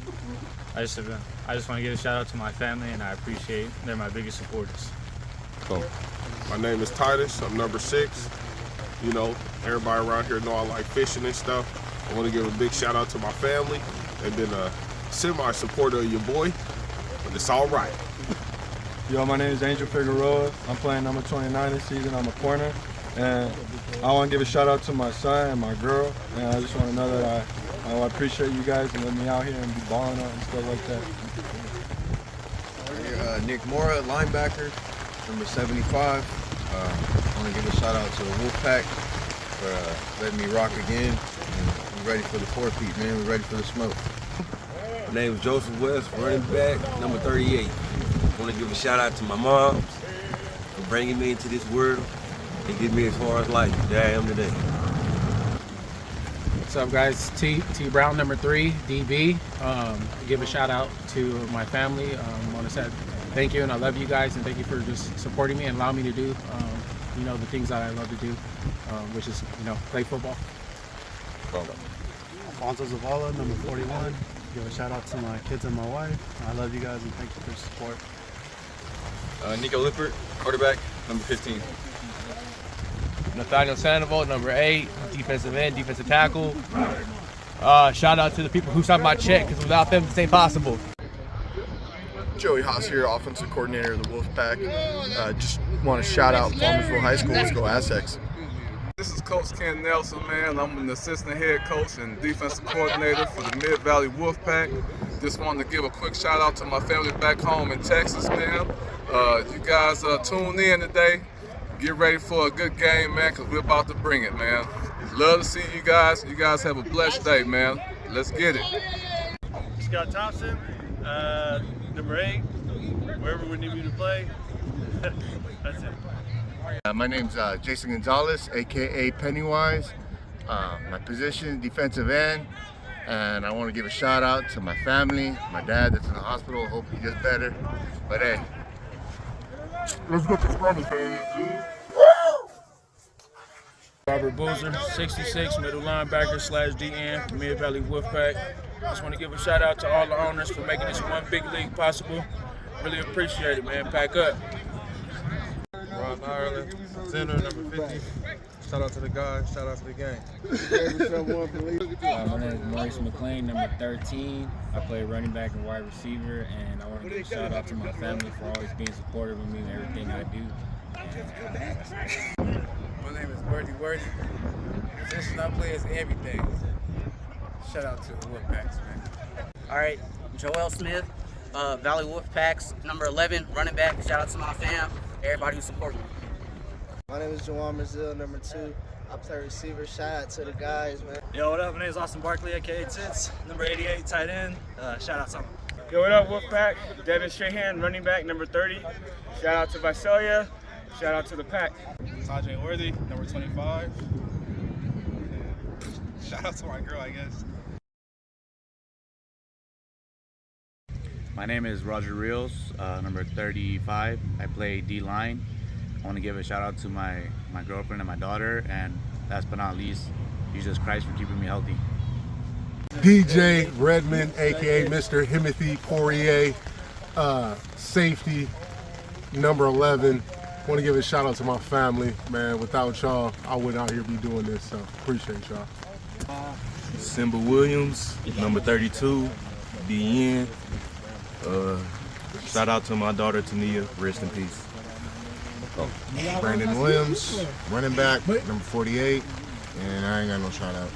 I just want to give a shout out to my family, and I appreciate they're my biggest supporters. Cool. My name is Titus. I'm number 6. You know, everybody around here know I like fishing and stuff. I want to give a big shout out to my family. They've been a semi-supporter of your boy, but it's all right. Yo, my name is Angel Figueroa. I'm playing number 29 this season. I'm a corner. And I want to give a shout out to my son and my girl. And I just want to know that I appreciate you guys and letting me out here and be balling out and stuff like that. Nick Mora, linebacker, number 75. I want to give a shout out to the Wolfpack for letting me rock again. And we're ready for the 4-peat, man. We're ready for the smoke. My name is Joseph West, running back, number 38. I want to give a shout out to my mom for bringing me into this world and getting me as far as life. There I am today. What's up, guys? T Brown, number 3, DB. Give a shout out to my family. I want to say thank you and I love you guys and thank you for just supporting me and allowing me to do, you know, the things that I love to do, which is, you know, play football. Alfonso Zavala, number 41. Give a shout out to my kids and my wife. I love you guys and thank you for your support. Nico Lippert, quarterback, number 15. Nathaniel Sandoval, number 8, defensive end, defensive tackle. Shout out to the people who signed my check, because without them, this ain't possible. Joey Haas here, offensive coordinator of the Wolfpack. Just want to shout out Farmersville High School. Let's go Aztecs. This is Coach Ken Nelson, man. I'm an assistant head coach and defensive coordinator for the Mid-Valley Wolfpack. Just wanted to give a quick shout out to my family back home in Texas, man. You guys tune in today. Get ready for a good game, man, because we're about to bring it, man. Love to see you guys. You guys have a blessed day, man. Let's get it. Scott Thompson, number 8, wherever we need me to play. That's it. My name's Jason Gonzalez, aka Pennywise. My position, defensive end. And I want to give a shout out to my family, my dad that's in the hospital. Hope he gets better. But hey, let's get this money, baby. Robert Boozer, 66, middle linebacker / DN for Mid-Valley Wolfpack. Just want to give a shout out to all the owners for making this one big league possible. Really appreciate it, man. Pack up. Ron Ireland, center, number 50. Shout out to the guys, shout out to the gang. My name is Maurice McLean, number 13. I play running back and wide receiver, and I want to give a shout out to my family for always being supportive of me in everything I do. My name is Worthy. Position I play is everything. Shout out to the Wolfpacks, man. All right, Joel Smith, Valley Wolfpacks, number 11, running back. Shout out to my fam, everybody who supports me. My name is Jawan Brazil, number 2. I play receiver. Shout out to the guys, man. Yo, what up? My name is Austin Barkley, aka Tits, number 88, tight end. Shout out to him. Yo, what up, Wolfpack? Devin Strahan, running back, number 30. Shout out to Visalia. Shout out to the pack. Tajay Worthy, number 25. Shout out to my girl, I guess. My name is Roger Rios, number 35. I play D-line. I want to give a shout out to my girlfriend and my daughter, and last but not least, Jesus Christ for keeping me healthy. DJ Redmond, aka Mr. Himothy Poirier, safety, number 11. Want to give a shout out to my family, man. Without y'all, I wouldn't out here be doing this, so appreciate y'all. Simba Williams, number 32, DN. Shout out to my daughter Tania, rest in peace. Brandon Williams, running back, number 48, and I ain't got no shout out.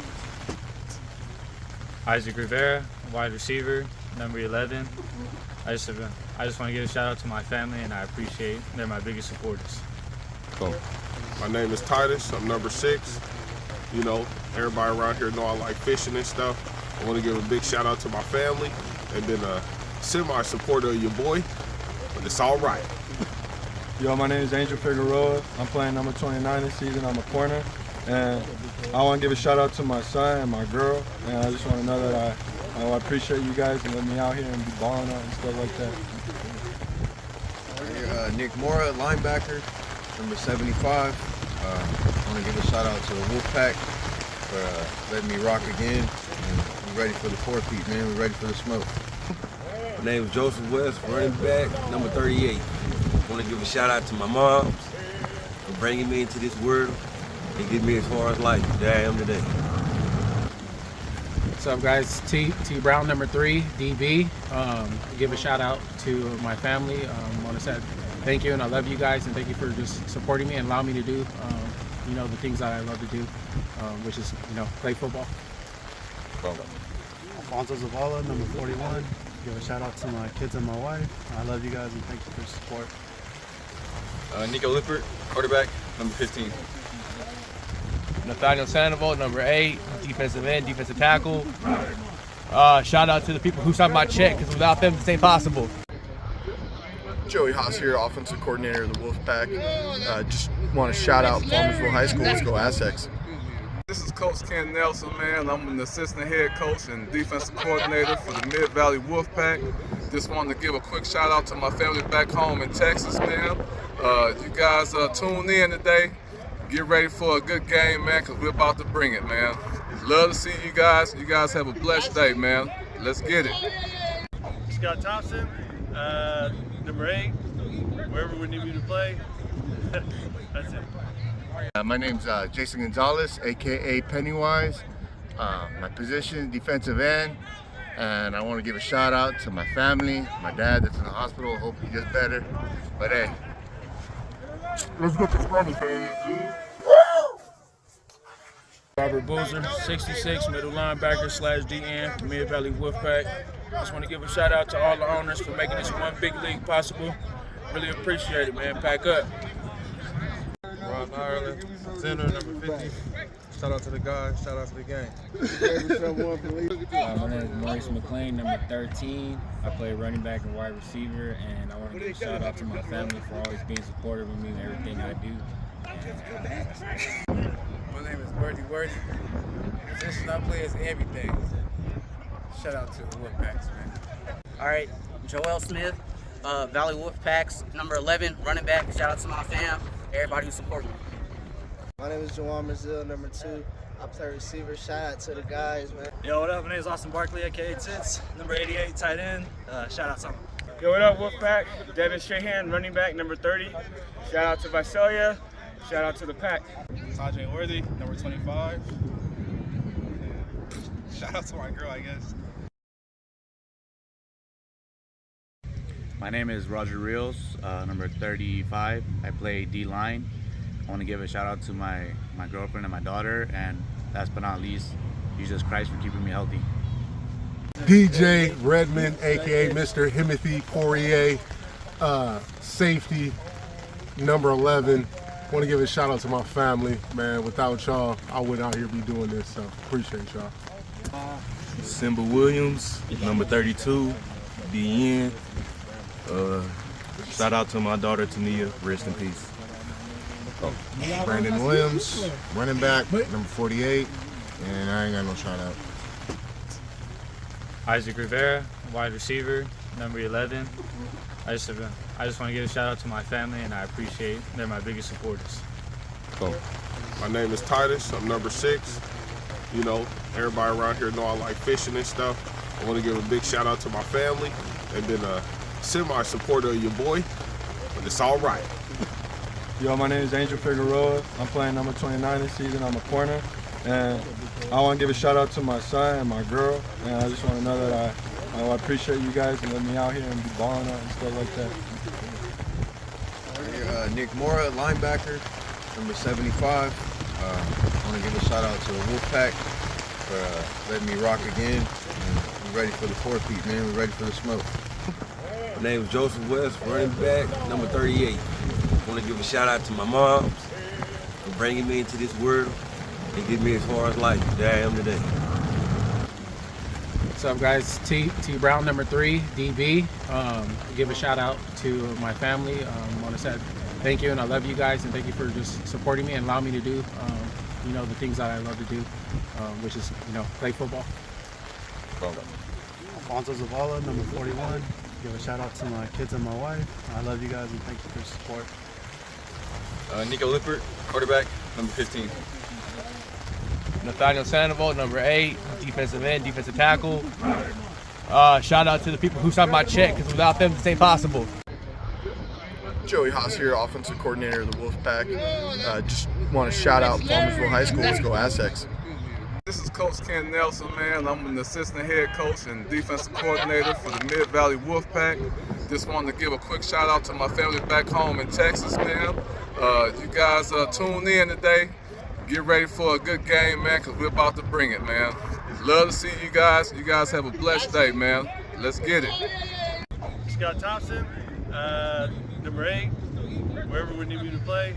Isaac Rivera, wide receiver, number 11. I just want to give a shout out to my family, and I appreciate they're my biggest supporters. Cool. My name is Titus. I'm number 6. You know, everybody around here know I like fishing and stuff. I want to give a big shout out to my family. They've been a semi-supporter of your boy, but it's all right. Yo, my name is Angel Figueroa. I'm playing number 29 this season. I'm a corner. And I want to give a shout out to my son and my girl. And I just want to know that I appreciate you guys and letting me out here and be balling out and stuff like that. Nick Mora, linebacker, number 75. I want to give a shout out to the Wolfpack for letting me rock again. And we're ready for the four-peat, man. We're ready for the smoke. My name is Joseph West, running back, number 38. I want to give a shout out to my moms for bringing me into this world and getting me as far as life. There I am today. What's up, guys? T Brown, number 3, DB. Give a shout out to my family. I want to say thank you and I love you guys and thank you for just supporting me and allowing me to do, the things that I love to do, which is, play football. Alfonso Zavala, number 41. Give a shout out to my kids and my wife. I love you guys and thank you for your support. Nico Lippert, quarterback, number 15. Nathaniel Sandoval, number 8, defensive end, defensive tackle. Shout out to the people who signed my check, because without them, this ain't possible. Joey Haas here, offensive coordinator of the Wolfpack. Just want to shout out Farmersville High School. Let's go Aztecs. This is Coach Ken Nelson, man. I'm an assistant head coach and defensive coordinator for the Mid-Valley Wolfpack. Just wanted to give a quick shout out to my family back home in Texas, man. You guys tune in today. Get ready for a good game, man, because we're about to bring it, man. Love to see you guys. You guys have a blessed day, man. Let's get it. Scott Thompson, number 8, wherever we need you to play. That's it. My name's Jason Gonzalez, aka Pennywise. My position, defensive end, and I want to give a shout out to my family, my dad that's in the hospital. Hope he gets better. But hey, let's get this money, baby. Robert Boozer, 66, middle linebacker / DN for Mid-Valley Wolfpack. Just want to give a shout out to all the owners for making this one big league possible. Really appreciate it, man. Pack up. Ron Ireland, center, number 50. Shout out to the guys, shout out to the game. My name is Maurice McLean, number 13. I play running back and wide receiver, and I want to give a shout out to my family for always being supportive of me in everything I do. My name is Worthy. The position I play is everything. Shout out to the Wolfpacks, man. All right, Joel Smith, Valley Wolfpacks, number 11, running back. Shout out to my fam, everybody who supports me. My name is Juwan Brazil, number 2. I play receiver. Shout out to the guys, man. Yo, what up? My name is Austin Barkley, aka Tits, number 88, tight end. Shout out to him. Yo, what up, Wolfpack? Devin Strahan, running back, number 30. Shout out to Visalia. Shout out to the pack. Tajay Worthy, number 25. Shout out to my girl, I guess. My name is Roger Rios, number 35. I play D-line. I want to give a shout out to my girlfriend and my daughter, and last but not least, Jesus Christ for keeping me healthy. DJ Redmond, aka Mr. Timothy Poirier, safety, number 11. Want to give a shout out to my family, man. Without y'all, I wouldn't out here be doing this, so appreciate y'all. Simba Williams, number 32, DN. Shout out to my daughter Tania, rest in peace. Brandon Williams, running back, number 48, and I ain't got no shout out. Isaac Rivera, wide receiver, number 11. I just want to give a shout out to my family, and I appreciate they're my biggest supporters. Cool. My name is Titus. I'm number 6. You know, everybody around here know I like fishing and stuff. I want to give a big shout out to my family. They've been a semi-supporter of your boy, but it's all right. Yo, my name is Angel Figueroa. I'm playing number 29 this season. I'm a corner. And I want to give a shout out to my son and my girl. And I just want to know that I appreciate you guys and letting me out here and be balling out and stuff like that. Nick Mora, linebacker, number 75. I want to give a shout out to the Wolfpack for letting me rock again. And we're ready for the four-peat, man. We're ready for the smoke. My name is Joseph West, running back, number 38. I want to give a shout out to my moms for bringing me into this world and get me as far as life. There I am today. What's up, guys? T Brown, number 3, DB. Give a shout out to my family. I want to say thank you and I love you guys, and thank you for just supporting me and allowing me to do the things that I love to do, which is play football. Alfonso Zavala, number 41. Give a shout out to my kids and my wife. I love you guys and thank you for your support. Nico Lippert, quarterback, number 15. Nathaniel Sandoval, number 8, defensive end, defensive tackle. Shout out to the people who signed my check, because without them, this ain't possible. Joey Haas here, offensive coordinator of the Wolfpack. Just want to shout out Palmersville High School. Let's go Aztecs. This is Coach Ken Nelson, man. I'm an assistant head coach and defensive coordinator for the Mid-Valley Wolfpack. Just wanted to give a quick shout out to my family back home in Texas, man. You guys tune in today. Get ready for a good game, man, because we're about to bring it, man. Love to see you guys. You guys have a blessed day, man. Let's get it. Scott Thompson, number 8, wherever we need you to play.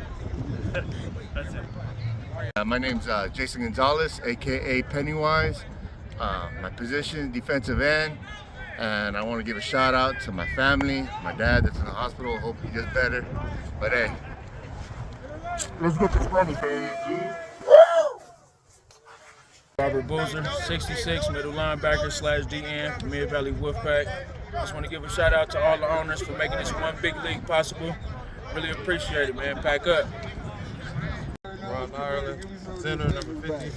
That's it. My name's Jason Gonzalez, aka Pennywise. My position, defensive end, and I want to give a shout out to my family, my dad that's in the hospital. Hope he gets better. But hey, let's get this money, baby. Robert Boozer, 66, middle linebacker / DN for Mid-Valley Wolfpack. Just want to give a shout out to all the owners for making this one big league possible. Really appreciate it, man. Pack up. Ron Ireland, center, number 50.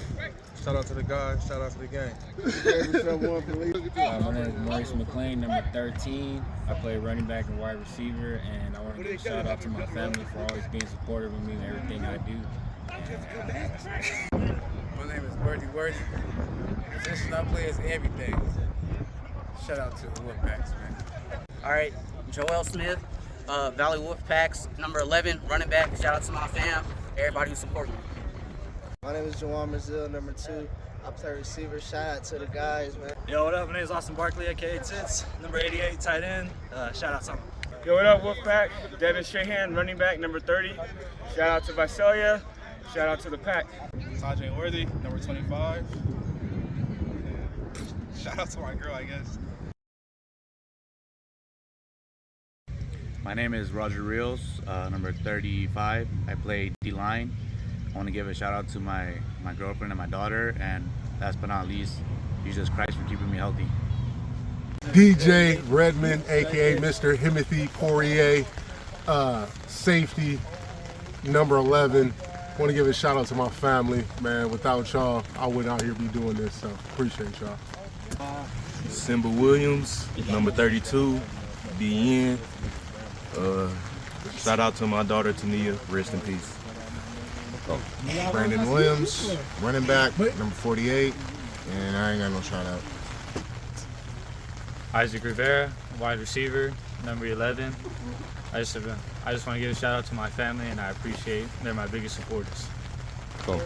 Shout out to the guys, shout out to the game. My name is Maurice McLean, number 13. I play running back and wide receiver, and I want to give a shout out to my family for always being supportive of me in everything I do. My name is Worthy. The position I play is everything. Shout out to the Wolfpacks, man. All right, Joel Smith, Valley Wolfpacks, number 11, running back. Shout out to my fam, everybody who supports me. My name is Juwan Brazil, number 2. I play receiver. Shout out to the guys, man. Yo, what up? My name is Austin Barkley, aka Tits, number 88, tight end. Shout out to him. Yo, what up, Wolfpack? Devin Strahan, running back, number 30. Shout out to Visalia. Shout out to the pack. Tajay Worthy, number 25. Shout out to my girl, I guess. My name is Roger Rios, number 35. I play D-line. I want to give a shout out to my girlfriend and my daughter, and last but not least, Jesus Christ for keeping me healthy. PJ Redmond, aka Mr. Himothy Poirier, safety, number 11. Want to give a shout out to my family, man. Without y'all, I wouldn't out here be doing this, so appreciate y'all. Simba Williams, number 32, DN. Shout out to my daughter Tania, rest in peace. Brandon Williams, running back, number 48, and I ain't got no shout out. Isaac Rivera, wide receiver, number 11. I just want to give a shout out to my family, and I appreciate they're my biggest supporters. Cool.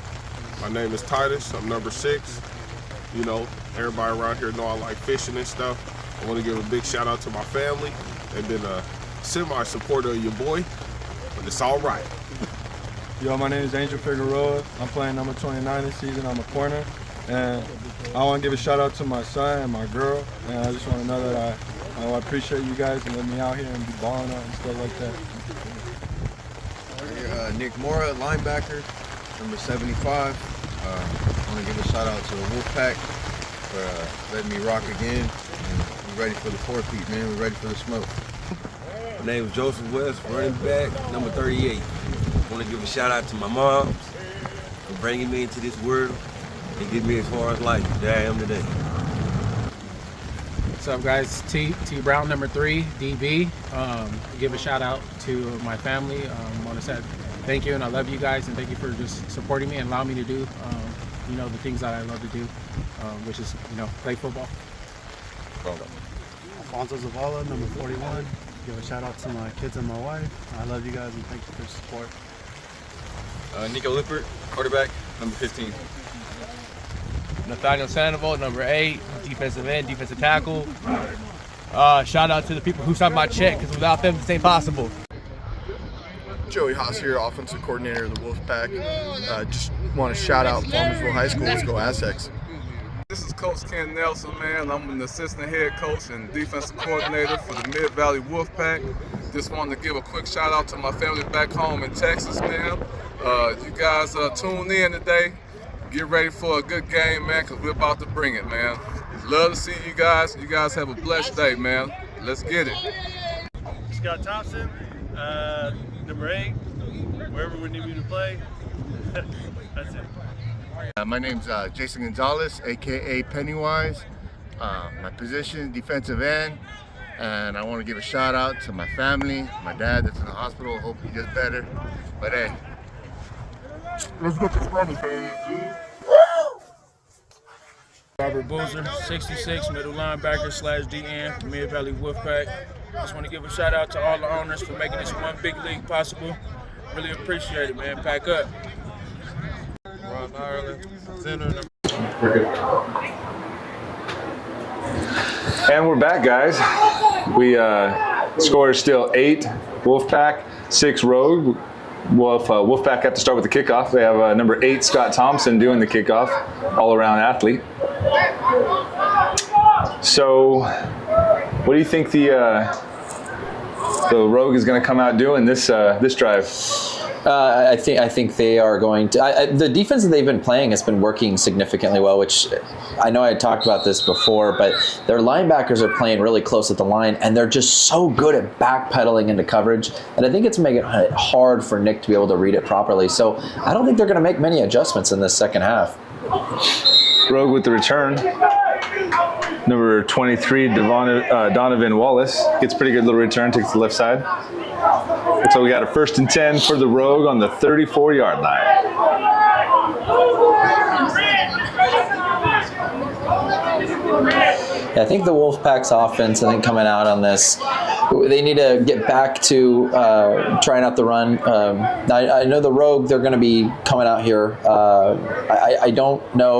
My name is Titus. I'm number 6. You know, everybody around here know I like fishing and stuff. I want to give a big shout out to my family, and then a semi-supporter of your boy, but it's all right. Yo, my name is Angel Figueroa. I'm playing number 29 this season. I'm a corner. And I want to give a shout out to my son and my girl. And I just want to know that I appreciate you guys and letting me out here and be balling out and stuff like that. Nick Mora, linebacker, number 75. I want to give a shout out to the Wolfpack for letting me rock again. And we're ready for the 4-peat, man. We're ready for the smoke. My name is Joseph West, running back, number 38. I want to give a shout out to my moms for bringing me into this world and getting me as far as life. There I am today. What's up, guys? T Brown, number 3, DB. Give a shout out to my family. I want to say thank you and I love you guys, and thank you for just supporting me and allowing me to do the things that I love to do, which is play football. Alfonso Zavala, number 41. Give a shout out to my kids and my wife. I love you guys and thank you for your support. Nico Lippert, quarterback, number 15. Nathaniel Sandoval, number 8, defensive end, defensive tackle. Shout out to the people who signed my check, because without them, this ain't possible. Joey Haas here, offensive coordinator of the Wolfpack. Just want to shout out Palmersville High School. Let's go Aztecs. This is Coach Ken Nelson, man. I'm an assistant head coach and defensive coordinator for the Mid-Valley Wolfpack. Just wanted to give a quick shout out to my family back home in Texas, man. You guys tuned in today. Get ready for a good game, man, because we're about to bring it, man. Love to see you guys. You guys have a blessed day, man. Let's get it. Scott Thompson, number 8, wherever we need me to play. That's it. My name's Jason Gonzalez, aka Pennywise. My position, defensive end, and I want to give a shout out to my family, my dad that's in the hospital. Hope he does better. But hey, let's get this money, baby. Robert Boozer, 66, middle linebacker / DN, Mid-Valley Wolfpack. Just want to give a shout out to all the owners for making this one big league possible. Really appreciate it, man. Pack up. Ron Ireland, center. And we're back, guys. We score is still 8 Wolfpack, 6 Rogue. Wolfpack have to start with the kickoff. They have number 8 Scott Thompson doing the kickoff, all-around athlete. So, what do you think the Rogue is going to come out doing this drive? I think they are going to. The defense that they've been playing has been working significantly well, which I know I had talked about this before, but their linebackers are playing really close at the line, and they're just so good at backpedaling into coverage, and I think it's making it hard for Nick to be able to read it properly. So I don't think they're going to make many adjustments in this second half. Rogue with the return. Number 23, Donovan Wallace gets a pretty good little return, takes the left side. So we got a 1st and 10 for the Rogue on the 34-yard line. Yeah, I think the Wolfpack's offense, coming out on this, they need to get back to trying out the run. I know the Rogue, they're going to be coming out here. I don't know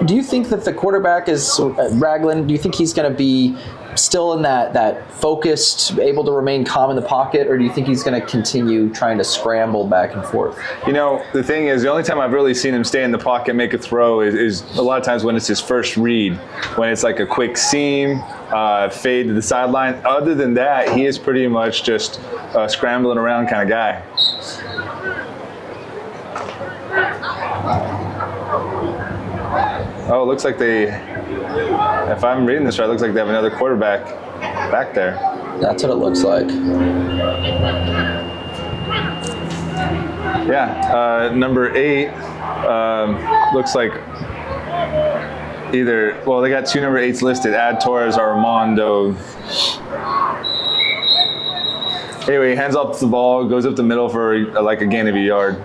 do you think that the quarterback is Ragland? Do you think he's going to be still in that focused, able to remain calm in the pocket, or do you think he's going to continue trying to scramble back and forth? You know, the thing is, the only time I've really seen him stay in the pocket, make a throw, is a lot of times when it's his first read, when it's like a quick seam, fade to the sideline. Other than that, he is pretty much just a scrambling around kind of guy. Oh, it looks like if I'm reading this right, it looks like they have another quarterback back there. That's what it looks like. Yeah, number 8 looks like they got 2 number 8s listed, Ad Torres or Armando. Anyway, he hands off the ball, goes up the middle for a gain of a yard.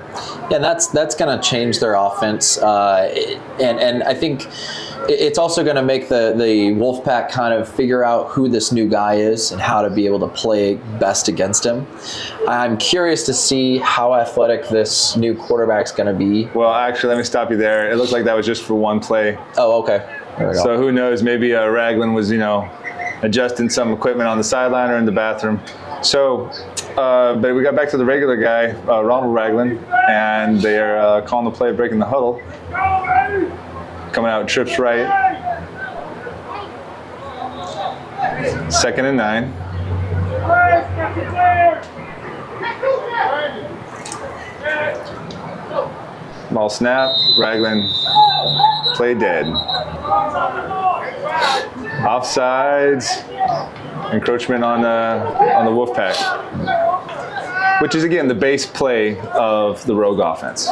Yeah, that's going to change their offense, and I think it's also going to make the Wolfpack kind of figure out who this new guy is and how to be able to play best against him. I'm curious to see how athletic this new quarterback's going to be. Well, actually, let me stop you there. It looked like that was just for one play. Oh, okay. There we go. So who knows? Maybe Ragland was, adjusting some equipment on the sideline or in the bathroom. So, but we got back to the regular guy, Ronald Ragland, and they're calling the play, breaking the huddle. Coming out, trips right. 2nd and 9. Ball snap, Ragland play dead. Offsides, encroachment on the Wolfpack, which is again the base play of the Rogue offense.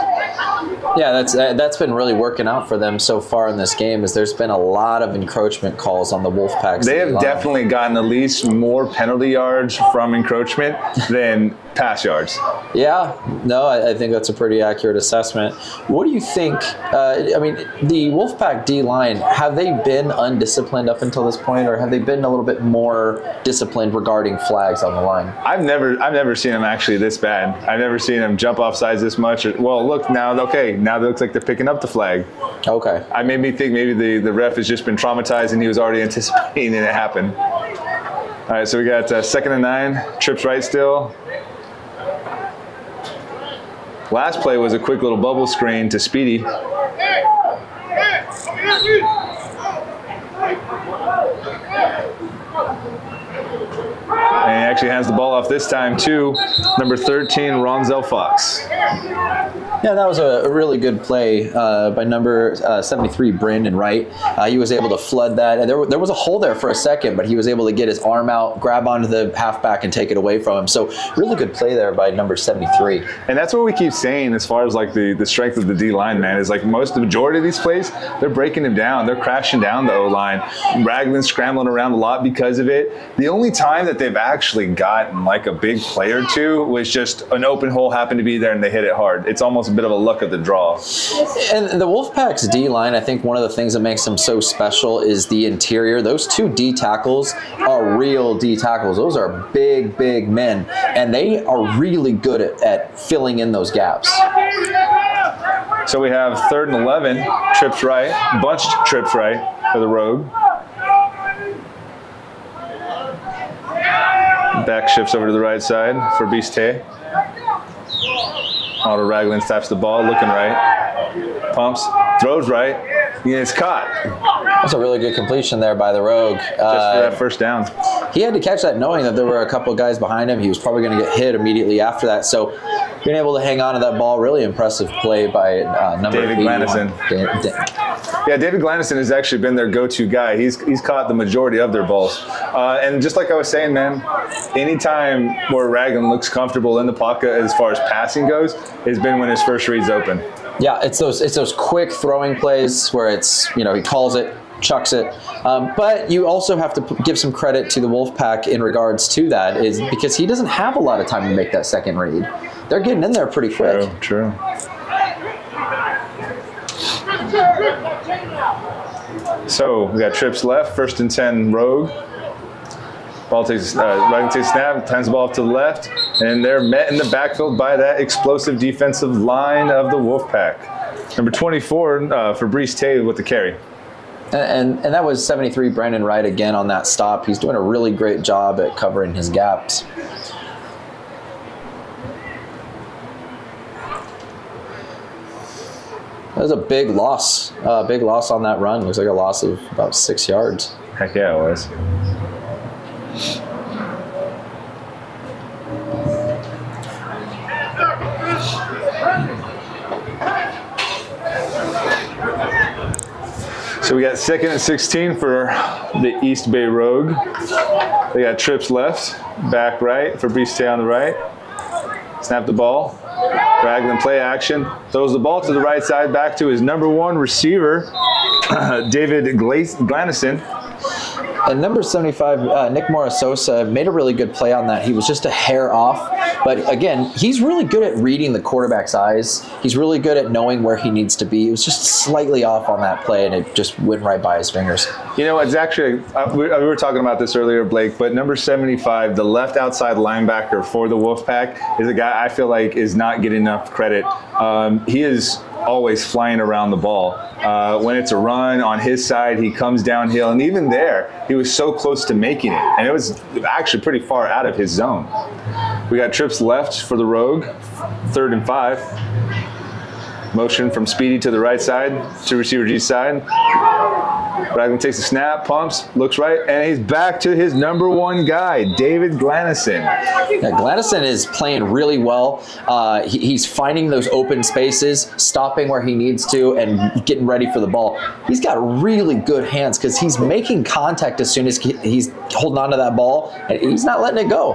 Yeah, that's been really working out for them so far in this game. Is there's been a lot of encroachment calls on the Wolfpack. They have definitely gotten at least more penalty yards from encroachment than pass yards. Yeah, no, I think that's a pretty accurate assessment. What do you think? The Wolfpack D-line, have they been undisciplined up until this point, or have they been a little bit more disciplined regarding flags on the line? I've never seen them actually this bad. I've never seen them jump off sides this much. Well, look now. Okay, now it looks like they're picking up the flag. Okay. I made me think maybe the ref has just been traumatized and he was already anticipating it happened. All right, so we got 2nd and 9, trips right still. Last play was a quick little bubble screen to Speedy. And he actually hands the ball off this time to number 13, Ronzel Fox. Yeah, that was a really good play by number 73, Brandon Wright. He was able to flood that. And there was a hole there for a second, but he was able to get his arm out, grab onto the halfback, and take it away from him. So really good play there by number 73. And that's what we keep saying as far as like the strength of the D-line, man, is like the majority of these plays, they're breaking him down. They're crashing down the O-line. Ragland's scrambling around a lot because of it. The only time that they've actually gotten like a big play or two was just an open hole happened to be there and they hit it hard. It's almost a bit of a luck of the draw. And the Wolfpack's D-line, I think one of the things that makes them so special is the interior. Those two D tackles are real D tackles. Those are big, big men, and they are really good at filling in those gaps. So we have 3rd and 11, trips right, bunched trips right for the Rogue. Back shifts over to the right side for Beasté. Otto Ragland taps the ball, looking right. Pumps, throws right, and it's caught. That's a really good completion there by the Rogue. Just for that first down. He had to catch that knowing that there were a couple of guys behind him. He was probably going to get hit immediately after that. So being able to hang on to that ball, really impressive play by number David 81. Glanison. Yeah, David Glanison has actually been their go-to guy. He's caught the majority of their balls. And just like I was saying, man, anytime where Ragland looks comfortable in the pocket as far as passing goes, has been when his first read's open. Yeah, it's those quick throwing plays where it's, he calls it, chucks it. But you also have to give some credit to the Wolfpack in regards to that, is because he doesn't have a lot of time to make that second read. They're getting in there pretty quick. True. So we got trips left, 1st and 10 Rogue. Ball takes, Ragland takes snap, hands the ball off to the left, and they're met in the backfield by that explosive defensive line of the Wolfpack. Number 24 for Beasté with the carry. And that was 73, Brandon Wright again on that stop. He's doing a really great job at covering his gaps. That was a big loss on that run. Looks like a loss of about 6 yards. Heck yeah, it was. So we got 2nd and 16 for the East Bay Rogue. They got trips left, back right for Beasté on the right. Snap the ball. Ragland play action. Throws the ball to the right side back to his number 1 receiver, David Glanison. And number 75, Nick Morisosa, made a really good play on that. He was just a hair off. But again, he's really good at reading the quarterback's eyes. He's really good at knowing where he needs to be. It was just slightly off on that play, and it just went right by his fingers. It's actually, we were talking about this earlier, Blake, but number 75, the left outside linebacker for the Wolfpack, is a guy I feel like is not getting enough credit. He is always flying around the ball. When it's a run on his side, he comes downhill, and even there, he was so close to making it, and it was actually pretty far out of his zone. We got trips left for the Rogue, 3rd and 5. Motion from Speedy to the right side, to receiver G's side. Ragland takes a snap, pumps, looks right, and he's back to his number 1 guy, David Glanison. Yeah, Glanison is playing really well. He's finding those open spaces, stopping where he needs to, and getting ready for the ball. He's got really good hands because he's making contact as soon as he's holding on to that ball, and he's not letting it go.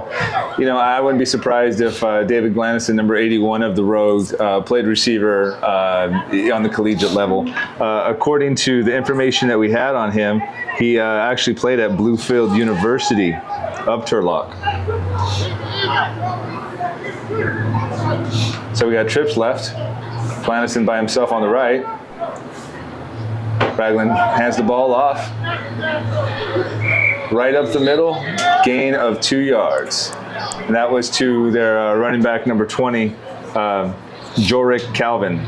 I wouldn't be surprised if David Glanison, number 81 of the Rogues, played receiver on the collegiate level. According to the information that we had on him, he actually played at Bluefield University of Turlock. So we got trips left. Glanison by himself on the right. Ragland hands the ball off. Right up the middle, gain of 2 yards. And that was to their running back number 20, Jorik Calvin.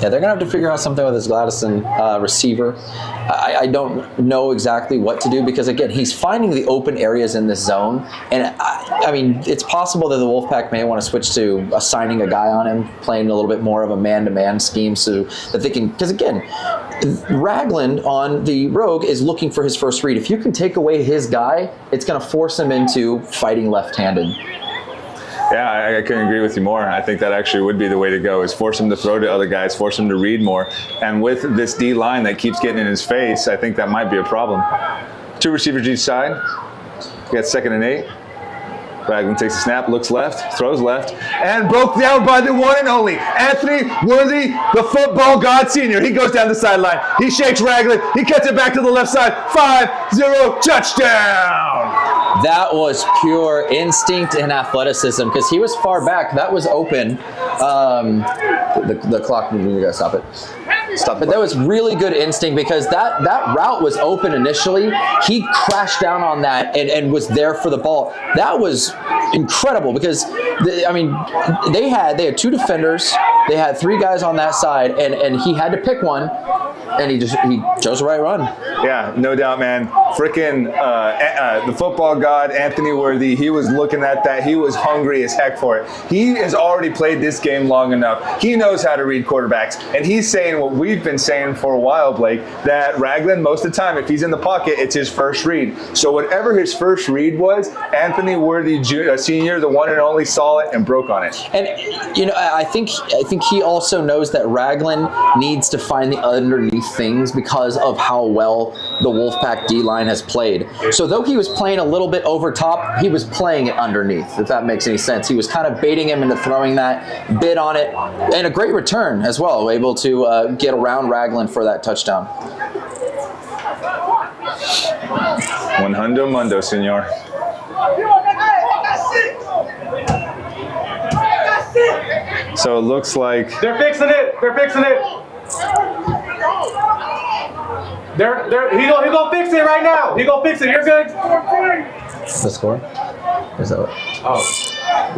Yeah, they're going to have to figure out something with this Gladison receiver. I don't know exactly what to do because, again, he's finding the open areas in this zone. And, I mean, it's possible that the Wolfpack may want to switch to assigning a guy on him, playing a little bit more of a man-to-man scheme so that they can – because, again, Ragland on the Rogue is looking for his first read. If you can take away his guy, it's going to force him into fighting left-handed. Yeah, I couldn't agree with you more. I think that actually would be the way to go, is force him to throw to other guys, force him to read more. And with this D line that keeps getting in his face, I think that might be a problem. 2 receivers each side. We got 2nd and 8. Ragland takes a snap, looks left, throws left, and broke down by the one and only Anthony Worthy, the football god senior. He goes down the sideline. He shakes Ragland. He cuts it back to the left side. 5-0 touchdown. That was pure instinct and athleticism because he was far back. That was open. The clock, you gotta stop it. Stop. But that was really good instinct because that route was open initially. He crashed down on that and was there for the ball. That was incredible because they had 2 defenders. They had 3 guys on that side, and he had to pick one, and he chose the right run. Yeah, no doubt, man. Frickin' the football god, Anthony Worthy, he was looking at that. He was hungry as heck for it. He has already played this game long enough. He knows how to read quarterbacks. And he's saying what we've been saying for a while, Blake, that Ragland, most of the time, if he's in the pocket, it's his first read. So whatever his first read was, Anthony Worthy, Senior, the one and only, saw it and broke on it. And, I think he also knows that Ragland needs to find the underneath things because of how well the Wolfpack D-line has played. So though he was playing a little bit over top, he was playing it underneath, if that makes any sense. He was kind of baiting him into throwing that, bid on it, and a great return as well, able to get around Ragland for that touchdown. One hundo mundo, senor. So it looks like They're fixing it. They're fixing it. He gonna fix it right now. He gonna fix it. You're good. The score? Is that what? Oh.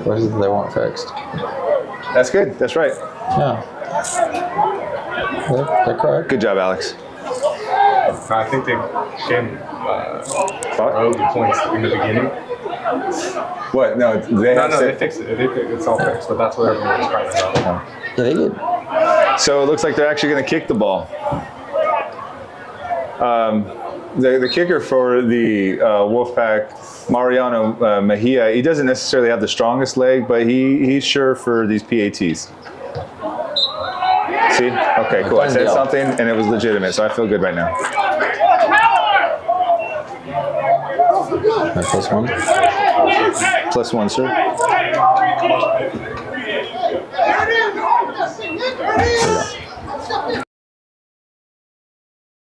What is it they want fixed? That's good. That's right. Yeah. They're correct. Good job, Alex. I think they can throw the points in the beginning. What? No, they fixed it. It's all fixed, but that's what everyone was crying about. Yeah, they did. So it looks like they're actually going to kick the ball. The kicker for the Wolfpack, Mariano Mejia, he doesn't necessarily have the strongest leg, but he's sure for these PATs. See? Okay, cool. I said something and it was legitimate, so I feel good right now. +1? +1, sir.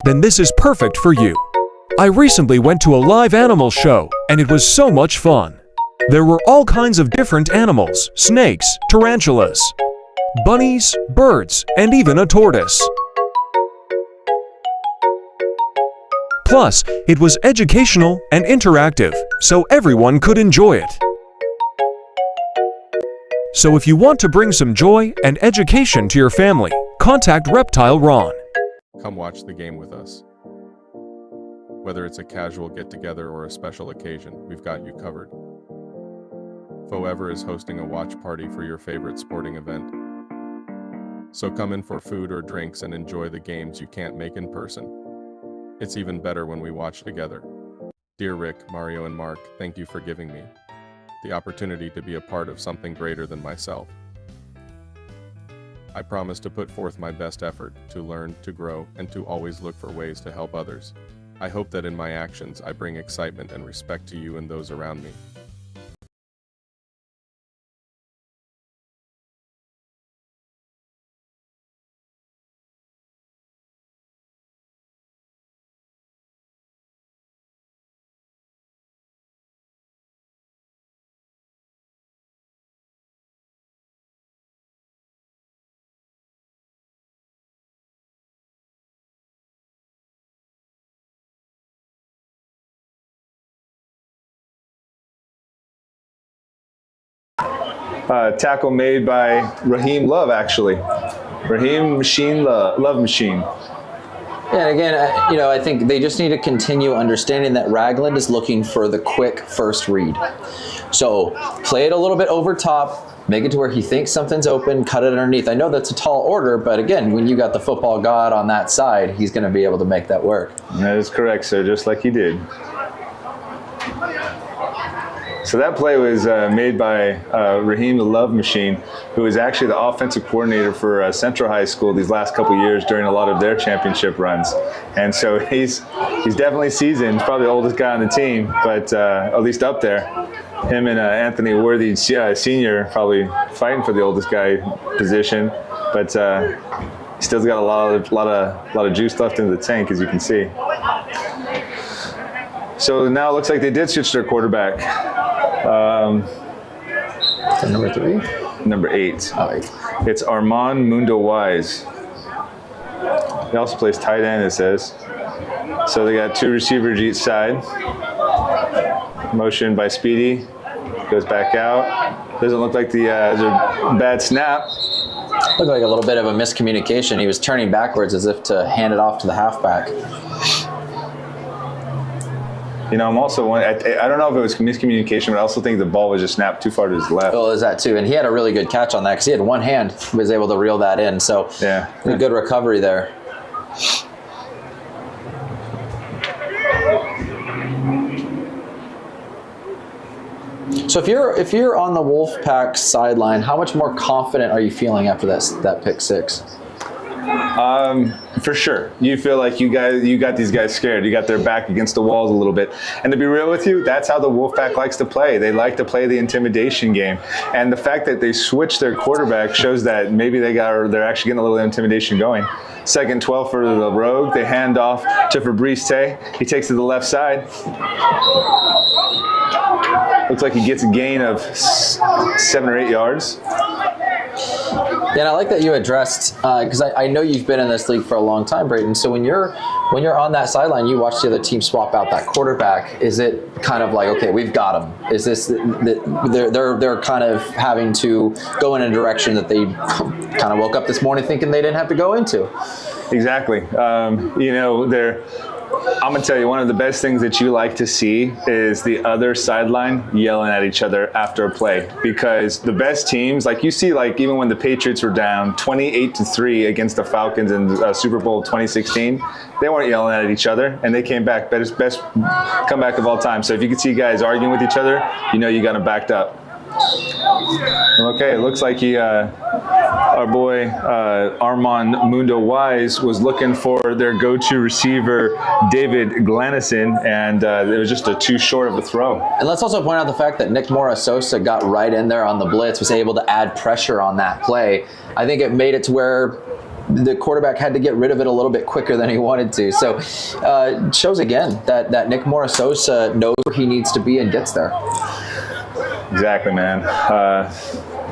Then this is perfect for you. I recently went to a live animal show, and it was so much fun. There were all kinds of different animals, snakes, tarantulas, bunnies, birds, and even a tortoise. Plus, it was educational and interactive, so everyone could enjoy it. So if you want to bring some joy and education to your family, contact Reptile Ron. Come watch the game with us. Whether it's a casual get-together or a special occasion, we've got you covered. Forever is hosting a watch party for your favorite sporting event. So come in for food or drinks and enjoy the games you can't make in person. It's even better when we watch together. Dear Rick, Mario, and Mark, thank you for giving me the opportunity to be a part of something greater than myself. I promise to put forth my best effort to learn, to grow, and to always look for ways to help others. I hope that in my actions I bring excitement and respect to you and those around me. Tackle made by Raheem Love, actually. Raheem Machine Love Machine. Yeah, and again, I think they just need to continue understanding that Ragland is looking for the quick first read. So play it a little bit over top, make it to where he thinks something's open, cut it underneath. I know that's a tall order, but again, when you got the football god on that side, he's going to be able to make that work. That is correct, sir, just like he did. So that play was made by Raheem the Love Machine, who is actually the offensive coordinator for Central High School these last couple years during a lot of their championship runs. And so he's definitely seasoned, probably the oldest guy on the team, but at least up there. Him and Anthony Worthy Sr. probably fighting for the oldest guy position, but he still's got a lot of juice left in the tank, as you can see. So now it looks like they did switch their quarterback. Number 3? Number 8. Oh, 8. It's Armand Mundo Wise. He also plays tight end, it says. So they got 2 receivers each side. Motion by Speedy. Goes back out. Doesn't look like there's a bad snap. Looked like a little bit of a miscommunication. He was turning backwards as if to hand it off to the halfback. I'm also I don't know if it was miscommunication, but I also think the ball was just snapped too far to his left. Oh, is that too? And he had a really good catch on that because he had one hand, was able to reel that in. So yeah, a good recovery there. So if you're on the Wolfpack sideline, how much more confident are you feeling after that pick 6? For sure. You feel like you got these guys scared. You got their back against the walls a little bit. And to be real with you, that's how the Wolfpack likes to play. They like to play the intimidation game. And the fact that they switched their quarterback shows that maybe they're actually getting a little intimidation going. 2nd and 12 for the Rogue. They hand off to Fabrice Tay. He takes to the left side. Looks like he gets a gain of 7 or 8 yards. Yeah, and I like that you addressed, because I know you've been in this league for a long time, Brayton. So when you're on that sideline, you watch the other team swap out that quarterback. Is it kind of like, okay, we've got them? Is this they're kind of having to go in a direction that they kind of woke up this morning thinking they didn't have to go into? Exactly. I'm going to tell you, one of the best things that you like to see is the other sideline yelling at each other after a play. Because the best teams, like you see, like even when the Patriots were down 28-3 against the Falcons in Super Bowl 2016, they weren't yelling at each other, and they came back. Best comeback of all time. So if you can see guys arguing with each other, you know you got them backed up. Okay, it looks like our boy Armand Mundo Wise was looking for their go-to receiver, David Glanison, and it was just too short of a throw. And let's also point out the fact that Nick Mora-Sosa got right in there on the blitz, was able to add pressure on that play. I think it made it to where the quarterback had to get rid of it a little bit quicker than he wanted to. So it shows again that Nick Mora-Sosa knows where he needs to be and gets there. Exactly, man.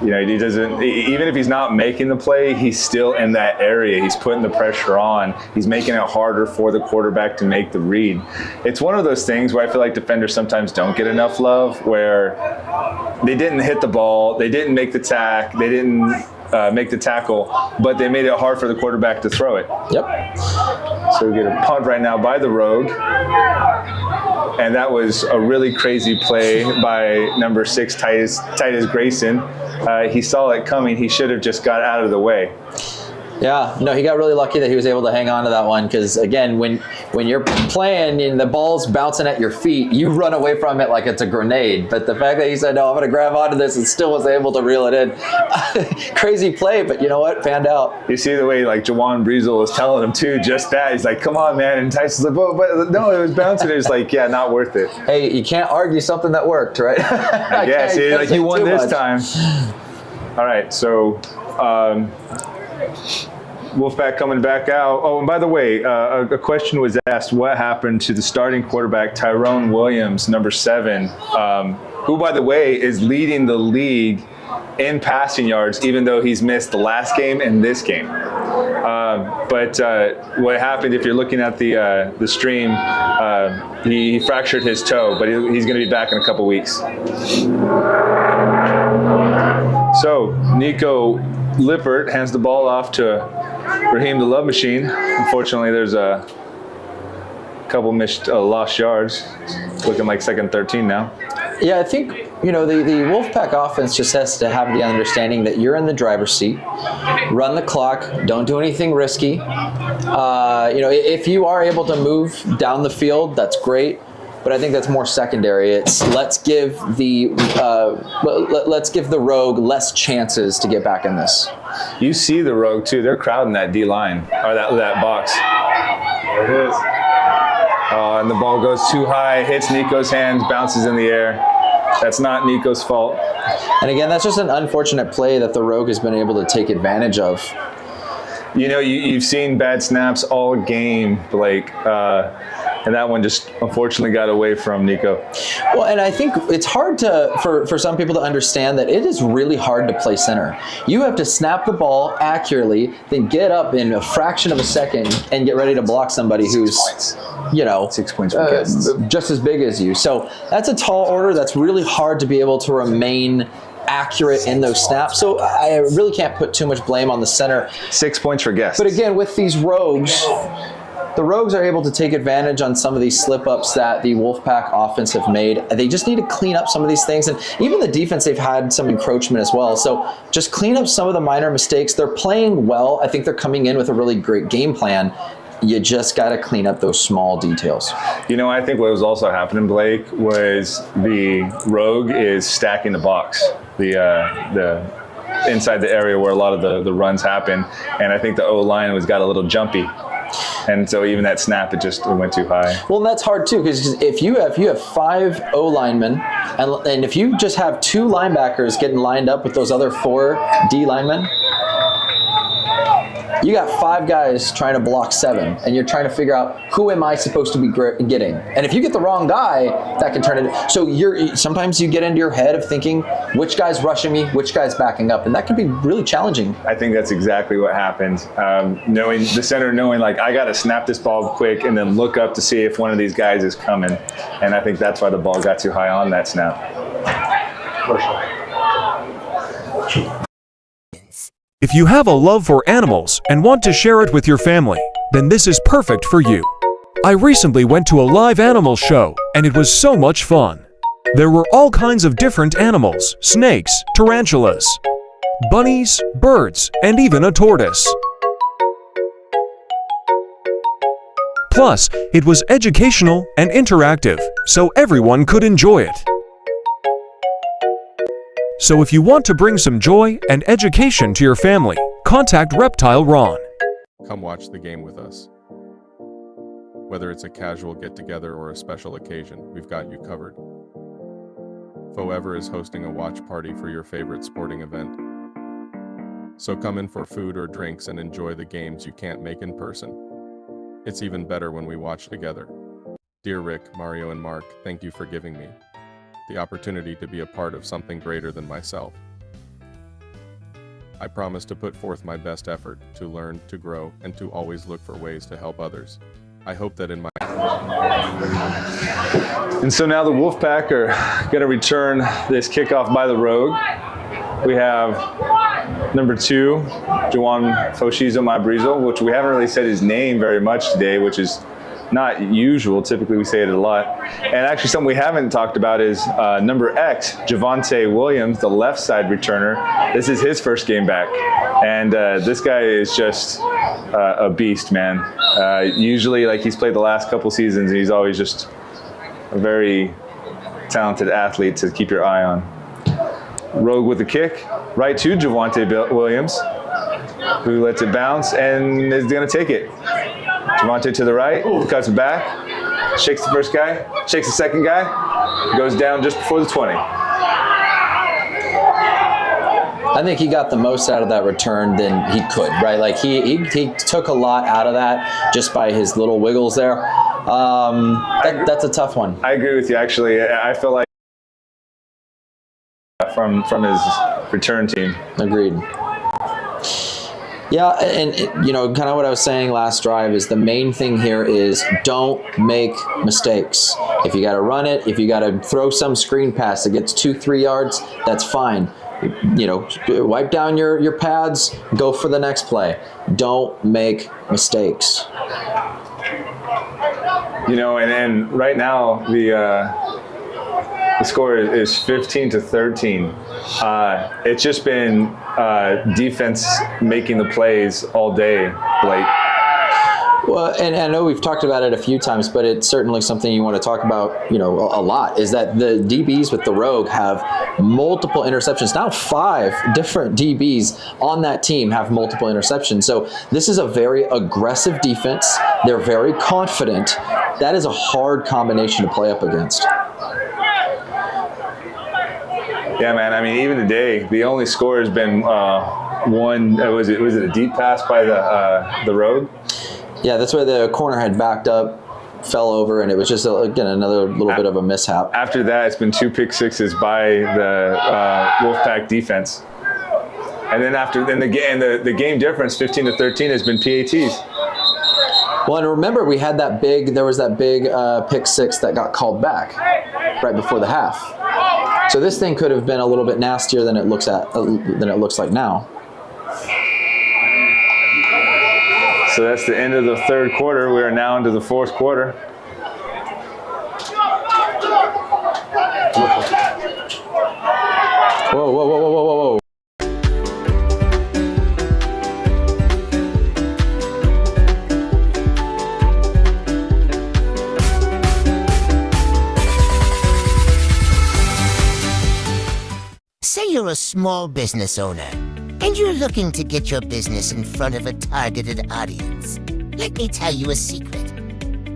He doesn't, even if he's not making the play, he's still in that area. He's putting the pressure on. He's making it harder for the quarterback to make the read. It's one of those things where I feel like defenders sometimes don't get enough love, where they didn't hit the ball, they didn't make the tack, they didn't make the tackle, but they made it hard for the quarterback to throw it. Yep. So we get a punt right now by the Rogue. And that was a really crazy play by number 6, Titus Grayson. He saw it coming. He should have just got out of the way. Yeah, no, he got really lucky that he was able to hang on to that one, because again, when you're playing and the ball's bouncing at your feet, you run away from it like it's a grenade. But the fact that he said, no, I'm going to grab onto this, and still was able to reel it in. Crazy play, but you know what? Panned out. You see the way like Jawan Breezel was telling him too, just that. He's like, come on, man. And Tyson's like, but no, it was bouncing. It was like, yeah, not worth it. Hey, you can't argue something that worked, right? Yeah, see, like you won this time. All right, so Wolfpack coming back out. Oh, and by the way, a question was asked, what happened to the starting quarterback, Tyrone Williams, number 7, who, by the way, is leading the league in passing yards, even though he's missed the last game and this game. But what happened, if you're looking at the stream, he fractured his toe, but he's going to be back in a couple weeks. So Nico Lippert hands the ball off to Raheem the Love Machine. Unfortunately, there's a couple missed lost yards. It's looking like 2nd 13 now. Yeah, I think, the Wolfpack offense just has to have the understanding that you're in the driver's seat. Run the clock. Don't do anything risky. If you are able to move down the field, that's great. But I think that's more secondary. It's let's give the Rogue less chances to get back in this. You see the Rogue too. They're crowding that D line or that box. There it is. And the ball goes too high, hits Nico's hands, bounces in the air. That's not Nico's fault. And again, that's just an unfortunate play that the Rogue has been able to take advantage of. You've seen bad snaps all game, Blake. And that one just unfortunately got away from Nico. Well, and I think it's hard for some people to understand that it is really hard to play center. You have to snap the ball accurately, then get up in a fraction of a second and get ready to block somebody who's, 6 points for guests. Just as big as you. So that's a tall order. That's really hard to be able to remain accurate in those snaps. So I really can't put too much blame on the center. 6 points for guests. But again, with these Rogues, the Rogues are able to take advantage on some of these slip-ups that the Wolfpack offense have made. They just need to clean up some of these things. And even the defense, they've had some encroachment as well. So just clean up some of the minor mistakes. They're playing well. I think they're coming in with a really great game plan. You just got to clean up those small details. I think what was also happening, Blake, was the Rogue is stacking the box. The inside the area where a lot of the runs happen. And I think the O-line got a little jumpy. And so even that snap, it went too high. Well, and that's hard too, because if you have 5 O linemen, and if you just have 2 linebackers getting lined up with those other 4 D linemen, you got 5 guys trying to block 7, and you're trying to figure out who am I supposed to be getting. And if you get the wrong guy, that can turn it. So sometimes you get into your head of thinking which guy's rushing me, which guy's backing up, and that can be really challenging. I think that's exactly what happens. Knowing the center, like I got to snap this ball quick and then look up to see if one of these guys is coming, and I think that's why the ball got too high on that snap. If you have a love for animals and want to share it with your family, then this is perfect for you. I recently went to a live animal show, and it was so much fun. There were all kinds of different animals, snakes, tarantulas, bunnies, birds, and even a tortoise. Plus, it was educational and interactive, so everyone could enjoy it. So if you want to bring some joy and education to your family, contact Reptile Ron. Come watch the game with us. Whether it's a casual get-together or a special occasion, we've got you covered. Forever is hosting a watch party for your favorite sporting event. So come in for food or drinks and enjoy the games you can't make in person. It's even better when we watch together. Dear Rick, Mario, and Mark, thank you for giving me the opportunity to be a part of something greater than myself. I promise to put forth my best effort to learn, to grow, and to always look for ways to help others. I hope that in my... And so now the Wolfpack are going to return this kickoff by the Rogue. We have number 2, Juwan Foshizo Mabrizo, which we haven't really said his name very much today, which is not usual. Typically we say it a lot. And actually something we haven't talked about is number X, Javonte Williams, the left side returner. This is his first game back. And this guy is just a beast, man. Usually he's played the last couple seasons and he's always just a very talented athlete to keep your eye on. Rogue with the kick, right to Javonte Williams, who lets it bounce and is gonna take it. Javonte to the right, cuts back, shakes the first guy, shakes the second guy, goes down just before the 20. I think he got the most out of that return than he could, right? He took a lot out of that just by his little wiggles there. That's a tough one. I agree with you, actually. I feel like from his return team. Agreed. Yeah, and kind of what I was saying last drive is the main thing here is don't make mistakes. If you got to run it, if you got to throw some screen pass that gets 2-3 yards, that's fine. wipe down your pads, go for the next play. Don't make mistakes. And then right now the score is 15-13. It's just been defense making the plays all day, Blake. Well, and I know we've talked about it a few times, but it's certainly something you want to talk about, a lot, is that the DBs with the Rogue have multiple interceptions. Now 5 different DBs on that team have multiple interceptions. So this is a very aggressive defense. They're very confident. That is a hard combination to play up against. Yeah, man. I mean, even today, the only score has been one. Was it a deep pass by the Rogue? Yeah, that's where the corner had backed up, fell over, and it was just again another little bit of a mishap. After that, it's been 2 pick sixes by the Wolfpack defense, and then the game difference 15-13 has been PATs. Well, and remember we had there was that big pick 6 that got called back right before the half. So this thing could have been a little bit nastier than it looks like now. So that's the end of the third quarter. We are now into the fourth quarter. Whoa, whoa, whoa, whoa, whoa, whoa. Say you're a small business owner, and you're looking to get your business in front of a targeted audience. Let me tell you a secret.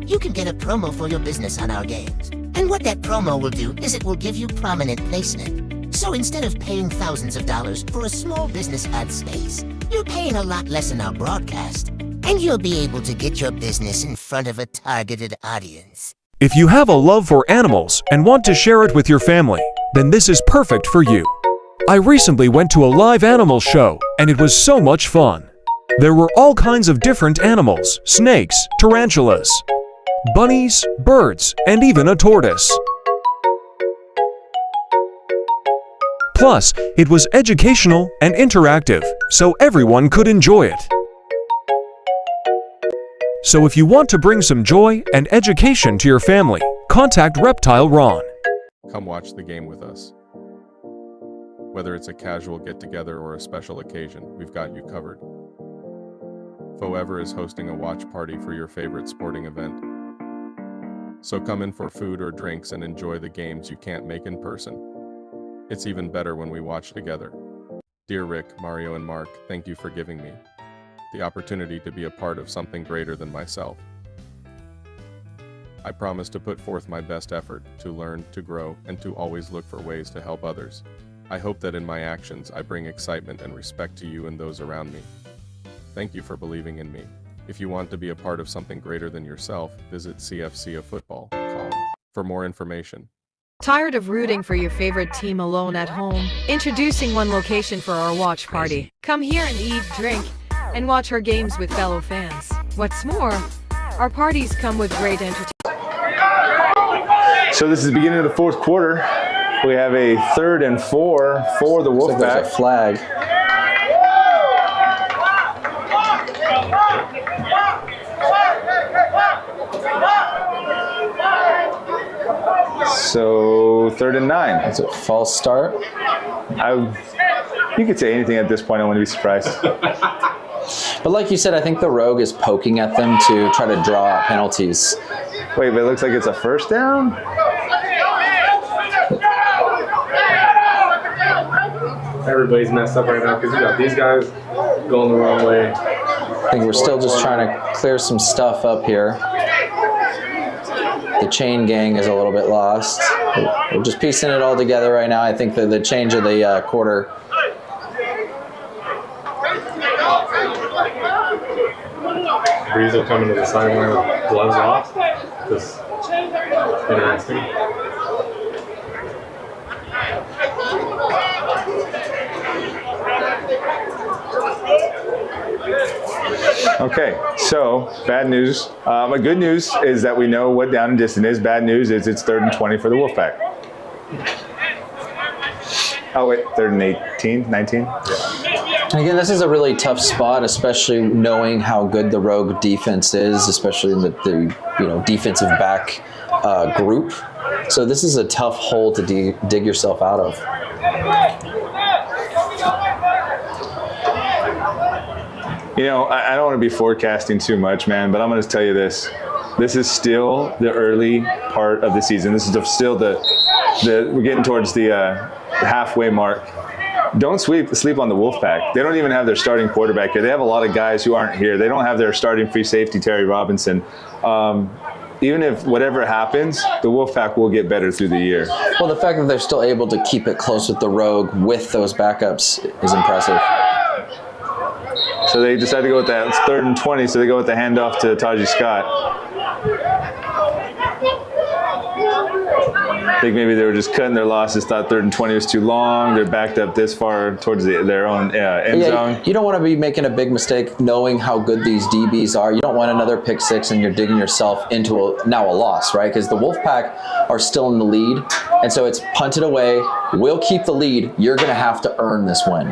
You can get a promo for your business on our games. And what that promo will do is it will give you prominent placement. So instead of paying thousands of dollars for a small business ad space, you're paying a lot less in our broadcast. And you'll be able to get your business in front of a targeted audience. If you have a love for animals and want to share it with your family, then this is perfect for you. I recently went to a live animal show, and it was so much fun. There were all kinds of different animals, snakes, tarantulas, bunnies, birds, and even a tortoise. Plus, it was educational and interactive, so everyone could enjoy it. So if you want to bring some joy and education to your family, contact Reptile Ron. Come watch the game with us. Whether it's a casual get-together or a special occasion, we've got you covered. Forever is hosting a watch party for your favorite sporting event. So come in for food or drinks and enjoy the games you can't make in person. It's even better when we watch together. Dear Rick, Mario, and Mark, thank you for giving me the opportunity to be a part of something greater than myself. I promise to put forth my best effort to learn, to grow, and to always look for ways to help others. I hope that in my actions I bring excitement and respect to you and those around me. Thank you for believing in me. If you want to be a part of something greater than yourself, visit CFCAfootball.com for more information. Tired of rooting for your favorite team alone at home? Introducing one location for our watch party. Come here and eat, drink, and watch our games with fellow fans. What's more, our parties come with great entertainment. So this is the beginning of the fourth quarter. We have a 3rd and 4 for the Wolfpack. There's a flag. So 3rd and 9. That's a false start. You could say anything at this point. I wouldn't be surprised. But like you said, I think the Rogue is poking at them to try to draw out penalties. Wait, but it looks like it's a first down? Everybody's messed up right now because you got these guys going the wrong way. I think we're still just trying to clear some stuff up here. The chain gang is a little bit lost. We're just piecing it all together right now. I think that the change of the quarter. Breeze will come into the sideline with gloves off. Just interesting. Okay, so bad news. But good news is that we know what down and distance is. Bad news is it's 3rd and 20 for the Wolfpack. Oh, wait, 3rd and 18, 19? Again, this is a really tough spot, especially knowing how good the Rogue defense is, especially in the defensive back group. So this is a tough hole to dig yourself out of. You know, I don't want to be forecasting too much, man, but I'm going to tell you this. This is still the early part of the season. This is still we're getting towards the halfway mark. Don't sleep on the Wolfpack. They don't even have their starting quarterback here. They have a lot of guys who aren't here. They don't have their starting free safety, Terry Robinson. Even if whatever happens, the Wolfpack will get better through the year. Well, the fact that they're still able to keep it close with the Rogue with those backups is impressive. So they decided to go with that. It's 3rd and 20, so they go with the handoff to Taji Scott. I think maybe they were just cutting their losses, thought 3rd and 20 was too long. They're backed up this far towards their own end zone. You don't want to be making a big mistake knowing how good these DBs are. You don't want another pick six and you're digging yourself into now a loss, right? Because the Wolfpack are still in the lead, and so it's punted away. We'll keep the lead. You're going to have to earn this win.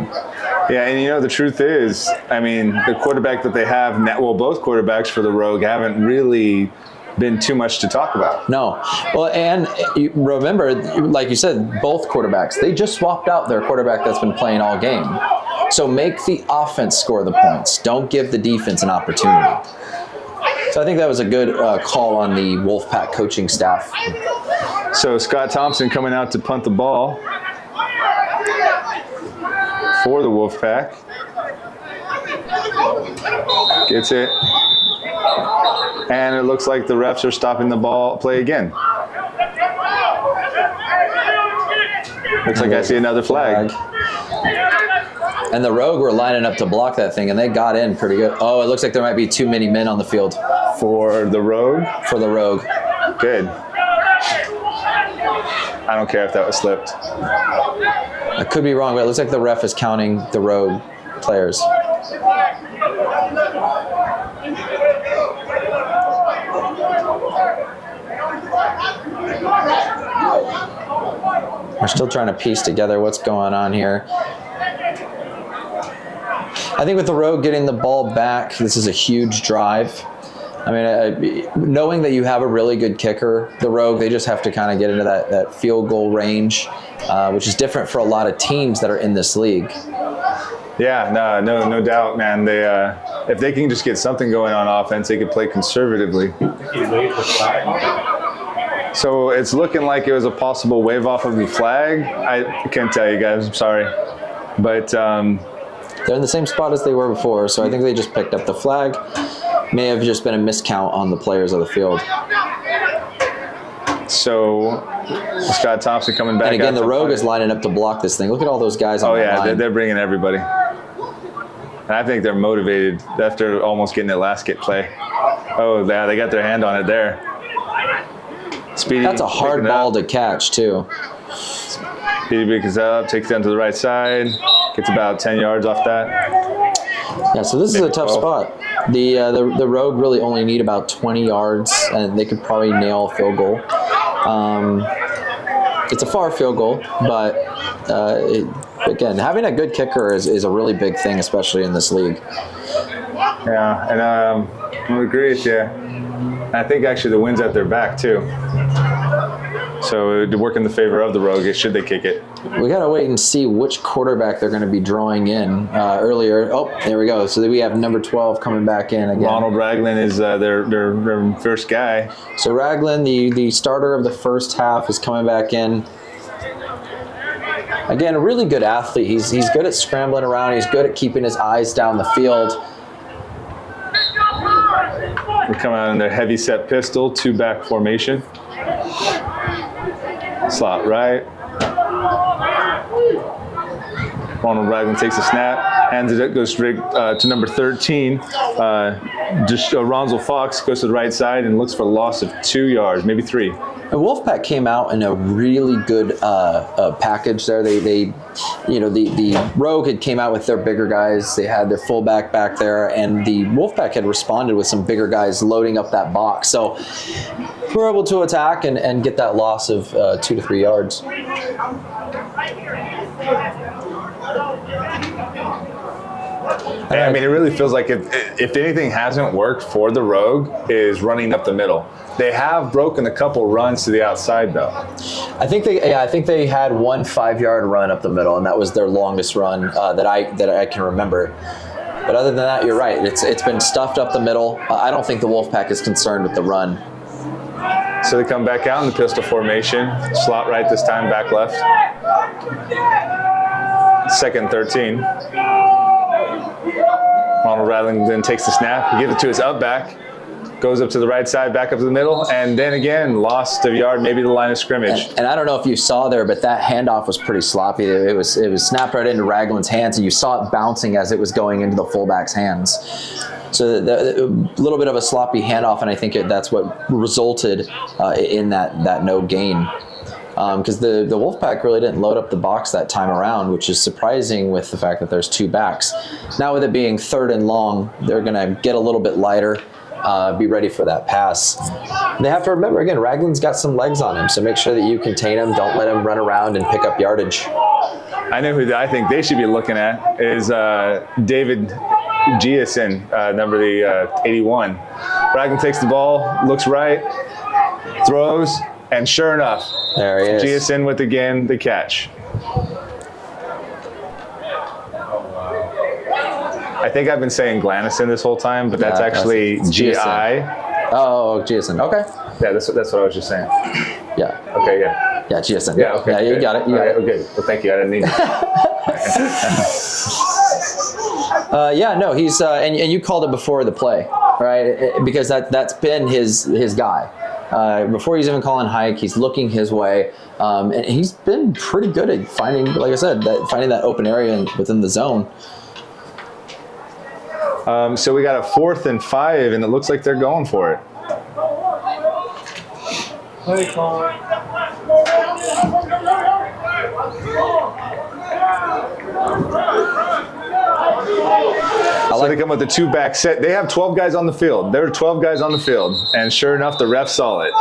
Yeah, and you know, the truth is, I mean, the quarterback that they have, both quarterbacks for the Rogue haven't really been too much to talk about. No. Well, and you remember, like you said, both quarterbacks, they just swapped out their quarterback that's been playing all game. So make the offense score the points. Don't give the defense an opportunity. So I think that was a good call on the Wolfpack coaching staff. So Scott Thompson coming out to punt the ball for the Wolfpack. Gets it. And it looks like the refs are stopping the play again. Looks like I see another flag. And the Rogue were lining up to block that thing, and they got in pretty good. Oh, it looks like there might be too many men on the field. For the Rogue? For the Rogue. Good. I don't care if that was slipped. I could be wrong, but it looks like the ref is counting the Rogue players. We're still trying to piece together what's going on here. I think with the Rogue getting the ball back, this is a huge drive. I mean, knowing that you have a really good kicker, the Rogue, they just have to kind of get into that field goal range, which is different for a lot of teams that are in this league. Yeah, no doubt, man. They if they can just get something going on offense, they could play conservatively. So it's looking like it was a possible wave off of the flag. I can't tell you guys, I'm sorry. But they're in the same spot as they were before, so I think they just picked up the flag. May have just been a miscount on the players of the field. So Scott Thompson coming back. And again, the Rogue is lining up to block this thing. Look at all those guys on the line. Oh yeah, they're bringing everybody. And I think they're motivated after almost getting that last get play. Oh, yeah, they got their hand on it there. Speedy. That's a hard ball to catch, too. Speedy picks it up, takes it down to the right side, gets about 10 yards off that. Yeah, so this is a tough spot. The Rogue really only need about 20 yards, and they could probably nail a field goal. It's a far field goal, but again, having a good kicker is a really big thing, especially in this league. Yeah, and I agree with you. I think actually the wind's at their back too. So it would work in the favor of the Rogue should they kick it. We got to wait and see which quarterback they're going to be drawing in earlier. Oh, there we go. So we have number 12 coming back in again. Ronald Ragland is their first guy. So Ragland, the starter of the first half, is coming back in. Again, a really good athlete. He's good at scrambling around. He's good at keeping his eyes down the field. They come out in their heavy set pistol, 2-back formation. Slot right. Ronald Ragland takes a snap, hands it up, goes straight to number 13. Ronzel Fox goes to the right side and looks for a loss of 2 yards, maybe 3. And Wolfpack came out in a really good package there. The Rogue had came out with their bigger guys. They had their fullback back there, and the Wolfpack had responded with some bigger guys loading up that box. So we were able to attack and get that loss of 2 to 3 yards. I mean, it really feels like if anything hasn't worked for the Rogue is running up the middle. They have broken a couple runs to the outside, though. I think they had one 5-yard run up the middle, and that was their longest run that I can remember. But other than that, you're right. It's been stuffed up the middle. I don't think the Wolfpack is concerned with the run. So they come back out in the pistol formation. Slot right this time, back left. 2nd 13. Ronald Rattling then takes the snap. He gives it to his up back. Goes up to the right side, back up to the middle, and then again, lost a yard, maybe the line of scrimmage. And I don't know if you saw there, but that handoff was pretty sloppy. It was snapped right into Ragland's hands, and you saw it bouncing as it was going into the fullback's hands. So a little bit of a sloppy handoff, and I think that's what resulted in that no gain. Because the Wolfpack really didn't load up the box that time around, which is surprising with the fact that there's 2 backs. Now with it being 3rd and long, they're going to get a little bit lighter. Be ready for that pass. They have to remember, again, Ragland's got some legs on him, so make sure that you contain him. Don't let him run around and pick up yardage. I know who I think they should be looking at is David Giason, number 81. Ragland takes the ball, looks right, throws, and sure enough, there he is. Giason with again the catch. I think I've been saying Glanison this whole time, but that's actually G-I. Oh, Giason. Okay. Yeah, that's what I was just saying. Yeah. Okay, yeah. Yeah, Giason. Yeah, okay. Yeah, you got it. You got it. Okay, well, thank you. I didn't need it. Yeah, no, he's and you called it before the play, right? Because that's been his guy. Before he's even calling hike, he's looking his way, and he's been pretty good at finding, like I said, finding that open area within the zone. So we got a 4th and 5, and it looks like they're going for it. Play call. So they come with the 2-back set. They have 12 guys on the field. There are 12 guys on the field, and sure enough, the ref saw it.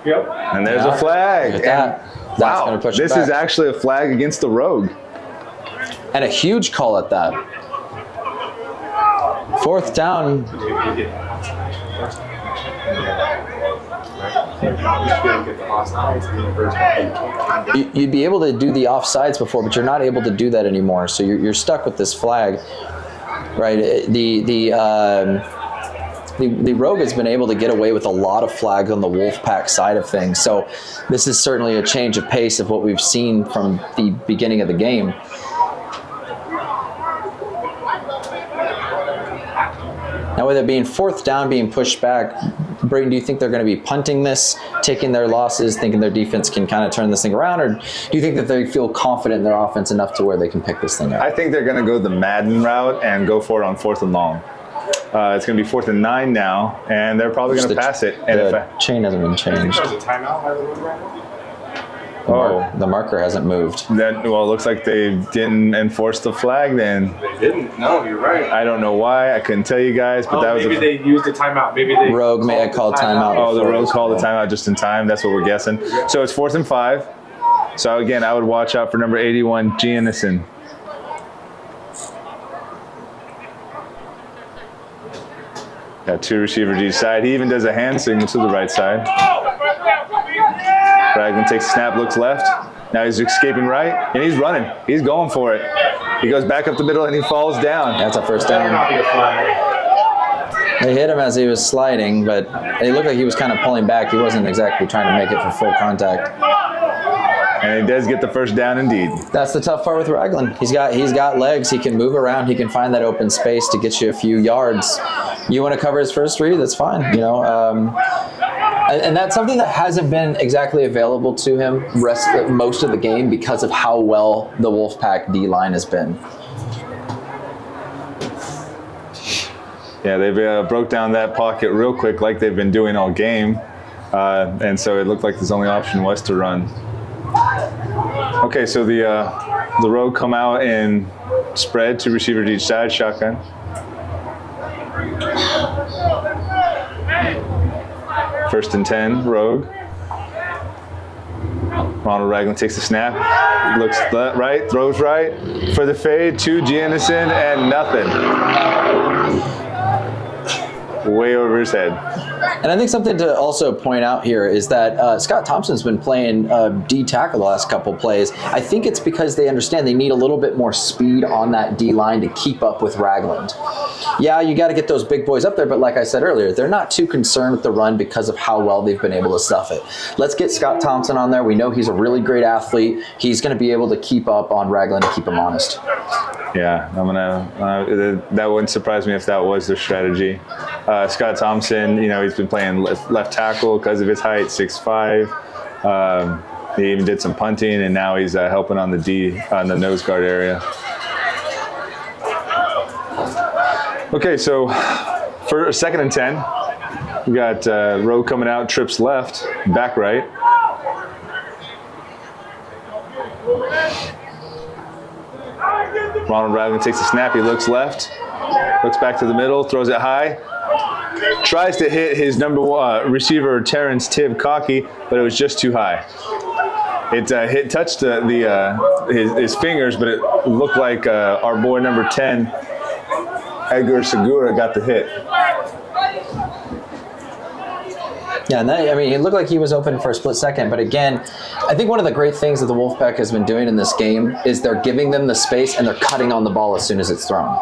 Yep. And there's a flag. Wow, this is actually a flag against the Rogue. And a huge call at that. 4th down. You'd be able to do the offsides before, but you're not able to do that anymore. So you're stuck with this flag, right? The Rogue has been able to get away with a lot of flags on the Wolfpack side of things. So this is certainly a change of pace of what we've seen from the beginning of the game. Now, with it being 4th down, being pushed back, Braden, do you think they're going to be punting this, taking their losses, thinking their defense can kind of turn this thing around, or do you think that they feel confident in their offense enough to where they can pick this thing up? I think they're going to go the Madden route and go for it on 4th and long. It's going to be 4th and 9 now, and they're probably going to pass it. And the chain hasn't been changed. There's a timeout by the Rogue right now? The marker hasn't moved. Well, it looks like they didn't enforce the flag then. They didn't. No, you're right. I don't know why. I couldn't tell you guys, but that was maybe they used a timeout. Maybe they Rogue may have called timeout. Oh, the Rogue called the timeout just in time. That's what we're guessing. So it's 4th and 5. So again, I would watch out for number 81, Giannison. Got 2 receivers each side. He even does a hand signal to the right side. Ragland takes a snap, looks left. Now he's escaping right, and he's running. He's going for it. He goes back up the middle, and he falls down. That's a 1st down. They hit him as he was sliding, but it looked like he was kind of pulling back. He wasn't exactly trying to make it for full contact. And he does get the 1st down indeed. That's the tough part with Ragland. He's got legs. He can move around. He can find that open space to get you a few yards. You want to cover his first read? That's fine. And that's something that hasn't been exactly available to him most of the game because of how well the Wolfpack D-line has been. Yeah, they've broke down that pocket real quick like they've been doing all game. And so it looked like his only option was to run. Okay, so the Rogue come out and spread 2 receivers each side, shotgun. First and 10, Rogue. Ronald Ragland takes the snap, looks right, throws right for the fade to Giannison, and nothing. Way over his head. And I think something to also point out here is that Scott Thompson's been playing D tackle the last couple plays. I think it's because they understand they need a little bit more speed on that D line to keep up with Ragland. Yeah, you got to get those big boys up there, but like I said earlier, they're not too concerned with the run because of how well they've been able to stuff it. Let's get Scott Thompson on there. We know he's a really great athlete. He's going to be able to keep up on Ragland and keep him honest. Yeah, I'm gonna. That wouldn't surprise me if that was their strategy. Scott Thompson, he's been playing left tackle because of his height, 6'5". He even did some punting, and now he's helping on the nose guard area. Okay, so for 2nd and 10, we got Rowe coming out, trips left, back right. Ronald Ragland takes the snap, he looks left, looks back to the middle, throws it high, tries to hit his number one receiver, Terrence Tibb Cocky, but it was just too high. It touched his fingers, but it looked like our boy number 10, Edgar Segura, got the hit. Yeah, and it looked like he was open for a split second. But again, I think one of the great things that the Wolfpack has been doing in this game is they're giving them the space and they're cutting on the ball as soon as it's thrown.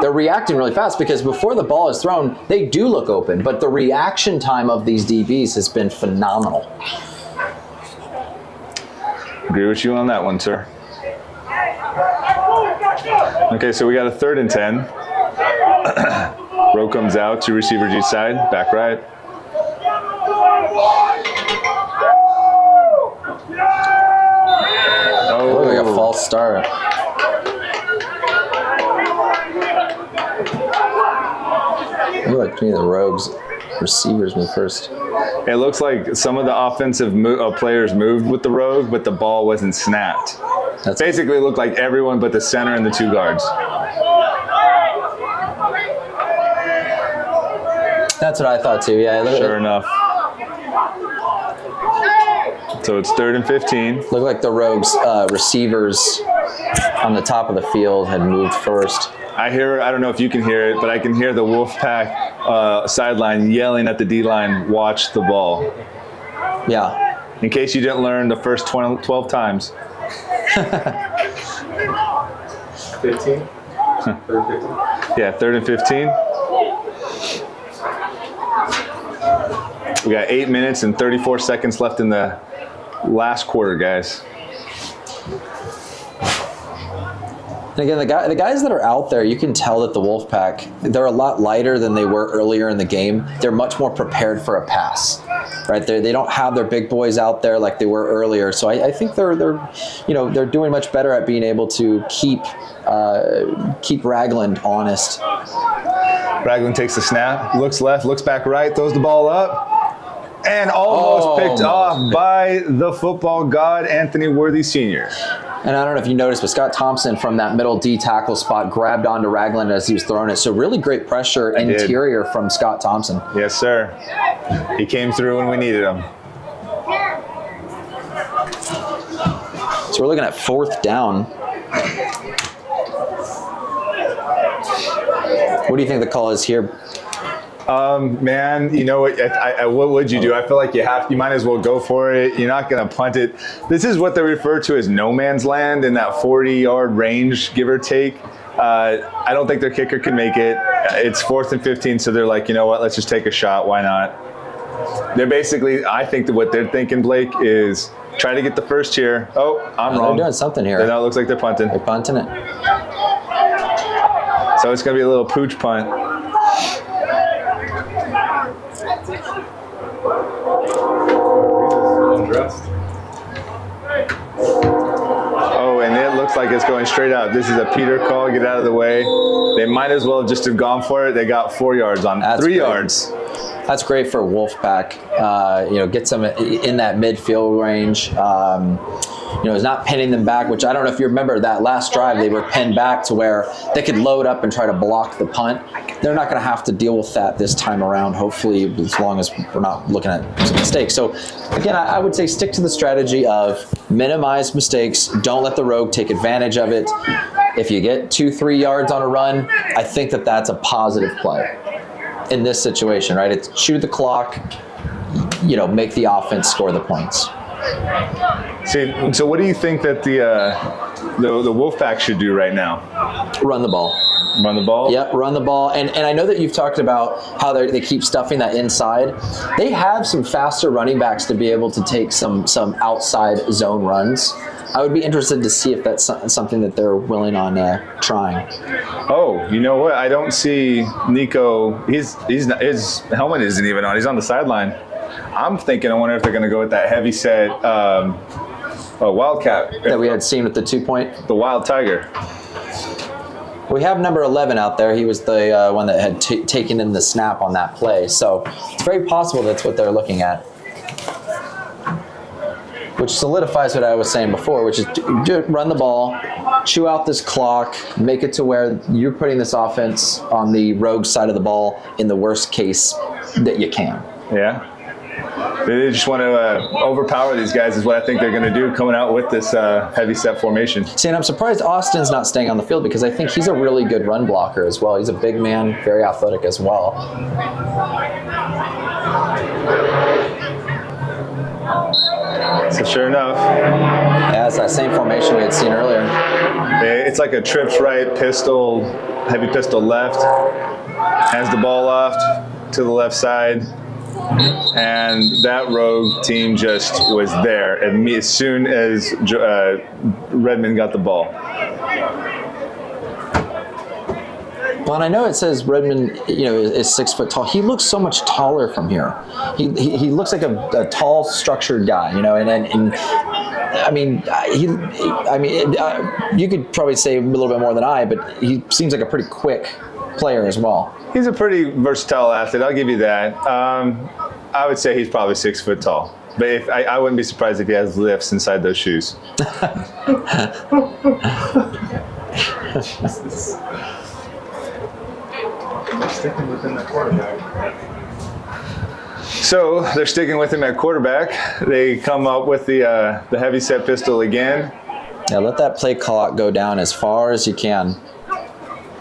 They're reacting really fast because before the ball is thrown, they do look open. But the reaction time of these DBs has been phenomenal. Agree with you on that one, sir. Okay, so we got a 3rd and 10. Rowe comes out to receiver G side, back right. Oh, look like a false start. Look like to me the Rogues receivers move first. It looks like some of the offensive players moved with the Rogue, but the ball wasn't snapped. That's basically looked like everyone but the center and the 2 guards. That's what I thought too, yeah. Sure enough. So it's 3rd and 15. Looked like the Rogues receivers on the top of the field had moved first. I don't know if you can hear it, but I can hear the Wolfpack sideline yelling at the D-line, watch the ball. Yeah. In case you didn't learn the first 12 times. 15? Yeah, 3rd and 15. We got 8 minutes and 34 seconds left in the last quarter, guys. And again, the guys that are out there, you can tell that the Wolfpack, they're a lot lighter than they were earlier in the game. They're much more prepared for a pass, right? They don't have their big boys out there like they were earlier. So I think they're doing much better at being able to keep Ragland honest. Ragland takes the snap, looks left, looks back right, throws the ball up, and almost picked off by the football god, Anthony Worthy Sr. And I don't know if you noticed, but Scott Thompson from that middle D tackle spot grabbed onto Ragland as he was throwing it. So really great pressure interior from Scott Thompson. Yes, sir. He came through when we needed him. So we're looking at 4th down. What do you think the call is here? Man, you know what? What would you do? I feel like you might as well go for it. You're not going to punt it. This is what they refer to as no man's land in that 40-yard range, give or take. I don't think their kicker can make it. It's 4th and 15, so they're like, you know what? Let's just take a shot. Why not? They're basically, I think that what they're thinking, Blake, is try to get the first here. Oh, I'm wrong. They're doing something here. No, it looks like they're punting. They're punting it. So it's going to be a little pooch punt. Oh, and it looks like it's going straight out. This is a Peter call. Get out of the way. They might as well just have gone for it. They got 4 yards on 3 yards. That's great for Wolfpack. Gets them in that midfield range. Is not pinning them back, which I don't know if you remember that last drive, they were pinned back to where they could load up and try to block the punt. They're not going to have to deal with that this time around, hopefully, as long as we're not looking at some mistakes. So, again, I would say stick to the strategy of minimize mistakes. Don't let the rogue take advantage of it. If you get 2-3 yards on a run, I think that's a positive play in this situation, right? It's shoot the clock, make the offense score the points. So what do you think that the Wolfpack should do right now? Run the ball. Run the ball? Yep, run the ball. And I know that you've talked about how they keep stuffing that inside. They have some faster running backs to be able to take some outside zone runs. I would be interested to see if that's something that they're willing on trying. Oh, you know what? I don't see Nico. His helmet isn't even on. He's on the sideline. I'm thinking, I wonder if they're going to go with that heavy set Wildcat. That we had seen with the 2-point? The Wild Tiger. We have number 11 out there. He was the one that had taken in the snap on that play. So it's very possible that's what they're looking at. Which solidifies what I was saying before, which is run the ball, chew out this clock, make it to where you're putting this offense on the rogue side of the ball in the worst case that you can. Yeah. They just want to overpower these guys is what I think they're going to do coming out with this heavy set formation. See, and I'm surprised Austin's not staying on the field because I think he's a really good run blocker as well. He's a big man, very athletic as well. So sure enough. Yeah, it's that same formation we had seen earlier. It's like a trips right, pistol, heavy pistol left, hands the ball off to the left side. And that rogue team just was there as soon as Redmond got the ball. Well, and I know it says Redmond, is 6 foot tall. He looks so much taller from here. He looks like a tall, structured guy, you could probably say a little bit more than I, but he seems like a pretty quick player as well. He's a pretty versatile athlete. I'll give you that. I would say he's probably 6 foot tall, but I wouldn't be surprised if he has lifts inside those shoes. Sticking within the quarterback. So they're sticking with him at quarterback. They come up with the heavy set pistol again. Yeah, let that play clock go down as far as you can.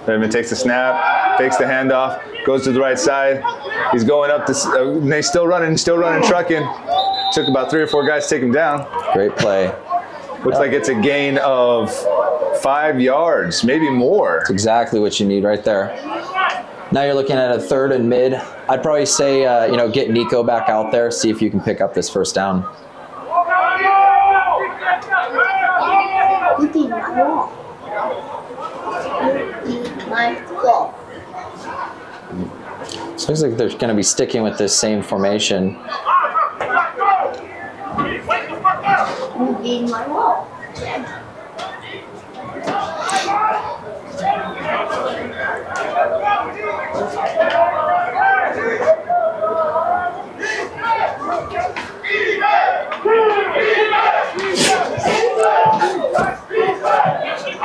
Redmond takes the snap, fakes the handoff, goes to the right side. He's going up to, they still running, trucking. Took about 3 or 4 guys to take him down. Great play. Looks like it's a gain of 5 yards, maybe more. That's exactly what you need right there. Now you're looking at a 3rd and mid. I'd probably say, get Nico back out there, see if you can pick up this first down. So it looks like they're going to be sticking with this same formation.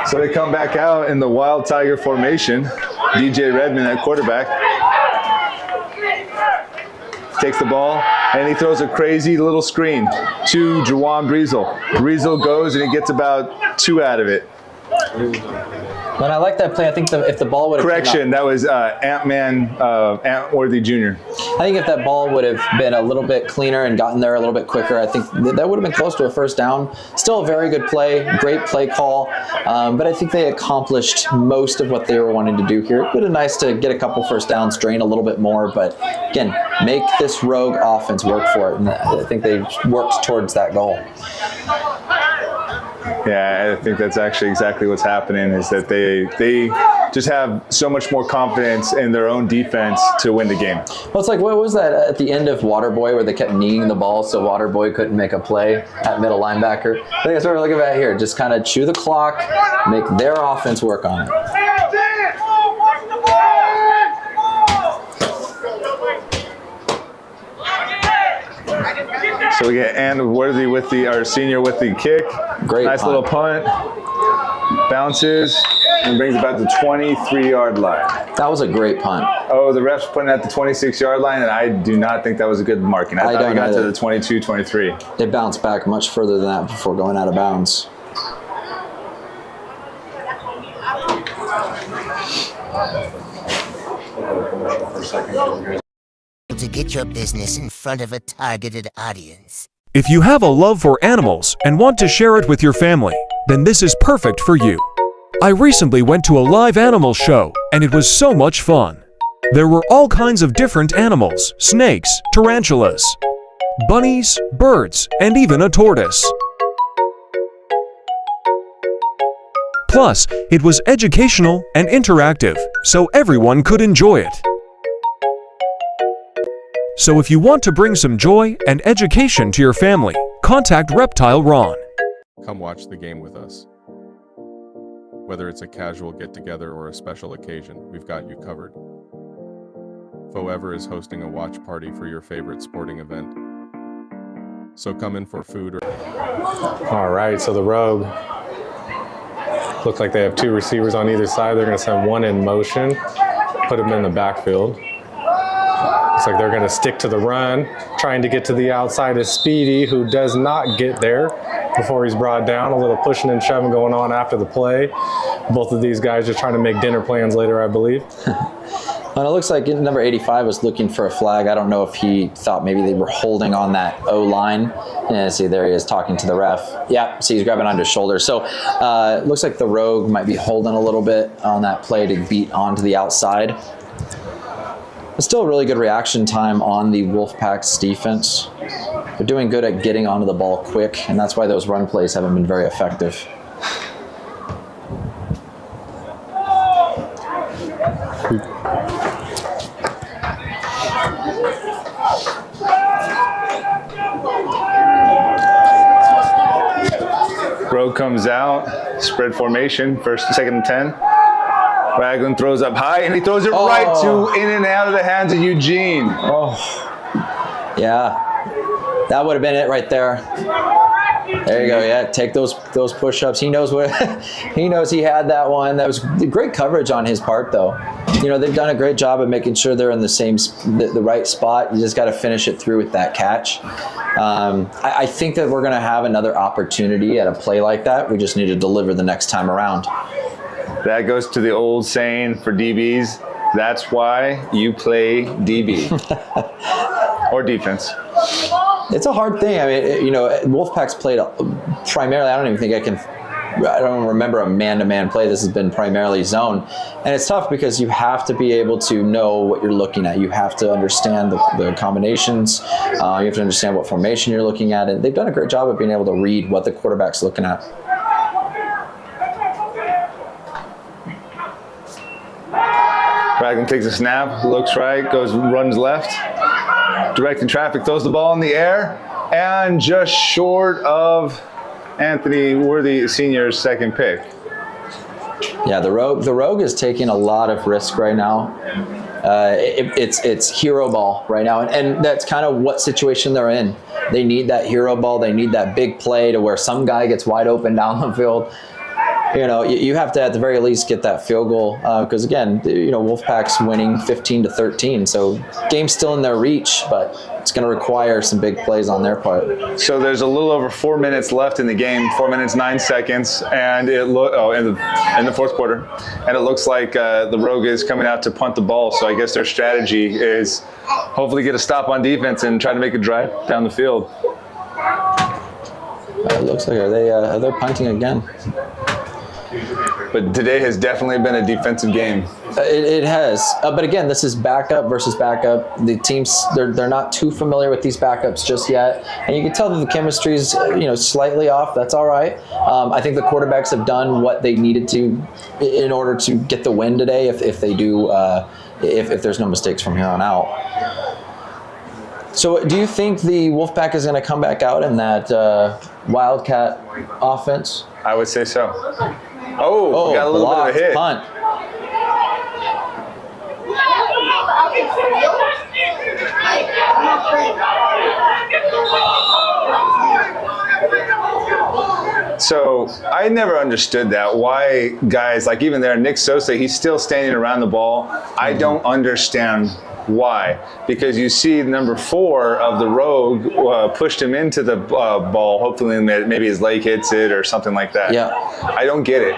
So they come back out in the Wild Tiger formation. DJ Redmond at quarterback. Takes the ball, and he throws a crazy little screen to Jawan Breezel. Breezel goes, and he gets about 2 out of it. When I like that play, I think if the ball would have Correction, that was Antworthy Jr. I think if that ball would have been a little bit cleaner and gotten there a little bit quicker, I think that would have been close to a first down. Still a very good play, great play call, but I think they accomplished most of what they were wanting to do here. It would have been nice to get a couple first downs, drain a little bit more, but again, make this rogue offense work for it, and I think they worked towards that goal. Yeah, I think that's actually exactly what's happening, is that they just have so much more confidence in their own defense to win the game. Well, it's like, what was that at the end of Waterboy where they kept kneeing the ball so Waterboy couldn't make a play at middle linebacker? I think that's what we're looking at here. Just kind of chew the clock, make their offense work on it. So we get Ann Worthy with our senior with the kick. Great nice punt. little punt. Bounces and brings it about the 23-yard line. That was a great punt. Oh, the ref's putting at the 26-yard line, and I do not think that was a good marking. I thought he got to the 22, 23. It bounced back much further than that before going out of bounds. To get your business in front of a targeted audience. If you have a love for animals and want to share it with your family, then this is perfect for you. I recently went to a live animal show, and it was so much fun. There were all kinds of different animals, snakes, tarantulas, bunnies, birds, and even a tortoise. Plus, it was educational and interactive, so everyone could enjoy it. So if you want to bring some joy and education to your family, contact Reptile Ron. Come watch the game with us. Whether it's a casual get-together or a special occasion, we've got you covered. Forever is hosting a watch party for your favorite sporting event. So come in for food or... All right, so the Rogue looks like they have 2 receivers on either side. They're going to send one in motion, put him in the backfield. Looks like they're going to stick to the run, trying to get to the outside is Speedy, who does not get there before he's brought down. A little pushing and shoving going on after the play. Both of these guys just trying to make dinner plans later, I believe. And it looks like number 85 was looking for a flag. I don't know if he thought maybe they were holding on that O-line. And see, there he is talking to the ref. Yeah, see, he's grabbing onto his shoulder. So it looks like the Rogue might be holding a little bit on that play to beat onto the outside. But still a really good reaction time on the Wolfpack's defense. They're doing good at getting onto the ball quick, and that's why those run plays haven't been very effective. Rogue comes out, spread formation, second and 10. Ragland throws up high, and he throws it right to in and out of the hands of Eugene. Oh, yeah, that would have been it right there. There you go. Yeah, take those push-ups. He knows what he knows. He had that one. That was great coverage on his part, though. You know, they've done a great job of making sure they're in the right spot. You just got to finish it through with that catch. I think that we're going to have another opportunity at a play like that. We just need to deliver the next time around. That goes to the old saying for DBs, that's why you play DB or defense. It's a hard thing. I mean, you know, Wolfpack's played primarily, I don't remember a man-to-man play. This has been primarily zone. And it's tough because you have to be able to know what you're looking at. You have to understand the combinations. You have to understand what formation you're looking at. And they've done a great job of being able to read what the quarterback's looking at. Ragland takes a snap, looks right, runs left, directing traffic, throws the ball in the air, and just short of Anthony Worthy Sr.'s second pick. Yeah, the Rogue is taking a lot of risk right now. It's hero ball right now, and that's kind of what situation they're in. They need that hero ball. They need that big play to where some guy gets wide open down the field. You know, you have to at the very least get that field goal because again, you know, Wolfpack's winning 15-13, so game's still in their reach, but it's going to require some big plays on their part. So there's a little over 4 minutes left in the game, 4 minutes 9 seconds, and in the fourth quarter, and it looks like the Rogue is coming out to punt the ball. So I guess their strategy is hopefully get a stop on defense and try to make a drive down the field. It looks like they're punting again. But today has definitely been a defensive game. It has. But again, this is backup versus backup. The teams, they're not too familiar with these backups just yet. And you can tell that the chemistry is, you know, slightly off. That's all right. I think the quarterbacks have done what they needed to in order to get the win today if they do, if there's no mistakes from here on out. So do you think the Wolfpack is going to come back out in that Wildcat offense? I would say so. Oh, we got a little bit of a hit. Punt. So I never understood that. Why guys like even there, Nick Sosa, he's still standing around the ball. I don't understand why. Because you see number 4 of the Rogue pushed him into the ball. Hopefully maybe his leg hits it or something like that. Yeah. I don't get it.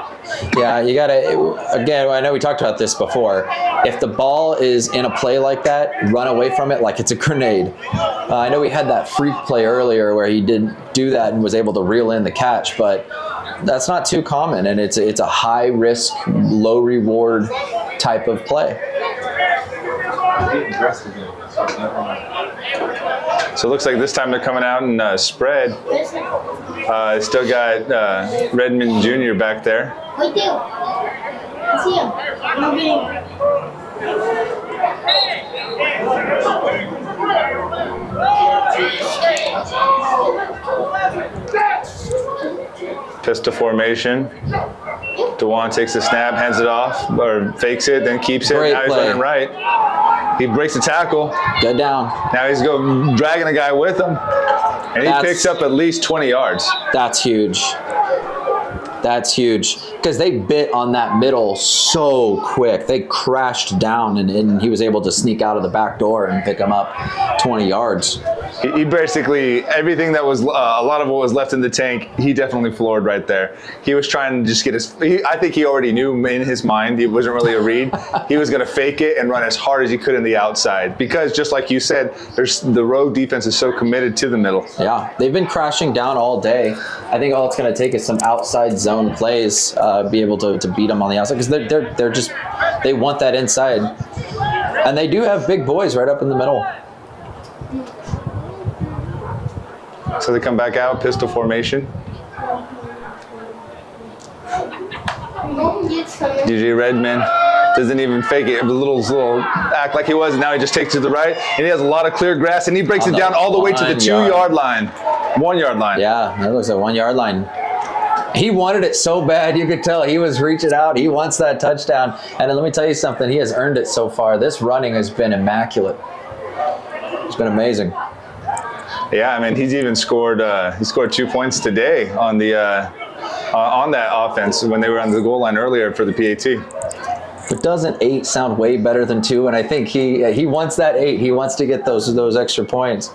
Yeah, you gotta, again, I know we talked about this before. If the ball is in a play like that, run away from it like it's a grenade. I know we had that freak play earlier where he did do that and was able to reel in the catch, but that's not too common, and it's a high risk, low reward type of play. So it looks like this time they're coming out in spread. Still got Redmond Jr. back there. Pistol formation. DeJuan takes the snap, hands it off, or fakes it, then keeps it. Great now he's play. running right. He breaks the tackle. Go down. Now he's dragging a guy with him. And he picks up at least 20 yards. That's huge. That's huge. Because they bit on that middle so quick. They crashed down, and he was able to sneak out of the back door and pick him up 20 yards. He basically, everything that was, a lot of what was left in the tank, he definitely floored right there. He was trying to just get I think he already knew in his mind, it wasn't really a read. He was going to fake it and run as hard as he could in the outside. Because just like you said, the Rogue defense is so committed to the middle. Yeah, they've been crashing down all day. I think all it's going to take is some outside zone plays, be able to beat them on the outside. Because they're just, they want that inside. And they do have big boys right up in the middle. So they come back out, pistol formation. DJ Redmond doesn't even fake it. A little act like he was. Now he just takes it to the right, and he has a lot of clear grass, and he breaks it down all the way to the 2-yard line. 1-yard line. Yeah, that looks like 1-yard line. He wanted it so bad, you could tell. He was reaching out. He wants that touchdown. And let me tell you something. He has earned it so far. This running has been immaculate. It's been amazing. Yeah, I mean, he's even scored. He scored 2 points today on the on that offense when they were on the goal line earlier for the PAT. But doesn't 8 sound way better than 2? And I think he wants that 8. He wants to get those extra points.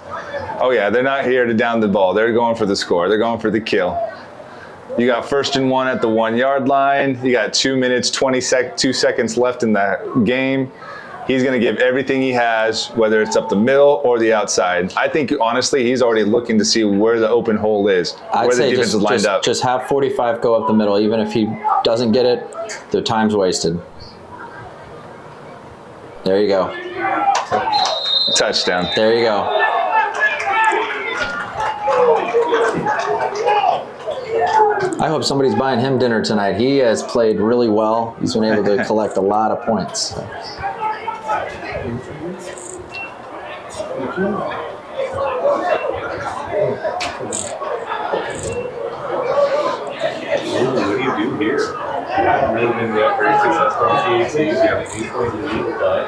Oh yeah, they're not here to down the ball. They're going for the score. They're going for the kill. You got 1st and 1 at the 1-yard line. You got 2 minutes, 2 seconds left in that game. He's going to give everything he has, whether it's up the middle or the outside. I think, honestly, he's already looking to see where the open hole is, where the defense is lined up. Just have 45 go up the middle. Even if he doesn't get it, the time's wasted. There you go. Touchdown. There you go. I hope somebody's buying him dinner tonight. He has played really well. He's been able to collect a lot of points. So. What do you do here? Really been very successful on PAT. You have an 8-point lead, but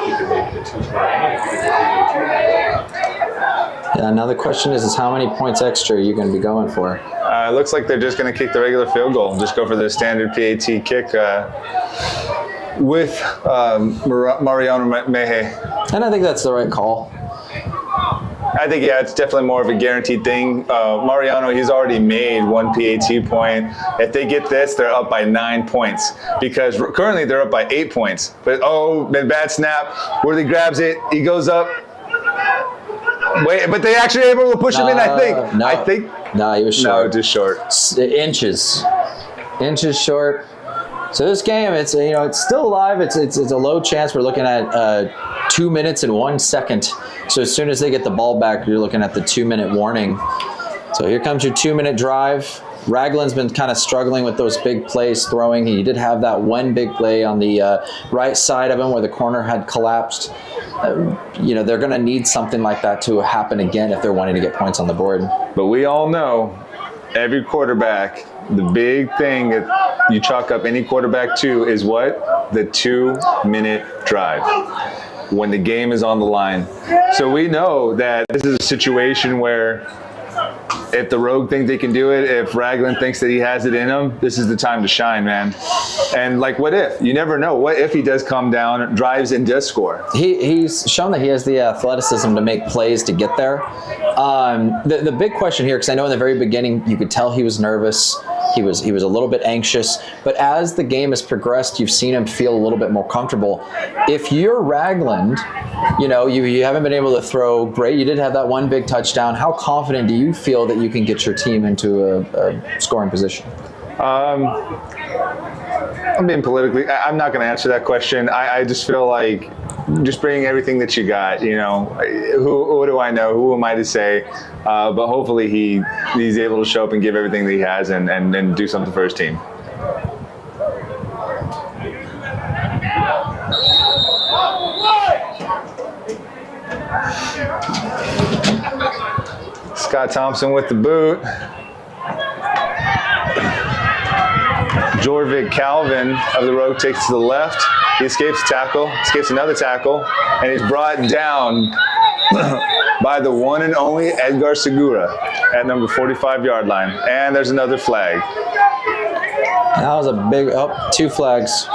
you could make it a 2-score game if you could get the Yeah, now the question is how many points extra are you going to be going for? It looks like they're just going to kick the regular field goal. Just go for the standard PAT kick with Mariano Meje. And I think that's the right call. I think, yeah, it's definitely more of a guaranteed thing. Mariano, he's already made 1 PAT point. If they get this, they're up by 9 points because currently they're up by 8 points. But, bad snap. Worthy grabs it. He goes up. Wait, but they actually able to push him in, I think. No, he was short. No, just short. Inches short. So this game, it's still alive. It's a low chance. We're looking at 2 minutes and 1 second. So as soon as they get the ball back, you're looking at the 2-minute warning. So here comes your 2-minute drive. Ragland's been kind of struggling with those big plays throwing. He did have that one big play on the right side of him where the corner had collapsed. They're going to need something like that to happen again if they're wanting to get points on the board. But we all know every quarterback, the big thing that you chalk up any quarterback to is what? The 2-minute drive when the game is on the line. So we know that this is a situation where if the Rogue think they can do it, if Raglan thinks that he has it in him, this is the time to shine, man. And like, what if? You never know. What if he does come down, drives, and does score? He's shown that he has the athleticism to make plays to get there. The big question here, because I know in the very beginning you could tell he was nervous. He was a little bit anxious, but as the game has progressed, you've seen him feel a little bit more comfortable. If you're Ragland, you know, you haven't been able to throw great. You did have that one big touchdown. How confident do you feel that you can get your team into a scoring position? I'm being politically, I'm not going to answer that question. I just feel like just bringing everything that you got, you know, who do I know? Who am I to say? But hopefully he's able to show up and give everything that he has and do something for his team. Scott Thompson with the boot. Jorvik Calvin of the Rogue takes to the left. He escapes a tackle, escapes another tackle, and he's brought down by the one and only Edgar Segura at number 45-yard line. And there's another flag. That was a big, 2 flags.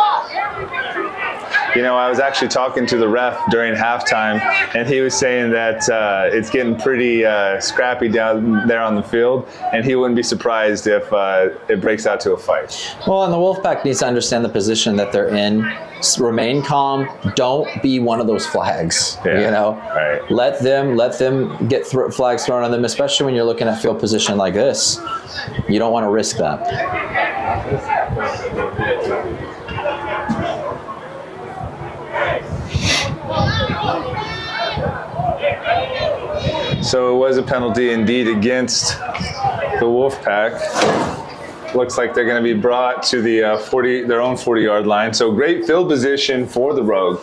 You know, I was actually talking to the ref during halftime, and he was saying that it's getting pretty scrappy down there on the field, and he wouldn't be surprised if it breaks out to a fight. Well, and the Wolfpack needs to understand the position that they're in. Remain calm. Don't be one of those flags. Yeah, you know, right. Let them get flags thrown on them, especially when you're looking at field position like this. You don't want to risk that. So it was a penalty indeed against the Wolfpack. Looks like they're going to be brought to the their own 40-yard line. So great field position for the Rogue.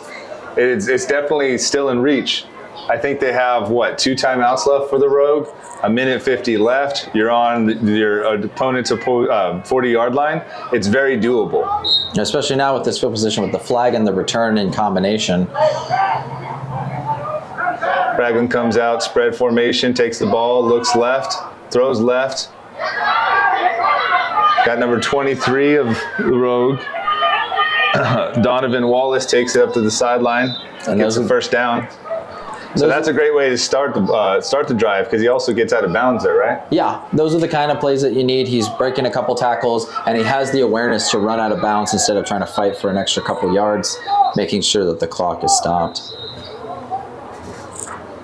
It's definitely still in reach. I think they have, 2 timeouts left for the Rogue? 1:50 left. You're on your opponent's 40-yard line. It's very doable. Especially now with this field position with the flag and the return in combination. Raglan comes out, spread formation, takes the ball, looks left, throws left. Got number 23 of the Rogue. Donovan Wallace takes it up to the sideline and gets the first down. So that's a great way to start the drive, because he also gets out of bounds there, right? Yeah, those are the kind of plays that you need. He's breaking a couple tackles, and he has the awareness to run out of bounds instead of trying to fight for an extra couple yards, making sure that the clock is stopped.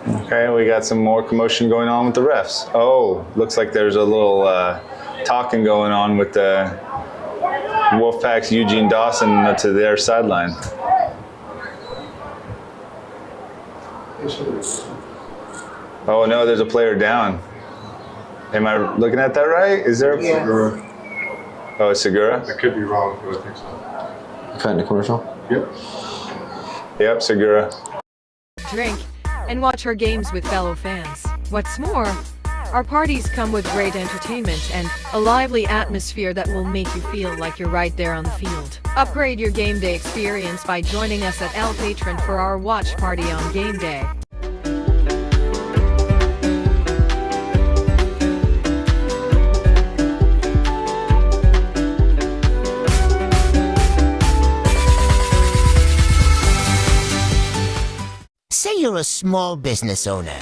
Okay, we got some more commotion going on with the refs. Oh, looks like there's a little talking going on with the Wolfpack's Eugene Dawson to their sideline. Oh no, there's a player down. Am I looking at that right? Is there? Yeah. Segura. Oh, it's Segura? I could be wrong, but I think so. Cutting the commercial? Yep, Segura. Drink and watch our games with fellow fans. What's more, our parties come with great entertainment and a lively atmosphere that will make you feel like you're right there on the field. Upgrade your game day experience by joining us at El Patron for our watch party on game day. Say you're a small business owner,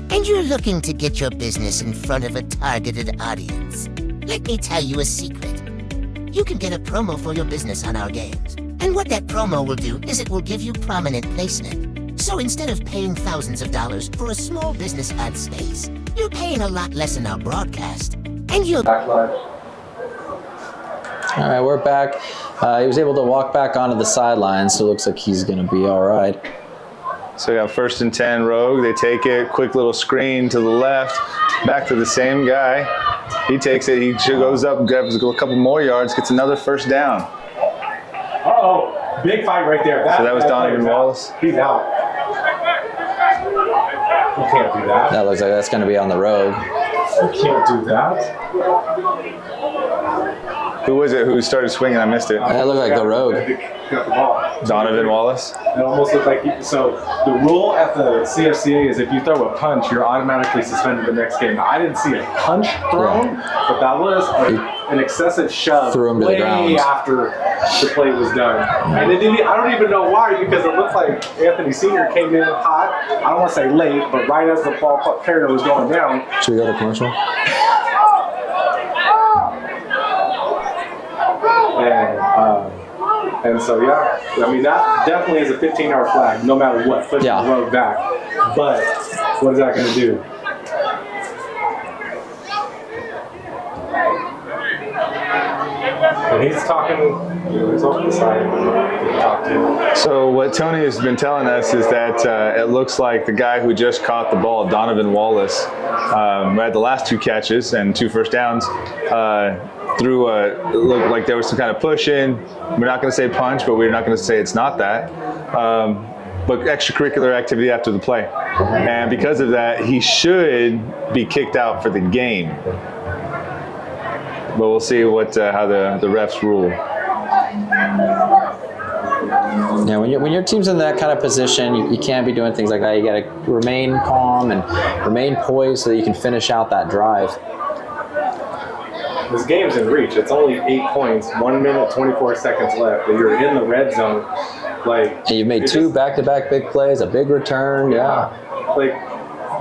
and you're looking to get your business in front of a targeted audience. Let me tell you a secret. You can get a promo for your business on our games. And what that promo will do is it will give you prominent placement. So instead of paying thousands of dollars for a small business ad space, you're paying a lot less in our broadcast. And you'll... All right, we're back. He was able to walk back onto the sideline, so it looks like he's going to be all right. So we got 1st and 10 Rogue. They take it, quick little screen to the left, back to the same guy. He takes it, he goes up, grabs a couple more yards, gets another first down. Uh-oh, big fight right there. So that was Donovan Wallace. He's out. You can't do that. That looks like that's going to be on the Rogue. You can't do that. Who was it who started swinging? I missed it. That looked like the Rogue. Got the ball. Donovan Wallace? It almost looked like so. The rule at the CFCA is if you throw a punch, you're automatically suspended the next game. Now, I didn't see a punch thrown, but that was an excessive shove Threw him to the way ground. after the play was done. And it didn't, I don't even know why, because it looked like Anthony Sr. came in hot. I don't want to say late, but right as the ball carrier was going down. Should we go to commercial? And so, yeah, I mean, that definitely is a 15-yard flag, no matter what, pushing the Rogue back. But what is that going to do? And he's talking, he's off the side. So what Tony has been telling us is that it looks like the guy who just caught the ball, Donovan Wallace, who had the last 2 catches and 2 first downs, threw it looked like there was some kind of push in. We're not going to say punch, but we're not going to say it's not that. But extracurricular activity after the play. And because of that, he should be kicked out for the game. But we'll see what how the refs rule. Yeah, when your team's in that kind of position, you can't be doing things like that. You got to remain calm and remain poised so that you can finish out that drive. This game's in reach. It's only 8 points, 1 minute, 24 seconds left. But you're in the red zone. And you've made 2 back-to-back big plays, a big return. Yeah. Like,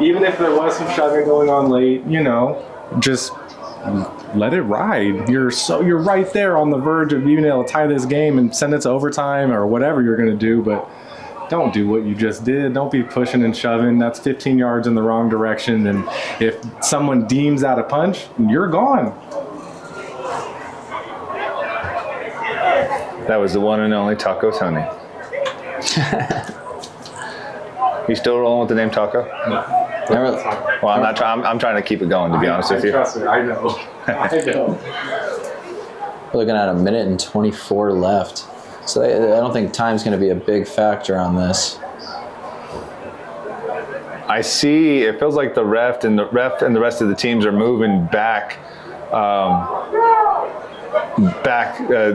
even if there was some shoving going on late, just let it ride. You're right there on the verge of being able to tie this game and send it to overtime or whatever you're going to do, but don't do what you just did. Don't be pushing and shoving. That's 15 yards in the wrong direction, and if someone deems that a punch, you're gone. That was the one and only Taco Tony. You still rolling with the name Taco? No. Well, I'm not trying. I'm trying to keep it going, to be honest with you. Trust me, I know. I know. We're looking at 1 minute and 24 left. So I don't think time's going to be a big factor on this. I see. It feels like the ref and the rest of the teams are moving back,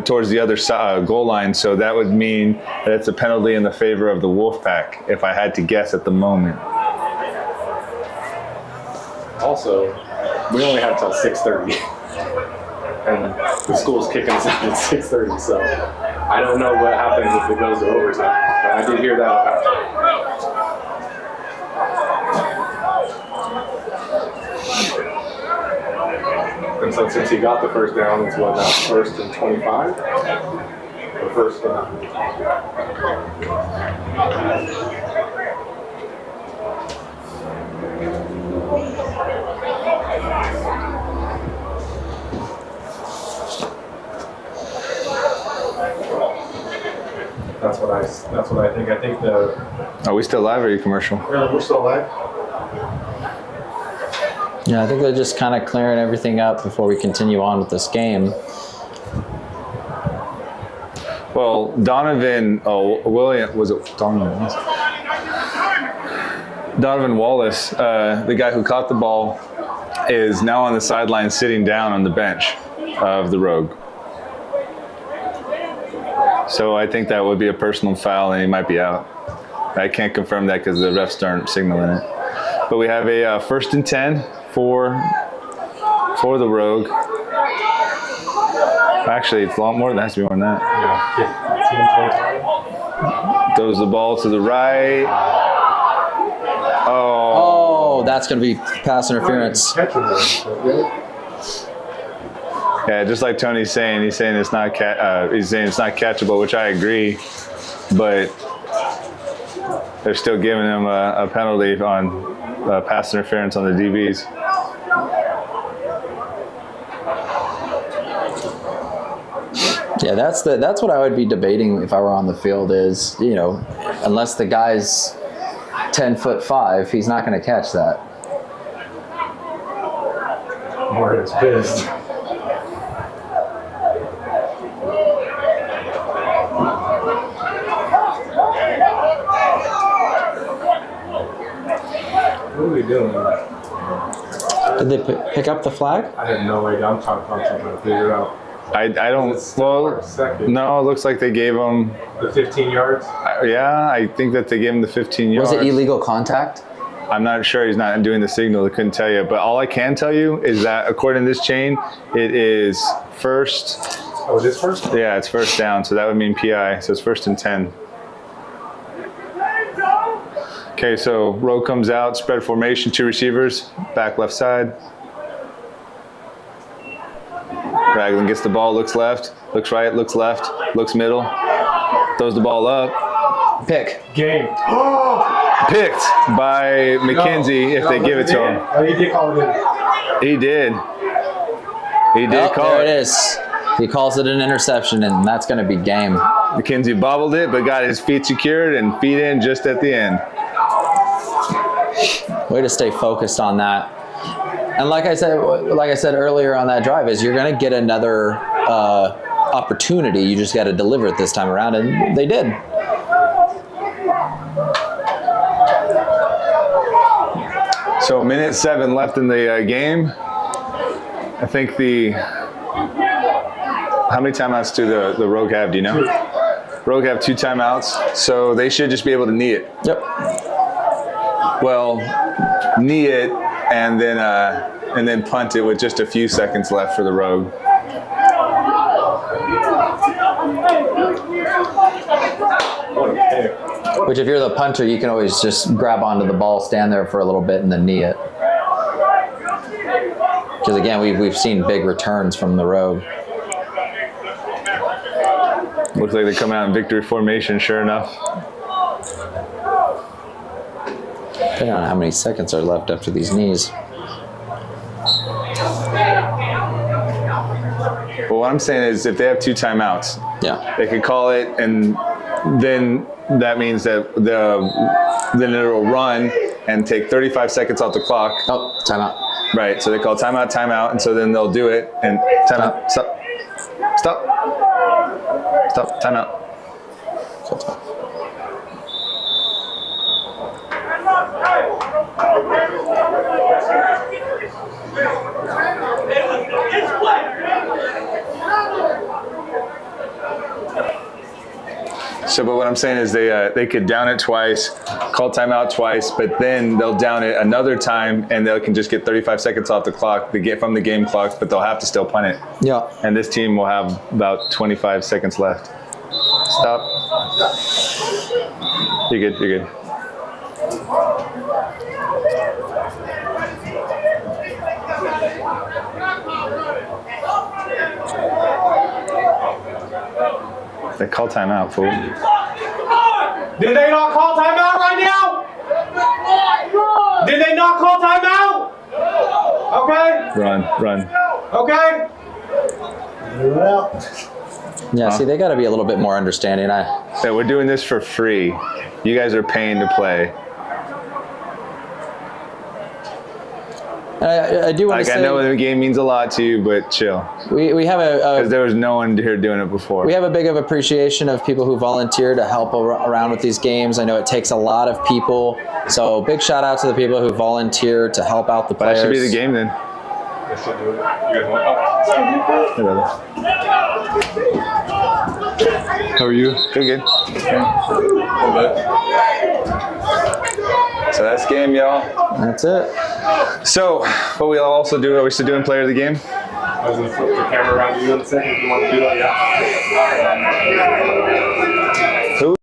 towards the other goal line. So that would mean that it's a penalty in the favor of the Wolfpack, if I had to guess at the moment. Also, we only have till 6:30, and the school's kicking us out at 6:30. So I don't know what happens if it goes to overtime. But I did hear that after. And so since he got the first down, it's what, now 1st and 25? Or first down? That's what I think. I think Are we still live or are you commercial? Yeah, we're still live. Yeah, I think they're just kind of clearing everything up before we continue on with this game. Well, Donovan Wallace, the guy who caught the ball, is now on the sideline sitting down on the bench of the Rogue. So I think that would be a personal foul and he might be out. I can't confirm that because the refs aren't signaling it. But we have a 1st and 10 for the Rogue. Actually, it's a lot more than that. It has to be more than that. Yeah. Throws the ball to the right. Oh, that's going to be pass interference. Yeah, just like Tony's saying, he's saying it's not catchable, which I agree, but they're still giving him a penalty on pass interference on the DBs. Yeah, that's what I would be debating if I were on the field is, unless the guy's 10'5", he's not going to catch that. Morgan's pissed. What are we doing? Did they pick up the flag? I have no idea. I'm trying to figure it out. I don't. Well, no, it looks like they gave him the 15 yards. Yeah, I think that they gave him the 15 yards. Was it illegal contact? I'm not sure. He's not doing the signal. I couldn't tell you. But all I can tell you is that according to this chain, it is first. Oh, it is first? Yeah, it's first down. So that would mean PI. So it's 1st and 10. Okay, so row comes out, spread formation, 2 receivers, back left side. Ragland gets the ball, looks left, looks right, looks left, looks middle, throws the ball up. Pick. Game. Picked by McKenzie if they give it to him. Oh, he did call it in. He did. He did call there it. It is. He calls it an interception, and that's going to be game. McKenzie bobbled it, but got his feet secured and feet in just at the end. Way to stay focused on that. And like I said earlier on that drive, is you're going to get another opportunity. You just got to deliver it this time around, and they did. So minute 7 left in the game. I think how many timeouts do the Rogue have? Do you know? Rogue have 2 timeouts, so they should just be able to knee it. Yep. Well, knee it and then punt it with just a few seconds left for the Rogue. Which, if you're the punter, you can always just grab onto the ball, stand there for a little bit, and then knee it. Because again, we've seen big returns from the Rogue. Looks like they come out in victory formation, sure enough. I don't know how many seconds are left after these knees. Well, what I'm saying is if they have 2 timeouts, yeah, they could call it, and then that means that then it'll run and take 35 seconds off the clock. Oh, timeout. Right, so they call timeout, timeout, and so then they'll do it, and timeout, stop, timeout. So, but what I'm saying is they could down it twice, call timeout twice, but then they'll down it another time, and they can just get 35 seconds off the clock, from the game clock, but they'll have to still punt it. Yeah. And this team will have about 25 seconds left. Stop. You're good. You're good. They call timeout, fool. Did they not call timeout right now? Did they not call timeout? Okay. Run. Okay. Yeah, see, they got to be a little bit more understanding. Yeah, we're doing this for free. You guys are paying to play. I do want to say, I know the game means a lot to you, but chill. We have because there was no one here doing it before. We have a big of appreciation of people who volunteer to help around with these games. I know it takes a lot of people, so big shout out to the people who volunteer to help out the players. That should be the game then. That should do it. You guys want? Hey, brother. How are you? Good. So that's game, y'all. That's it. So, what we'll also do, are we still doing player of the game? I was going to flip the camera around to you in a second if you want to do that, yeah. Who?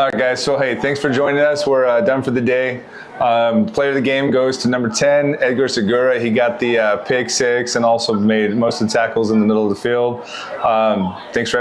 All right, guys. So, hey, thanks for joining us. We're done for the day. Player of the game goes to number 10, Edgar Segura. He got the pick 6 and also made most of the tackles in the middle of the field. Thanks for